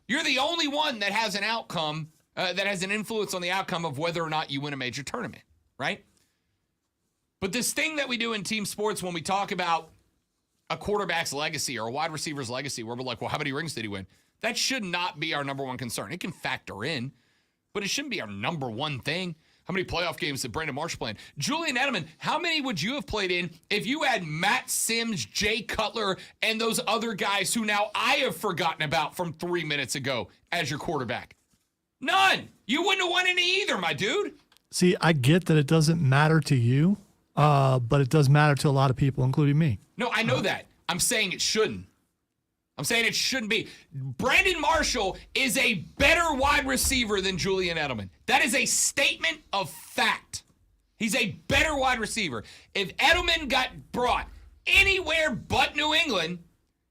You're the only one that has an outcome, that has an influence on the outcome of whether or not you win a major tournament, right? But this thing that we do in team sports when we talk about a quarterback's legacy or a wide receiver's legacy, where we're like, well, how many rings did he win? That should not be our number one concern. It can factor in, but it shouldn't be our number one thing. How many playoff games did Brandon Marshall play in? Julian Edelman, how many would you have played in if you had Matt Sims, Jay Cutler, and those other guys who now I have forgotten about from 3 minutes ago as your quarterback? None. You wouldn't have won any either, my dude. See, I get that it doesn't matter to you, but it does matter to a lot of people, including me. No, I know that. I'm saying it shouldn't. I'm saying it shouldn't be. Brandon Marshall is a better wide receiver than Julian Edelman. That is a statement of fact. He's a better wide receiver. If Edelman got brought anywhere but New England,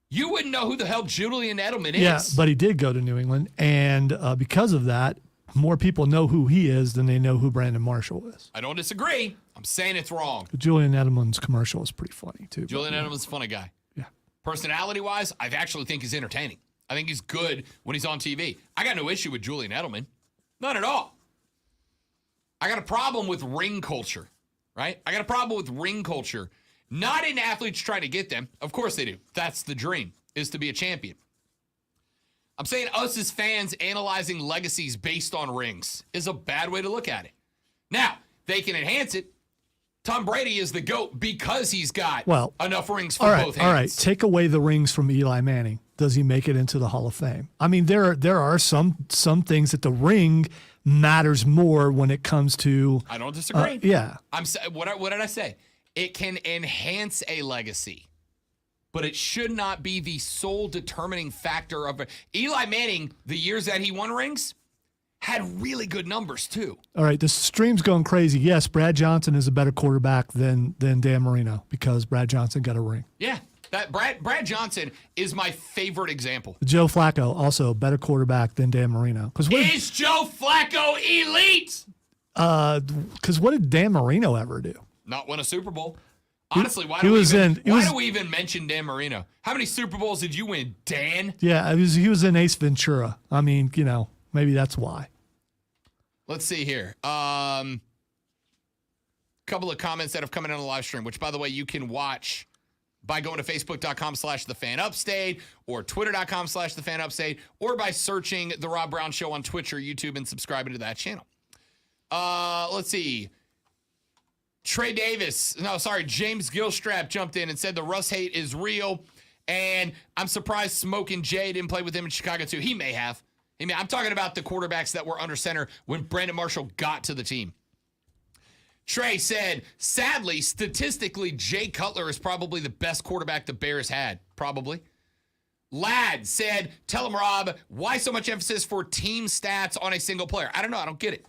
you wouldn't know who the hell Julian Edelman is. Yeah, but he did go to New England, and because of that, more people know who he is than they know who Brandon Marshall is. I don't disagree. I'm saying it's wrong. Julian Edelman's commercial is pretty funny, too. Julian Edelman's a funny guy. Yeah. Personality-wise, I actually think he's entertaining. I think he's good when he's on TV. I got no issue with Julian Edelman. None at all. I got a problem with ring culture, right? I got a problem with ring culture. Not in athletes trying to get them. Of course they do. That's the dream, is to be a champion. I'm saying us as fans analyzing legacies based on rings is a bad way to look at it. Now, they can enhance it. Tom Brady is the GOAT because he's got enough rings for both hands. All right, take away the rings from Eli Manning. Does he make it into the Hall of Fame? I mean, there are some things that the ring matters more when it comes to. I don't disagree. Yeah. What did I say? It can enhance a legacy, but it should not be the sole determining factor of it. Eli Manning, the years that he won rings, had really good numbers too. All right, the stream's going crazy. Yes, Brad Johnson is a better quarterback than Dan Marino because Brad Johnson got a ring. Yeah, that Brad Johnson is my favorite example. Joe Flacco, also a better quarterback than Dan Marino. Is Joe Flacco elite? Because what did Dan Marino ever do? Not win a Super Bowl. Honestly, why do we even mention Dan Marino? How many Super Bowls did you win, Dan? Yeah, he was in Ace Ventura. I mean, maybe that's why. Let's see here. Couple of comments that have come in on the live stream, which, by the way, you can watch by going to facebook.com/thefanupstate or twitter.com/thefanupstate or by searching The Rob Brown Show on Twitch or YouTube and subscribing to that channel. Let's see. James Gilstrap jumped in and said the Russ hate is real And I'm surprised Smoking Jay didn't play with him in Chicago too. He may have. I'm talking about the quarterbacks that were under center when Brandon Marshall got to the team. Trey said, sadly, statistically, Jay Cutler is probably the best quarterback the Bears had. Probably. Lad said, tell him, Rob, why so much emphasis for team stats on a single player? I don't know. I don't get it.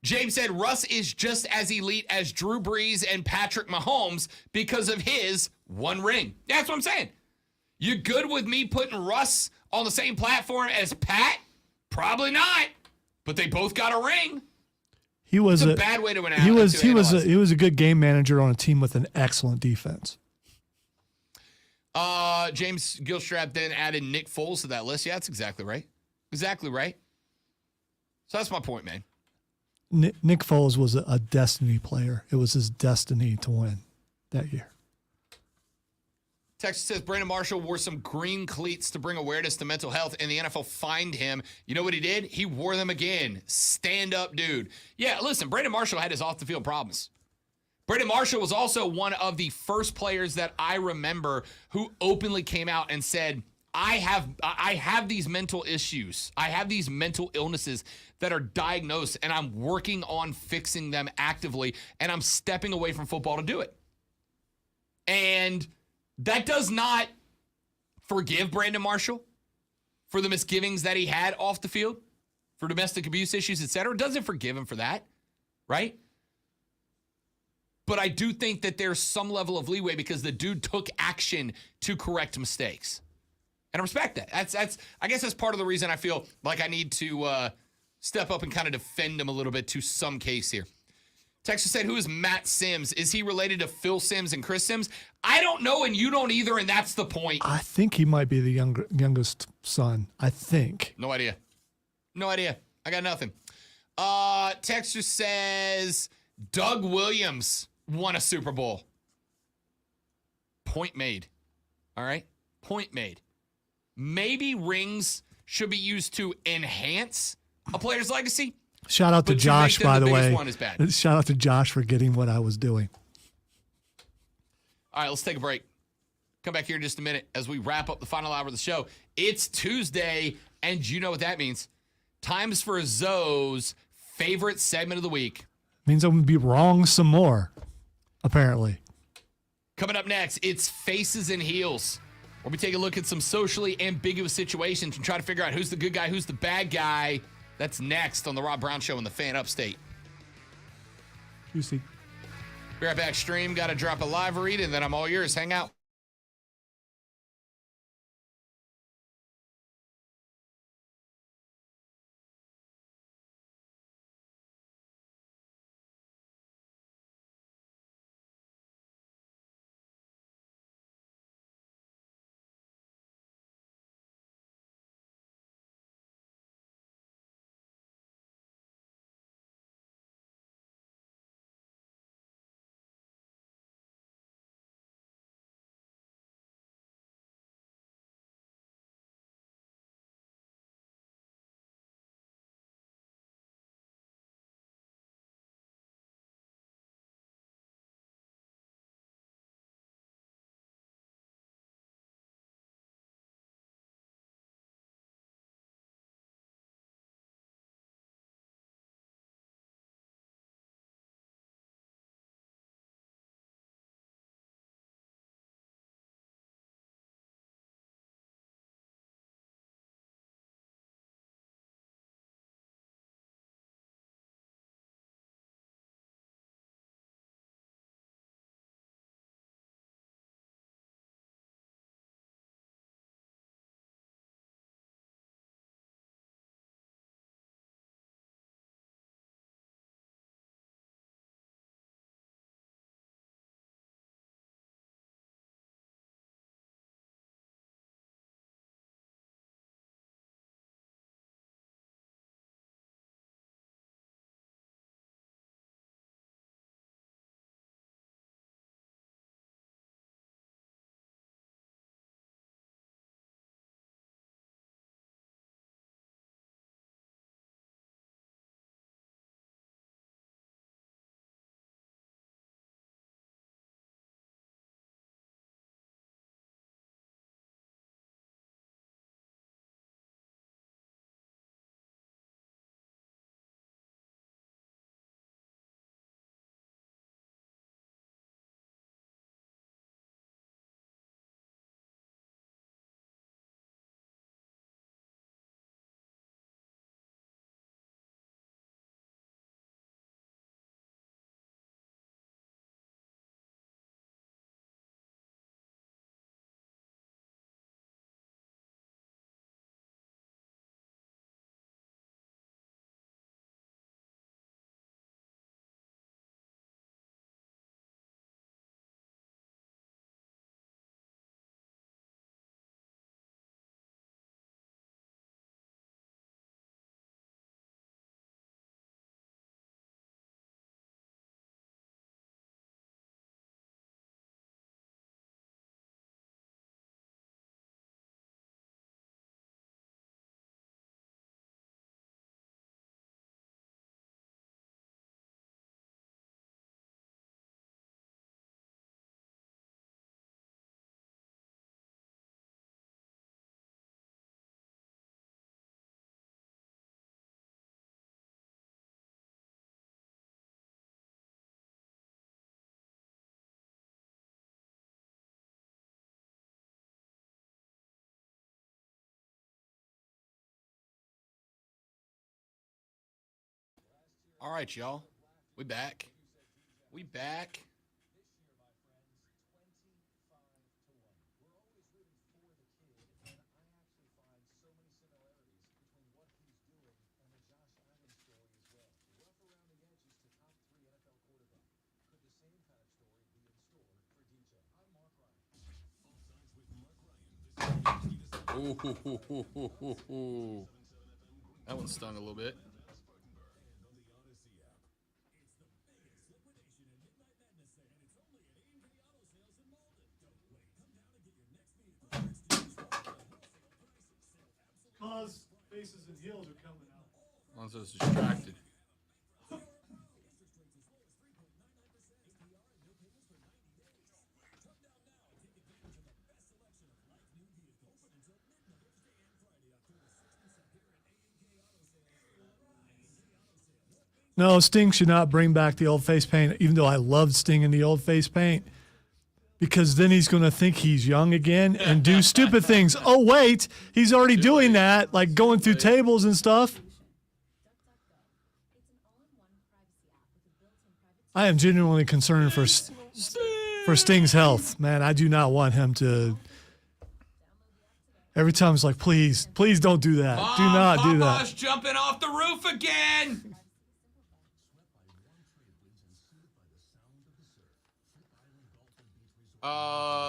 James said, Russ is just as elite as Drew Brees and Patrick Mahomes because of his one ring. That's what I'm saying. You good with me putting Russ on the same platform as Pat? Probably not. But they both got a ring. He was a bad way to win. He was a good game manager on a team with an excellent defense. James Gilstrap then added Nick Foles to that list. Yeah, that's exactly right. Exactly right. So that's my point, man. Nick Foles was a destiny player. It was his destiny to win that year. Texas says Brandon Marshall wore some green cleats to bring awareness to mental health, and the NFL fined him. You know what he did? He wore them again. Stand up, dude. Yeah, listen, Brandon Marshall had his off-the-field problems. Brandon Marshall was also one of the first players that I remember who openly came out and said, I have these mental issues. I have these mental illnesses that are diagnosed, and I'm working on fixing them actively, and I'm stepping away from football to do it. And that does not forgive Brandon Marshall for the misgivings that he had off the field, for domestic abuse issues, et cetera. It doesn't forgive him for that, right? But I do think that there's some level of leeway because the dude took action to correct mistakes. And I respect that. I guess that's part of the reason I feel like I need to step up and kind of defend him a little bit to some case here. Texas said, who is Matt Sims? Is he related to Phil Sims and Chris Sims? I don't know, and you don't either, and that's the point. I think he might be the youngest son. I think. No idea. No idea. I got nothing. Texas says, Doug Williams won a Super Bowl. Point made. All right? Point made. Maybe rings should be used to enhance a player's legacy. Shout out to Josh, by the way. One is bad. Shout out to Josh for getting what I was doing. All right, let's take a break. Come back here in just a minute as we wrap up the final hour of the show. It's Tuesday, and you know what that means. Times for Zoe's favorite segment of the week. Means I'm going to be wrong some more, apparently. Coming up next, it's Faces and Heels. We'll be taking a look at some socially ambiguous situations and try to figure out who's the good guy, who's the bad guy. That's next on the Rob Brown Show in the Fan Upstate. Juicy. Be right back, stream. Got to drop a live read, and then I'm all yours. Hang out. All right, y'all. We back. We back. Ooh. That one stung a little bit. Cause faces and heels are coming out. Lonzo's distracted. No, Sting should not bring back the old face paint, even though I loved Sting in the old face paint, because then he's going to think he's young again and do stupid things. Oh, wait, he's already doing that, like going through tables and stuff. I am genuinely concerned for Sting's health, man. I do not want him to. Every time it's like, please don't do that. Do not do that. Papa's jumping off the roof again.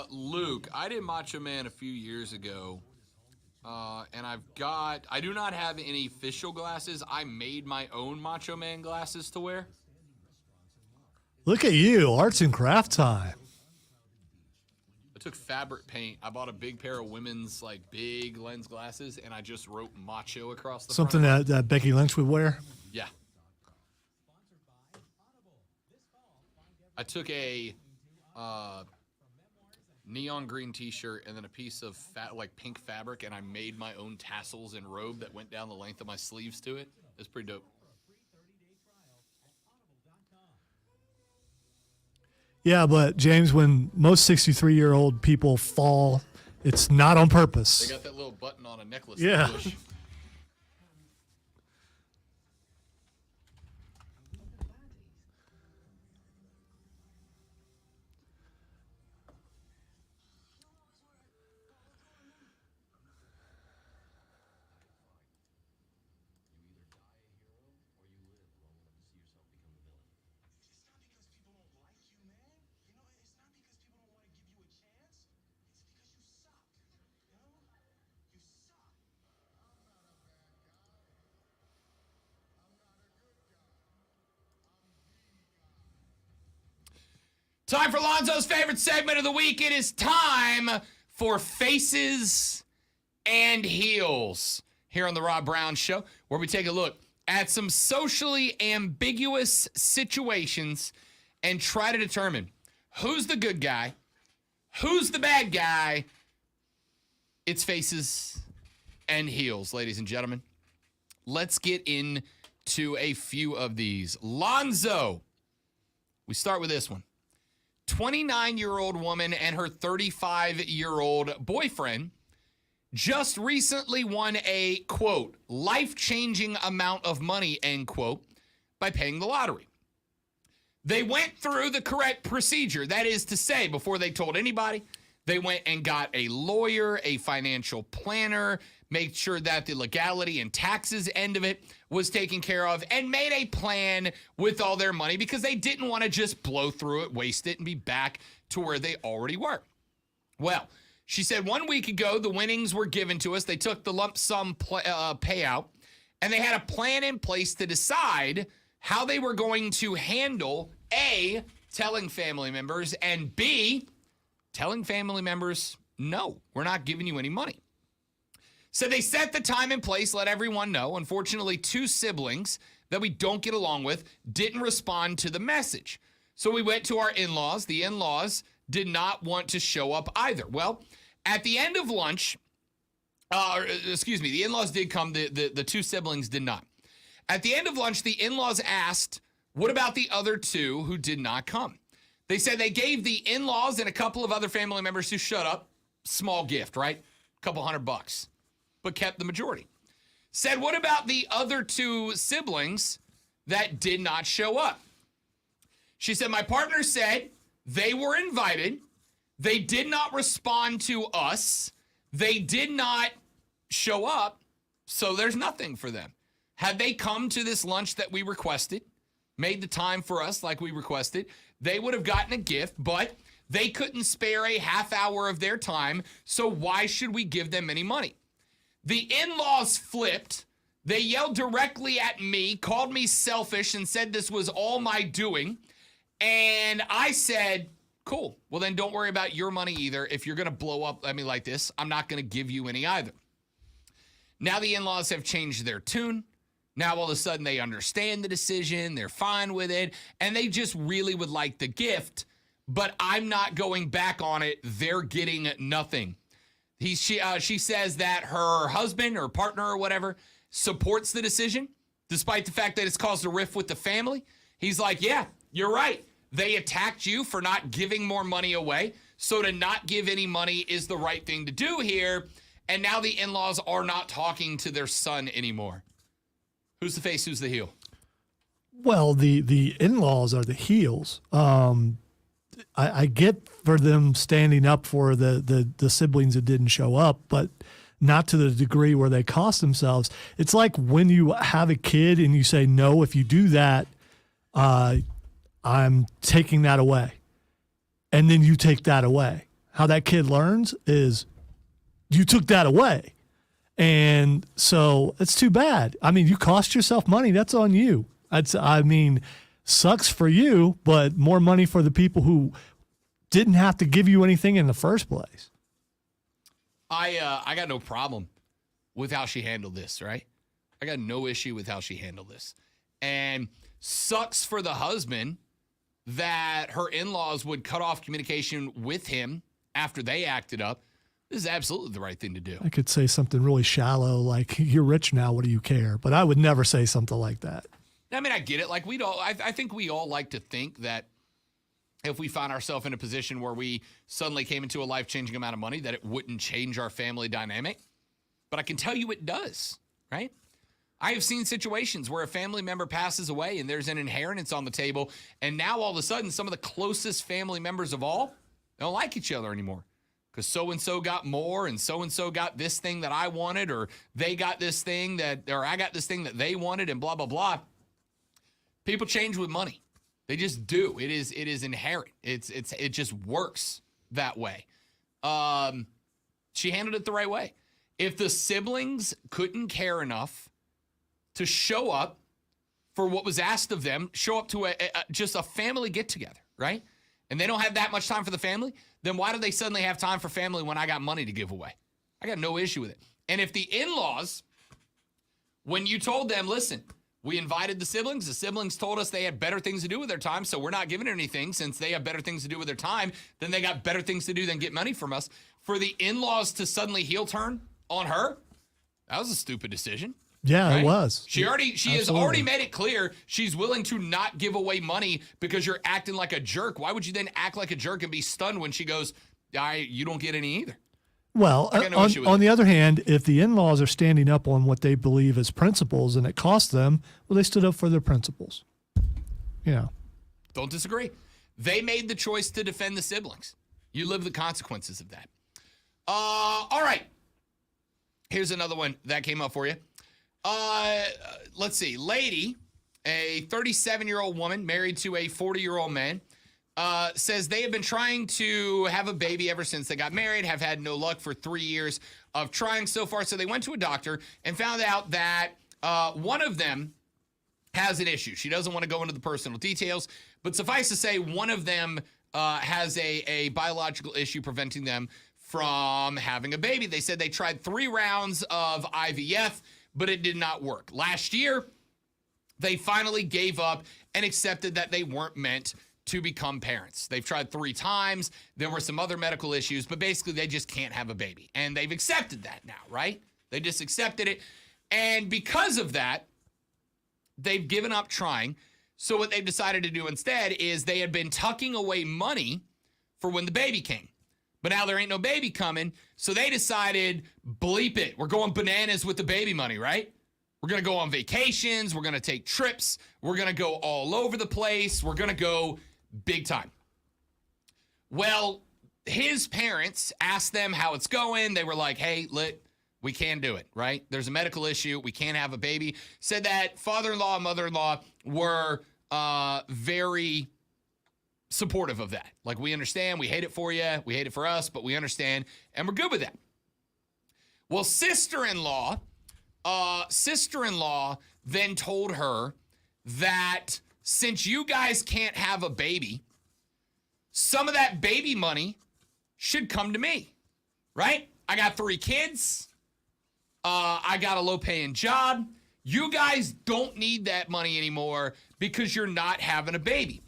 Luke, I did Macho Man a few years ago, and I do not have any official glasses. I made my own Macho Man glasses to wear. Look at you, arts and craft time. I took fabric paint. I bought a big pair of women's big lens glasses, and I just wrote Macho across the Something front. that Becky Lynch would wear. Yeah. I took a neon green t-shirt and then a piece of pink fabric, and I made my own tassels and robe that went down the length of my sleeves to it. It's pretty dope. Yeah, but James, when most 63-year-old people fall, it's not on purpose. They got that little button on a necklace. Yeah. Push. Time for Lonzo's favorite segment of the week. It is time for Faces and Heels here on the Rob Brown Show, where we take a look at some socially ambiguous situations and try to determine who's the good guy, who's the bad guy. It's Faces and Heels, ladies and gentlemen. Let's get into a few of these. Lonzo, we start with this one. 29-year-old woman and her 35-year-old boyfriend just recently won a, quote, life-changing amount of money, end quote, by paying the lottery. They went through the correct procedure. That is to say, before they told anybody, they went and got a lawyer, a financial planner, made sure that the legality and taxes end of it was taken care of, and made a plan with all their money because they didn't want to just blow through it, waste it, and be back to where they already were. Well, she said 1 week ago, the winnings were given to us. They took the lump sum payout, and they had a plan in place to decide how they were going to handle, A, telling family members, and B, telling family members, no, we're not giving you any money. So they set the time and place, let everyone know. Unfortunately, two siblings that we don't get along with didn't respond to the message. So we went to our in-laws. The in-laws did not want to show up either. Well, at the end of lunch, the in-laws did come. The two siblings did not. At the end of lunch, the in-laws asked, what about the other two who did not come? They said they gave the in-laws and a couple of other family members who showed up small gift, right? A couple $100, but kept the majority. Said, what about the other two siblings that did not show up. She said, my partner said they were invited. They did not respond to us. They did not show up, so there's nothing for them. Had they come to this lunch that we requested, made the time for us like we requested, they would have gotten a gift, but they couldn't spare a half hour of their time, so why should we give them any money? The in-laws flipped. They yelled directly at me, called me selfish, and said this was all my doing. And I said, cool. Well, then don't worry about your money either. If you're going to blow up at me like this, I'm not going to give you any either. Now the in-laws have changed their tune. Now all of a sudden they understand the decision. They're fine with it. And they just really would like the gift. But I'm not going back on it. They're getting nothing. She says that her husband or partner or whatever supports the decision, despite the fact that it's caused a rift with the family. He's like, yeah, you're right. They attacked you for not giving more money away. So to not give any money is the right thing to do here. And now the in-laws are not talking to their son anymore. Who's the face? Who's the heel? Well, the in-laws are the heels. I get for them standing up for the siblings that didn't show up, but not to the degree where they cost themselves. It's like when you have a kid and you say, no, if you do that, I'm taking that away. And then you take that away. How that kid learns is you took that away. And so it's too bad. I mean, you cost yourself money. That's on you. Sucks for you, but more money for the people who didn't have to give you anything in the first place. I got no problem with how she handled this, right? I got no issue with how she handled this. And sucks for the husband that her in-laws would cut off communication with him after they acted up. This is absolutely the right thing to do. I could say something really shallow, like, you're rich now, what do you care? But I would never say something like that. I mean, I get it. Like, I think we all like to think that if we find ourselves in a position where we suddenly came into a life-changing amount of money, that it wouldn't change our family dynamic. But I can tell you it does, right? I have seen situations where a family member passes away and there's an inheritance on the table, and now all of a sudden some of the closest family members of all don't like each other anymore because so-and-so got more and so-and-so got this thing that I wanted, or they got this thing or I got this thing that they wanted, and blah, blah, blah. People change with money. They just do. It is inherent. It just works that way. She handled it the right way. If the siblings couldn't care enough to show up for what was asked of them, show up to just a family get-together, right? And they don't have that much time for the family, then why do they suddenly have time for family when I got money to give away? I got no issue with it. And if the in-laws, when you told them, listen, we invited the siblings told us they had better things to do with their time, so we're not giving anything since they have better things to do with their time, then they got better things to do than get money from us. For the in-laws to suddenly heel turn on her, that was a stupid decision. Yeah, right? It was. She has already made it clear she's willing to not give away money because you're acting like a jerk. Why would you then act like a jerk and be stunned when she goes, you don't get any either? Well, on the other hand, if the in-laws are standing up on what they believe as principles and it costs them, well, they stood up for their principles. Yeah. Don't disagree. They made the choice to defend the siblings. You live the consequences of that. All right. Here's another one that came up for you. Let's see. Lady, a 37-year-old woman married to a 40-year-old man, says they have been trying to have a baby ever since they got married, have had no luck for 3 years of trying so far. So they went to a doctor and found out that one of them has an issue. She doesn't want to go into the personal details, but suffice to say, one of them has a biological issue preventing them from having a baby. They said they tried 3 rounds of IVF, but it did not work. Last year, they finally gave up and accepted that they weren't meant to become parents. They've tried 3 times. There were some other medical issues, but basically they just can't have a baby. And they've accepted that now, right? They just accepted it. And because of that, they've given up trying. So what they've decided to do instead is they had been tucking away money for when the baby came. But now there ain't no baby coming, so they decided, bleep it. We're going bananas with the baby money, right? We're going to go on vacations. We're going to take trips. We're going to go all over the place. We're going to go big time. Well, his parents asked them how it's going. They were like, hey, we can't do it, right? There's a medical issue. We can't have a baby. Said that father-in-law and mother-in-law were very supportive of that. Like, we understand. We hate it for you. We hate it for us, but we understand, and we're good with that. Well, sister-in-law then told her that since you guys can't have a baby, some of that baby money should come to me, right? I got 3 kids. I got a low-paying job. You guys don't need that money anymore because you're not having a baby.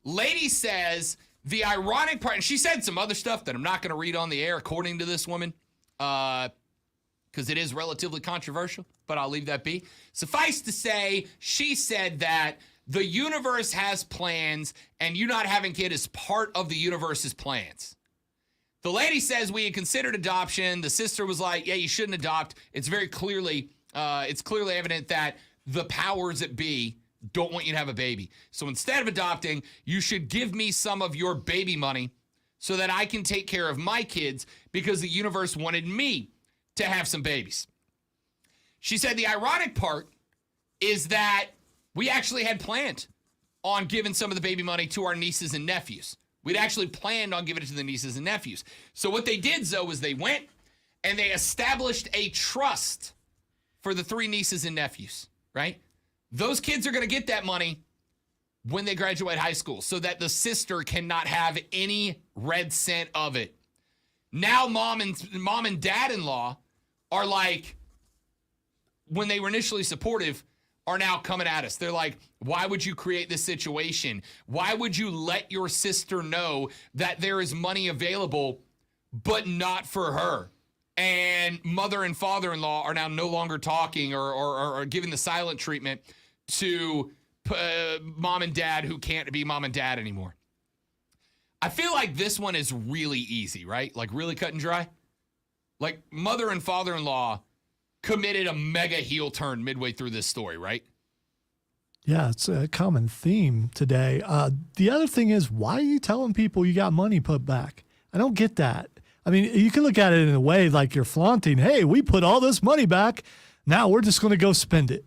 Lady says the ironic part, and she said some other stuff that I'm not going to read on the air according to this woman, because it is relatively controversial, but I'll leave that be. Suffice to say, she said that the universe has plans, and you not having kid is part of the universe's plans. The lady says we had considered adoption. The sister was like, yeah, you shouldn't adopt. It's very clearly, evident that the powers that be don't want you to have a baby. So instead of adopting, you should give me some of your baby money so that I can take care of my kids because the universe wanted me to have some babies. She said the ironic part is that we actually had planned on giving some of the baby money to our nieces and nephews. We'd actually planned on giving it to the nieces and nephews. So what they did, Zoe, is they went and they established a trust for the 3 nieces and nephews, right? Those kids are going to get that money when they graduate high school so that the sister cannot have any red cent of it. Now mom and dad-in-law are like, when they were initially supportive, are now coming at us. They're like, why would you create this situation? Why would you let your sister know that there is money available, but not for her? And mother and father-in-law are now no longer talking or giving the silent treatment to mom and dad who can't be mom and dad anymore. I feel like this one is really easy, right? Like really cut and dry. Like mother and father-in-law committed a mega heel turn midway through this story, right? Yeah, it's a common theme today. The other thing is, why are you telling people you got money put back? I don't get that. I mean, you can look at it in a way like you're flaunting, hey, we put all this money back. Now we're just going to go spend it.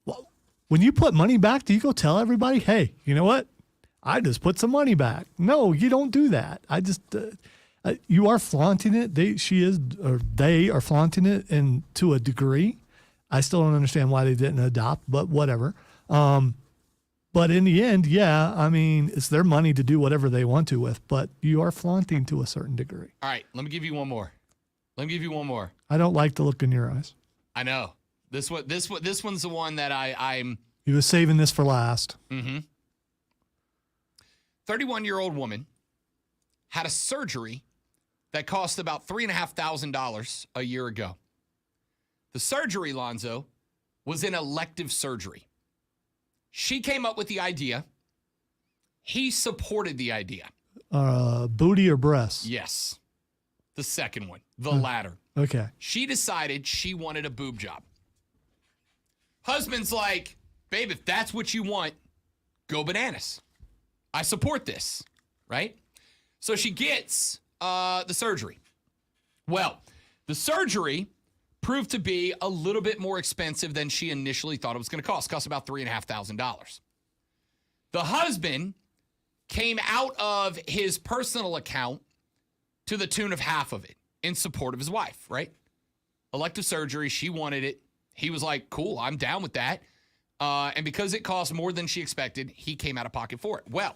Well, when you put money back, do you go tell everybody, hey, you know what? I just put some money back. No, you don't do that. You are flaunting it. They are flaunting it to a degree. I still don't understand why they didn't adopt, but whatever. But in the end, yeah, I mean, it's their money to do whatever they want to with, but you are flaunting to a certain degree. All right, let me give you one more. I don't like the look in your eyes. I know. This one's the one that I'm. You was saving this for last. 31-year-old woman had a surgery that cost about $3,500 a year ago. The surgery, Lonzo, was an elective surgery. She came up with the idea. He supported the idea. Booty or breasts? Yes. The second one, the latter. Okay. She decided she wanted a boob job. Husband's like, babe, if that's what you want, go bananas. I support this, right? So she gets the surgery. Well, the surgery proved to be a little bit more expensive than she initially thought it was going to cost. It cost about $3,500. The husband came out of his personal account to the tune of half of it in support of his wife, right? Elective surgery, she wanted it. He was like, cool, I'm down with that. And because it cost more than she expected, he came out of pocket for it. Well,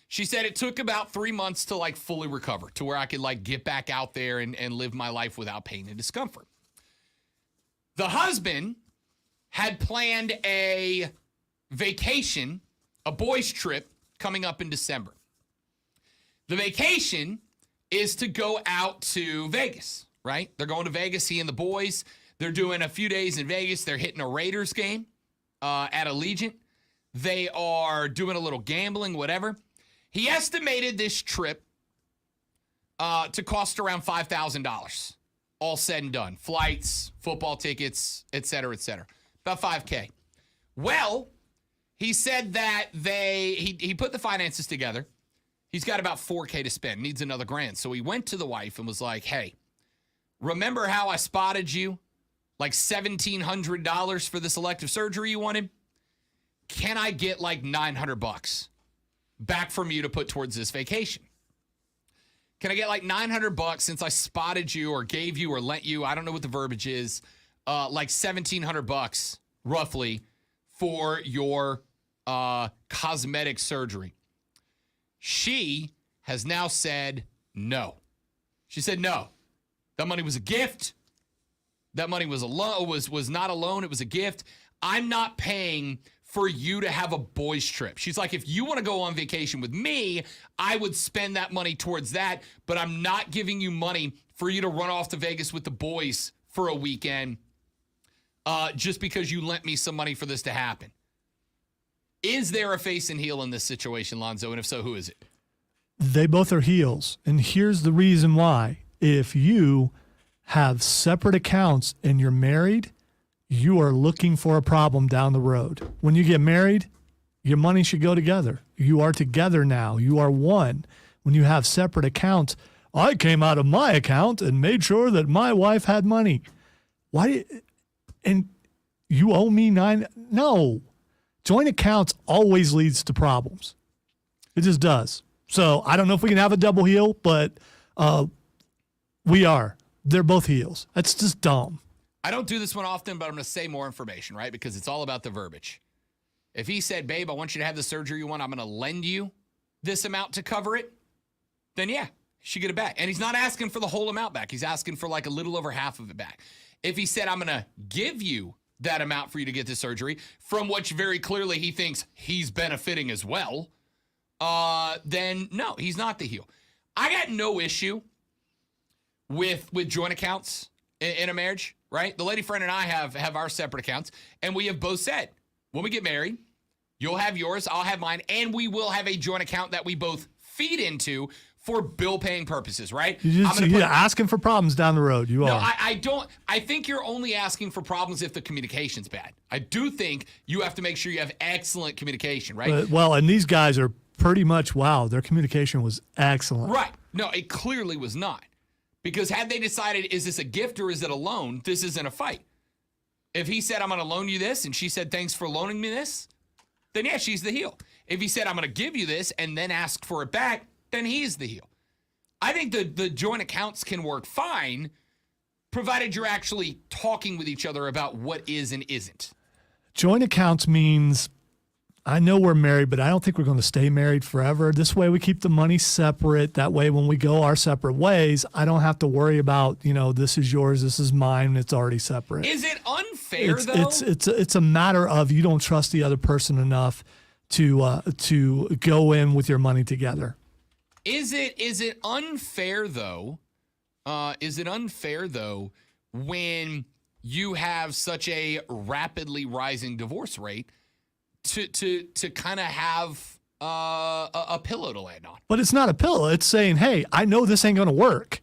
she said it took about 3 months to like fully recover to where I could like get back out there and live my life without pain and discomfort. The husband had planned a vacation, a boys' trip coming up in December. The vacation is to go out to Vegas, right? They're going to Vegas, he and the boys. They're doing a few days in Vegas. They're hitting a Raiders game at Allegiant. They are doing a little gambling, whatever. He estimated this trip to cost around $5,000, all said and done. Flights, football tickets, et cetera, et cetera. About $5K. Well, he said that he put the finances together. He's got about $4K to spend, needs another $1,000. So he went to the wife and was like, hey, remember how I spotted you? Like $1,700 for this elective surgery you wanted? Can I get like $900 back from you to put towards this vacation? Can I get like $900 since I spotted you or gave you or lent you, I don't know what the verbiage is, like $1,700 roughly for your cosmetic surgery? She has now said no. She said no. That money was a gift. That money was not a loan. It was a gift. I'm not paying for you to have a boys trip. She's like, if you want to go on vacation with me, I would spend that money towards that, but I'm not giving you money for you to run off to Vegas with the boys for a weekend just because you lent me some money for this to happen. Is there a face and heel in this situation, Lonzo? And if so, who is it? They both are heels. And here's the reason why. If you have separate accounts and you're married, you are looking for a problem down the road. When you get married, your money should go together. You are together now. You are one. When you have separate accounts, I came out of my account and made sure that my wife had money. Why? And you owe me $9? No. Joint accounts always leads to problems. It just does. So I don't know if we can have a double heel, but we are. They're both heels. That's just dumb. I don't do this one often, but I'm going to say more information, right? Because it's all about the verbiage. If he said, babe, I want you to have the surgery you want, I'm going to lend you this amount to cover it, then yeah, you should get it back. And he's not asking for the whole amount back. He's asking for like a little over half of it back. If he said, I'm going to give you that amount for you to get the surgery, from which very clearly he thinks he's benefiting as well, then no, he's not the heel. I got no issue with joint accounts in a marriage, right? The lady friend and I have our separate accounts, and we have both said, when we get married, you'll have yours, I'll have mine, and we will have a joint account that we both feed into for bill-paying purposes, right? You're asking for problems down the road. You are. I don't. I think you're only asking for problems if the communication's bad. I do think you have to make sure you have excellent communication, right? Well, and these guys are pretty much, wow, their communication was excellent. Right. No, it clearly was not. Because had they decided, is this a gift or is it a loan, this isn't a fight. If he said, I'm going to loan you this, and she said, thanks for loaning me this, then yeah, she's the heel. If he said, I'm going to give you this, and then ask for it back, then he's the heel. I think the joint accounts can work fine, provided you're actually talking with each other about what is and isn't. Joint accounts means, I know we're married, but I don't think we're going to stay married forever. This way we keep the money separate. That way when we go our separate ways, I don't have to worry about, this is yours, this is mine, it's already separate. Is it unfair, though? It's a matter of you don't trust the other person enough to go in with your money together. Is it unfair, though? When you have such a rapidly rising divorce rate to kind of have a pillow to land on? But it's not a pillow. It's saying, hey, I know this ain't going to work.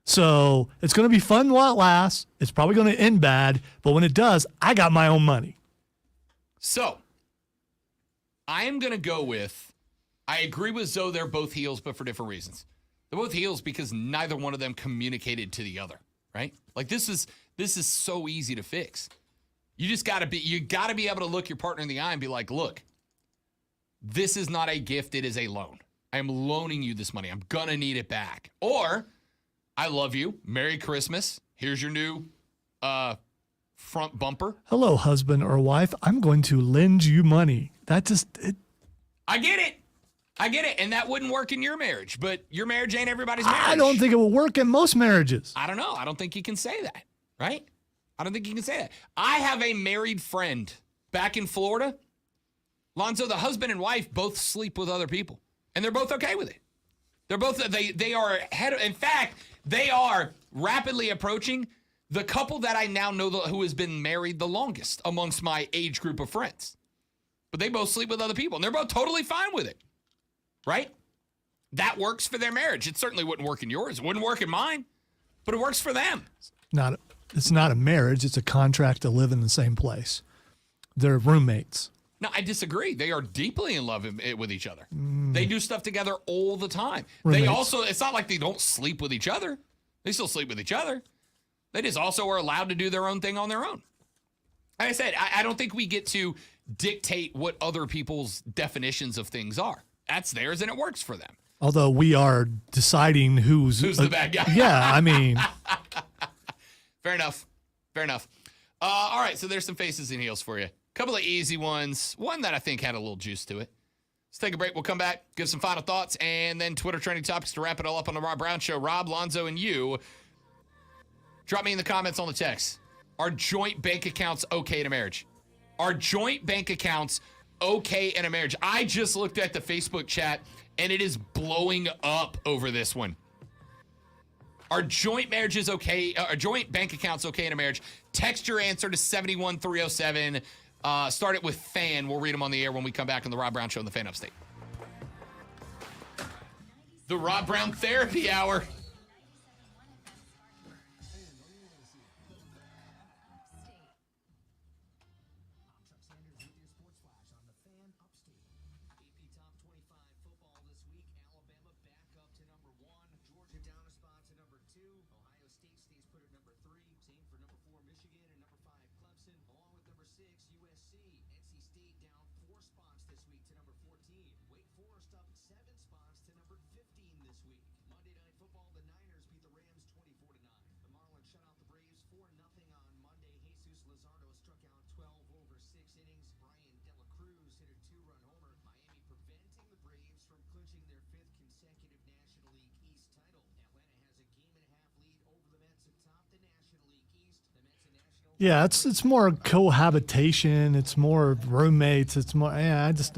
So it's going to be fun while it lasts. It's probably going to end bad. But when it does, I got my own money. So I am going to go with, I agree with Zoe, they're both heels, but for different reasons. They're both heels because neither one of them communicated to the other, right? Like this is so easy to fix. You just got to be able to look your partner in the eye and be like, look, this is not a gift, it is a loan. I am loaning you this money. I'm going to need it back. Or, I love you. Merry Christmas. Here's your new front bumper. Hello, husband or wife. I'm going to lend you money. I get it. And that wouldn't work in your marriage, but your marriage ain't everybody's marriage. I don't think it will work in most marriages. I don't know. I don't think you can say that, right? I don't think you can say that. I have a married friend back in Florida. Lonzo, the husband and wife both sleep with other people, and they're both okay with it. They're both, they are in fact, they are rapidly approaching the couple that I now know who has been married the longest amongst my age group of friends. But they both sleep with other people, and they're both totally fine with it, right? That works for their marriage. It certainly wouldn't work in yours. It wouldn't work in mine, but it works for them. It's not a marriage. It's a contract to live in the same place. They're roommates. No, I disagree. They are deeply in love with each other. They do stuff together all the time. Roommates. They also, it's not like they don't sleep with each other. They still sleep with each other. They just also are allowed to do their own thing on their own. Like I said, I don't think we get to dictate what other people's definitions of things are. That's theirs and it works for them. Although we are deciding who's the bad guy. Yeah, I mean. Fair enough. Fair enough. All right, so there's some faces and heels for you. Couple of easy ones. One that I think had a little juice to it. Let's take a break. We'll come back, give some final thoughts, and then Twitter trending topics to wrap it all up on the Rob Brown Show. Rob, Lonzo, and you. Drop me in the comments on the text. Are joint bank accounts okay in a marriage? Are joint bank accounts okay in a marriage? I just looked at the Facebook chat, and it is blowing up over this one. Are joint marriages okay? Are joint bank accounts okay in a marriage? Text your answer to 71307. Start it with Fan. We'll read them on the air when we come back on the Rob Brown Show in the Fan Upstate. The Rob Brown Therapy Hour. Yeah, it's more cohabitation. It's more roommates. It's more. Yeah, I just.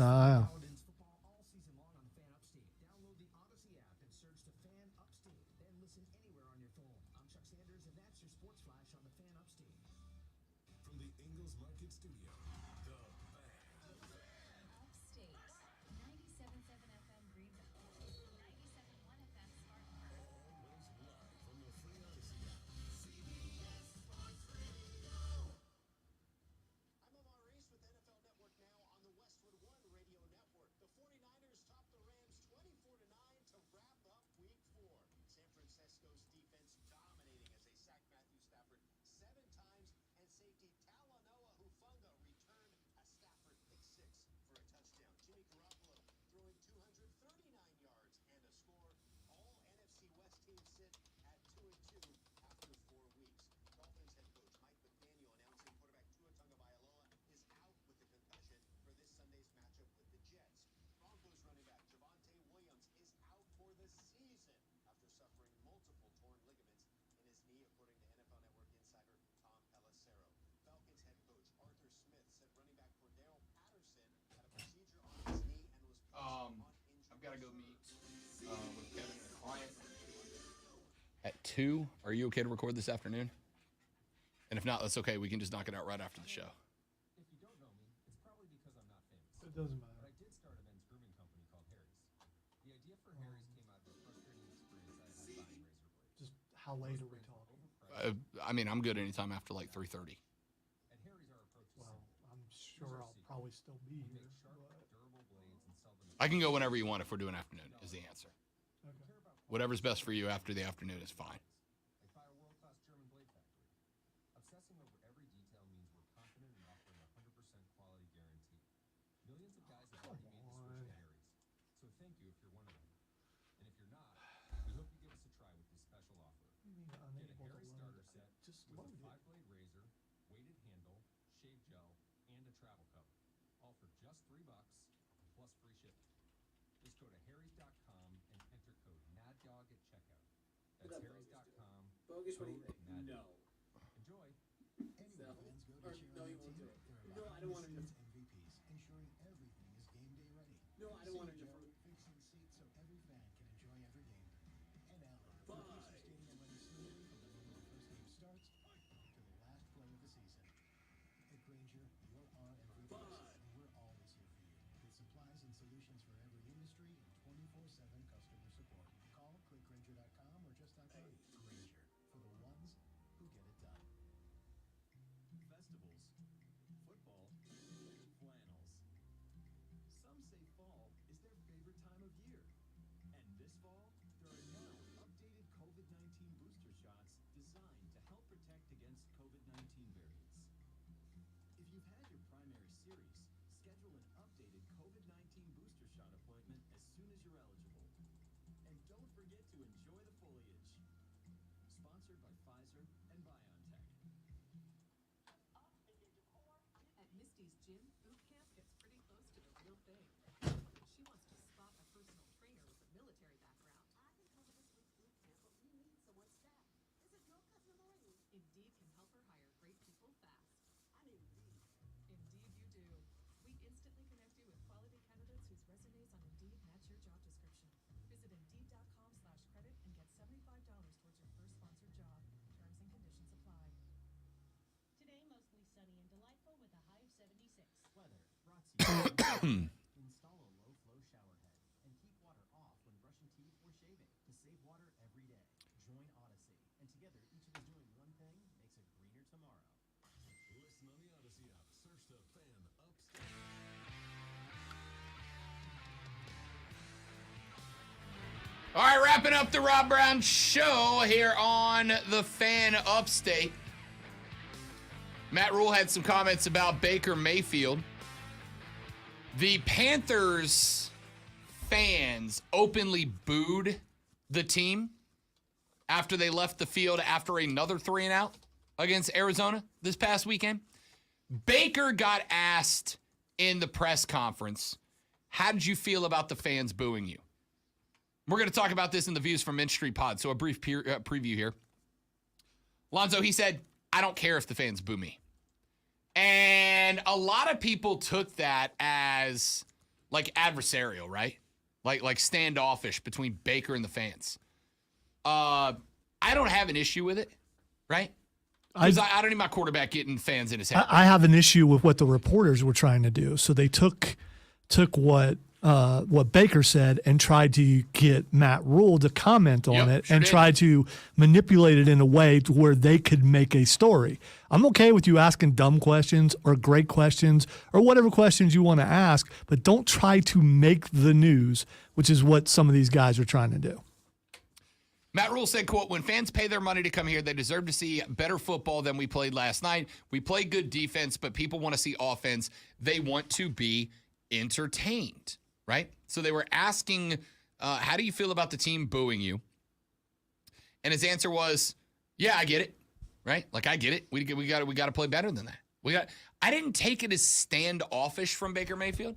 I've got to go meet with Kevin and a client at 2. Are you okay to record this afternoon? And if not, that's okay. We can just knock it out right after the show. If you don't know me, it's probably because I'm not famous. It doesn't matter. But I did start a men's grooming company called Harry's. The idea for Harry's came out of the frustrating experience I had buying razor blades. Just how late are we talking? I mean, I'm good anytime after like 3:30. At Harry's, our approach is Well, I'm sure I'll probably still be here. make sharp, durable blades and sell them. I can go whenever you want if we're doing afternoon, is the answer. Okay. Whatever's best for you after the afternoon is fine. Like buy a world-class German blade factory. Obsessing over every detail means we're confident in offering a 100% quality guarantee. Millions of guys have already made the switch to Harry's. So thank you if you're one of them. And if you're not, we hope you give us a try with this special offer. Get a Harry's starter set with a 5-blade razor, weighted handle, shave gel, and a travel cup. All for just $3 plus free shipping. Just go to harrys.com and enter code MADDOG at checkout. That's harrys.com. Bogus, what do you think? Code No. Enjoy. No, no, you won't do it. No, I don't want him to. MVPs, ensuring everything is game day ready. No, I don't want him to. Fixing seats so every fan can enjoy every game. And Allen, Stadium running smoothly from the moment the first game starts to the last play of the season. At Granger, you're our MVPs, and we're always here for you with supplies and solutions for every industry and 24/7 customer support. Call clickgranger.com or just stop by. Granger, for the ones who get it shot appointment as soon as you're eligible. And don't forget to enjoy the foliage. Sponsored by Pfizer and BioNTech. At Misty's gym, boot camp gets pretty close to the real thing. She wants to spot a personal trainer with a military background. I can cover this week's boot camp, but we need someone staff. Is it your cousin Lorraine? Indeed can help her hire great people fast. I need Indeed. Indeed you do. We instantly connect you with quality candidates whose resumes on Indeed match your job description. Visit Indeed.com/credit and get $75 towards your first sponsored job. Terms and conditions apply. Today, mostly sunny and delightful with a high of 76. Weather brought to you by Install a low-flow shower head and keep water off when brushing teeth or shaving to save water every day. Join Odyssey, and together each of us doing one thing makes a greener tomorrow. Listen on the Odyssey app. Search the Fan Upstate. All right, wrapping up the Rob Brown Show here on the Fan Upstate. Matt Rule had some comments about Baker Mayfield. The Panthers fans openly booed the team after they left the field after another 3-and-out against Arizona this past weekend. Baker got asked in the press conference, how did you feel about the fans booing you? We're going to talk about this in the Views from Mint Street pod, so a brief preview here. Lonzo, he said, I don't care if the fans boo me. And a lot of people took that as like adversarial, right? Like standoffish between Baker and the fans. I don't have an issue with it, right? Because I don't need my quarterback getting fans in his head. I have an issue with what the reporters were trying to do. So they took what Baker said and tried to get Matt Rule to comment on it and tried to manipulate it in a way to where they could make a story. I'm okay with you asking dumb questions or great questions or whatever questions you want to ask, but don't try to make the news, which is what some of these guys are trying to do. Matt Rule said, quote, when fans pay their money to come here, they deserve to see better football than we played last night. We play good defense, but people want to see offense. They want to be entertained, right? So they were asking, how do you feel about the team booing you? And his answer was, yeah, I get it, right? Like, I get it. We got to play better than that. I didn't take it as standoffish from Baker Mayfield.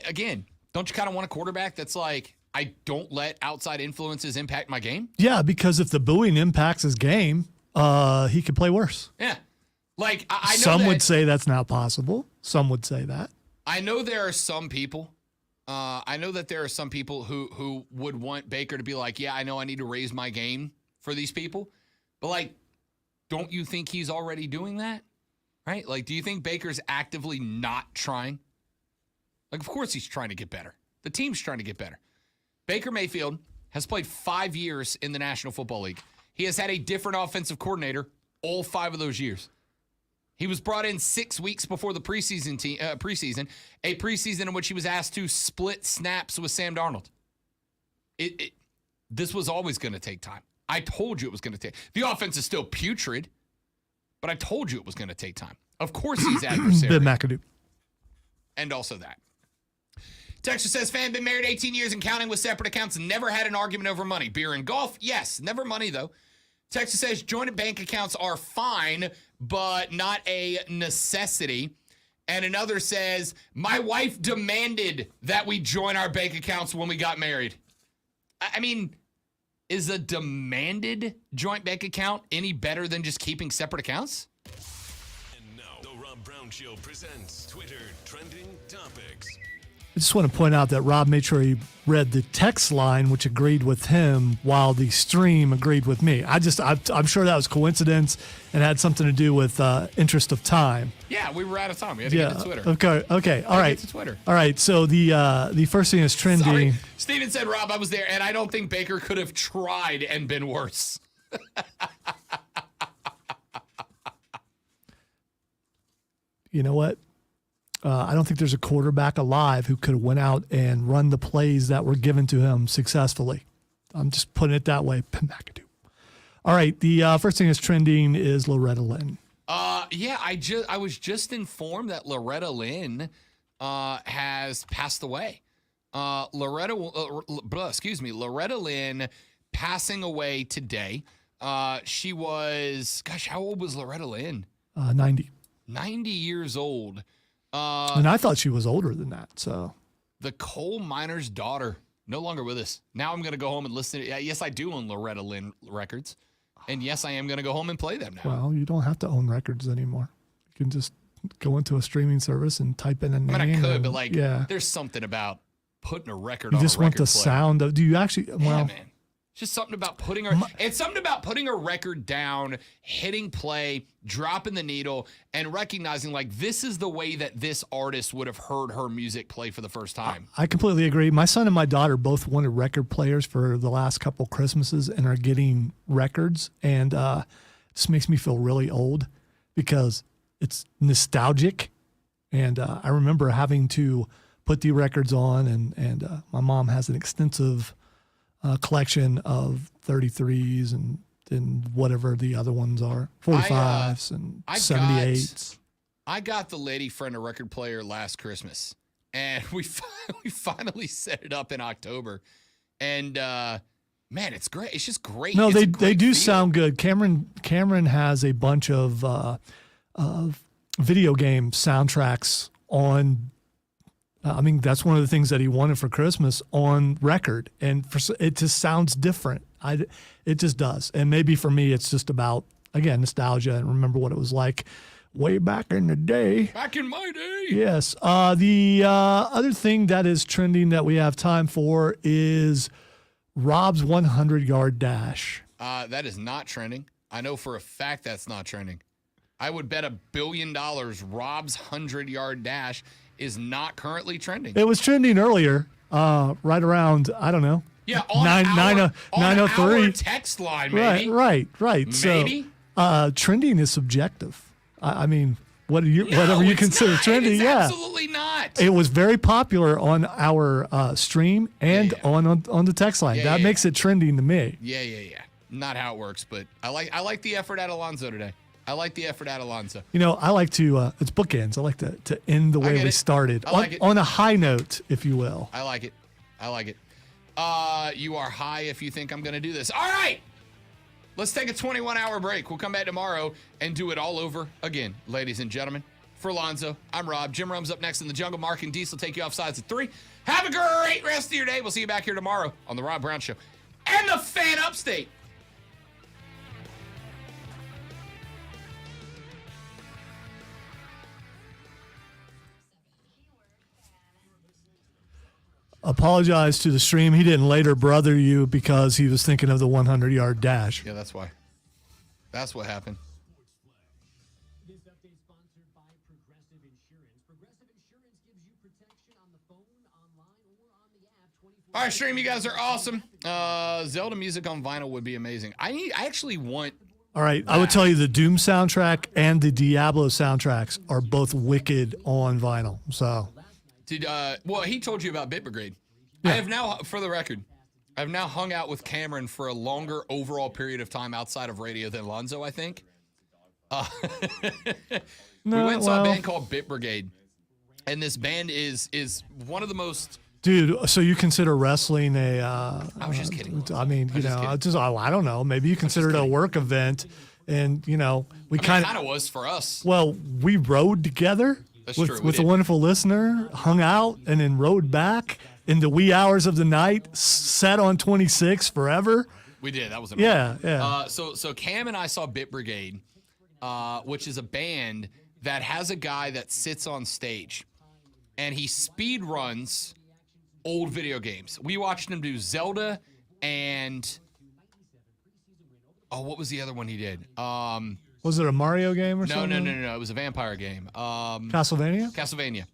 Again, don't you kind of want a quarterback that's like, I don't let outside influences impact my game? Yeah, because if the booing impacts his game, he could play worse. Yeah. Like, I know some would say that's not possible. Some would say that. I know there are some people. I know that there are some people who would want Baker to be like, yeah, I know I need to raise my game for these people. But, like, don't you think he's already doing that? Right? Like, do you think Baker's actively not trying? Like, of course he's trying to get better. The team's trying to get better. Baker Mayfield has played 5 years in the National Football League. He has had a different offensive coordinator all 5 of those years. He was brought in 6 weeks before the preseason, a preseason in which he was asked to split snaps with Sam Darnold. This was always going to take time. I told you it was going to take. The offense is still putrid, but I told you it was going to take time. Of course he's adversarial. Ben McAdoo. And also that. Texture says, fan been married 18 years and counting with separate accounts and never had an argument over money. Beer and golf? Yes. Never money, though. Texture says, joint bank accounts are fine, but not a necessity. And another says, my wife demanded that we join our bank accounts when we got married. I mean, is a demanded joint bank account any better than just keeping separate accounts? And now, the Rob Brown Show presents Twitter Trending Topics. I just want to point out that Rob made sure he read the text line, which agreed with him, while the stream agreed with me. I'm sure that was coincidence and had something to do with interest of time. Yeah, we were out of time. We had to get to Twitter. Okay. All right. Get to Twitter. All right. So the first thing is trending. Sorry. Steven said, Rob, I was there, and I don't think Baker could have tried and been worse. You know what? I don't think there's a quarterback alive who could have went out and run the plays that were given to him successfully. I'm just putting it that way. McAdoo. All right. The first thing that's trending is Loretta Lynn. Yeah, I was just informed that Loretta Lynn has passed away. Loretta Lynn passing away today. She was, gosh, how old was Loretta Lynn? 90. 90 years old. And I thought she was older than that. So the coal miner's daughter, no longer with us. Now I'm going to go home and listen. Yes, I do own Loretta Lynn records. And yes, I am going to go home and play them now. Well, you don't have to own records anymore. You can just go into a streaming service and type in a name. I mean, I could, but yeah. there's something about putting a record You on just a record want the player. sound of. Do you actually? Well, Yeah, man. Just something about putting a record down, hitting play, dropping the needle, and recognizing like this is the way that this artist would have heard her music play for the first time. I completely agree. My son and my daughter both wanted record players for the last couple Christmases and are getting records, and it just makes me feel really old because it's nostalgic. And I remember having to put the records on, and my mom has an extensive collection of 33s and whatever the other ones are, 45s and 78s. I got the lady friend a record player last Christmas, and we finally set it up in October. And man, it's great. It's just great. No, It's a they great do feel. sound good. Cameron has a bunch of video game soundtracks on. I mean, that's one of the things that he wanted for Christmas on record, and it just sounds different. It just does, and maybe for me, it's just about again nostalgia and remember what it was like way back in the day. Back in my day. Yes. The other thing that is trending that we have time for is Rob's 100-yard dash. That is not trending. I know for a fact that's not trending. I would bet $1 billion Rob's 100-yard dash is not currently trending. It was trending earlier, right around, I don't know. Yeah, on 9:03 our text line, maybe. Right. Maybe. So, trending is subjective. I mean, whatever you it's consider not. trending, It's yeah. absolutely not. It was very popular on our stream and on the text line. Yeah, that yeah, makes it trending to me. Yeah. Not how it works, but I like the effort at Alonzo today. I like the effort at Alonzo. You know, I like to, it's bookends. I like to end the way get we it. started. I like it. On a high note, if you will. I like it. You are high if you think I'm going to do this. All right. Let's take a 21-hour break. We'll come back tomorrow and do it all over again, ladies and gentlemen. For Alonzo, I'm Rob. Jim Rum's up next in the jungle. Mark and Diesel take you off sides at 3. Have a great rest of your day. We'll see you back here tomorrow on The Rob Brown Show and the Fan Upstate. Apologize to the stream. He didn't later brother you because he was thinking of the 100-yard dash. Yeah, that's why. That's what happened. This update sponsored by Progressive Insurance. Progressive Insurance gives you protection on the phone, online, or on the app 24/7. All right, stream, you guys are awesome. Zelda music on vinyl would be amazing. I actually want. All right, I would tell you the Doom soundtrack and the Diablo soundtracks are both wicked on vinyl. So, Well, he told you about Bit Brigade. I have now, for the record, I've now hung out with Cameron for a longer overall period of time outside of radio than Alonzo, I think. We went and saw a band called Bit Brigade, and this band is one of the most. dude, so you consider wrestling a? I was just kidding. I mean, you know, I don't know. Maybe you consider it a work event, and you know, we kind of was for us. Well, we rode together. That's with, true, we with a did. wonderful listener, hung out, and then rode back in the wee hours of the night, sat on 26 forever. We did. That was Yeah, amazing. yeah. So Cam and I saw Bit Brigade, which is a band that has a guy that sits on stage, and he speed runs old video games. We watched him do Zelda and what was the other one he did? Was it a Mario game or No. something? It was a vampire game. Castlevania? Castlevania.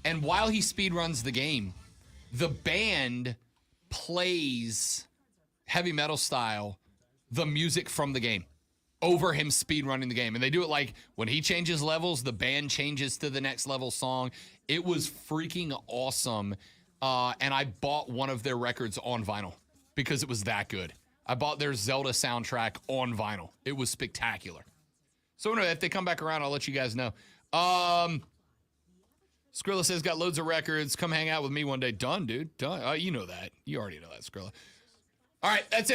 And while he speedruns the game, the band plays heavy metal style the music from the game over him speedrunning the game. And they do it like when he changes levels, the band changes to the next level song. It was freaking awesome. And I bought one of their records on vinyl because it was that good. I bought their Zelda soundtrack on vinyl. It was spectacular. So anyway, if they come back around, I'll let you guys know. Skrilla says, got loads of records. Come hang out with me one day. Done, dude. Done. You know that. You already know that, Skrilla. All right, that's it.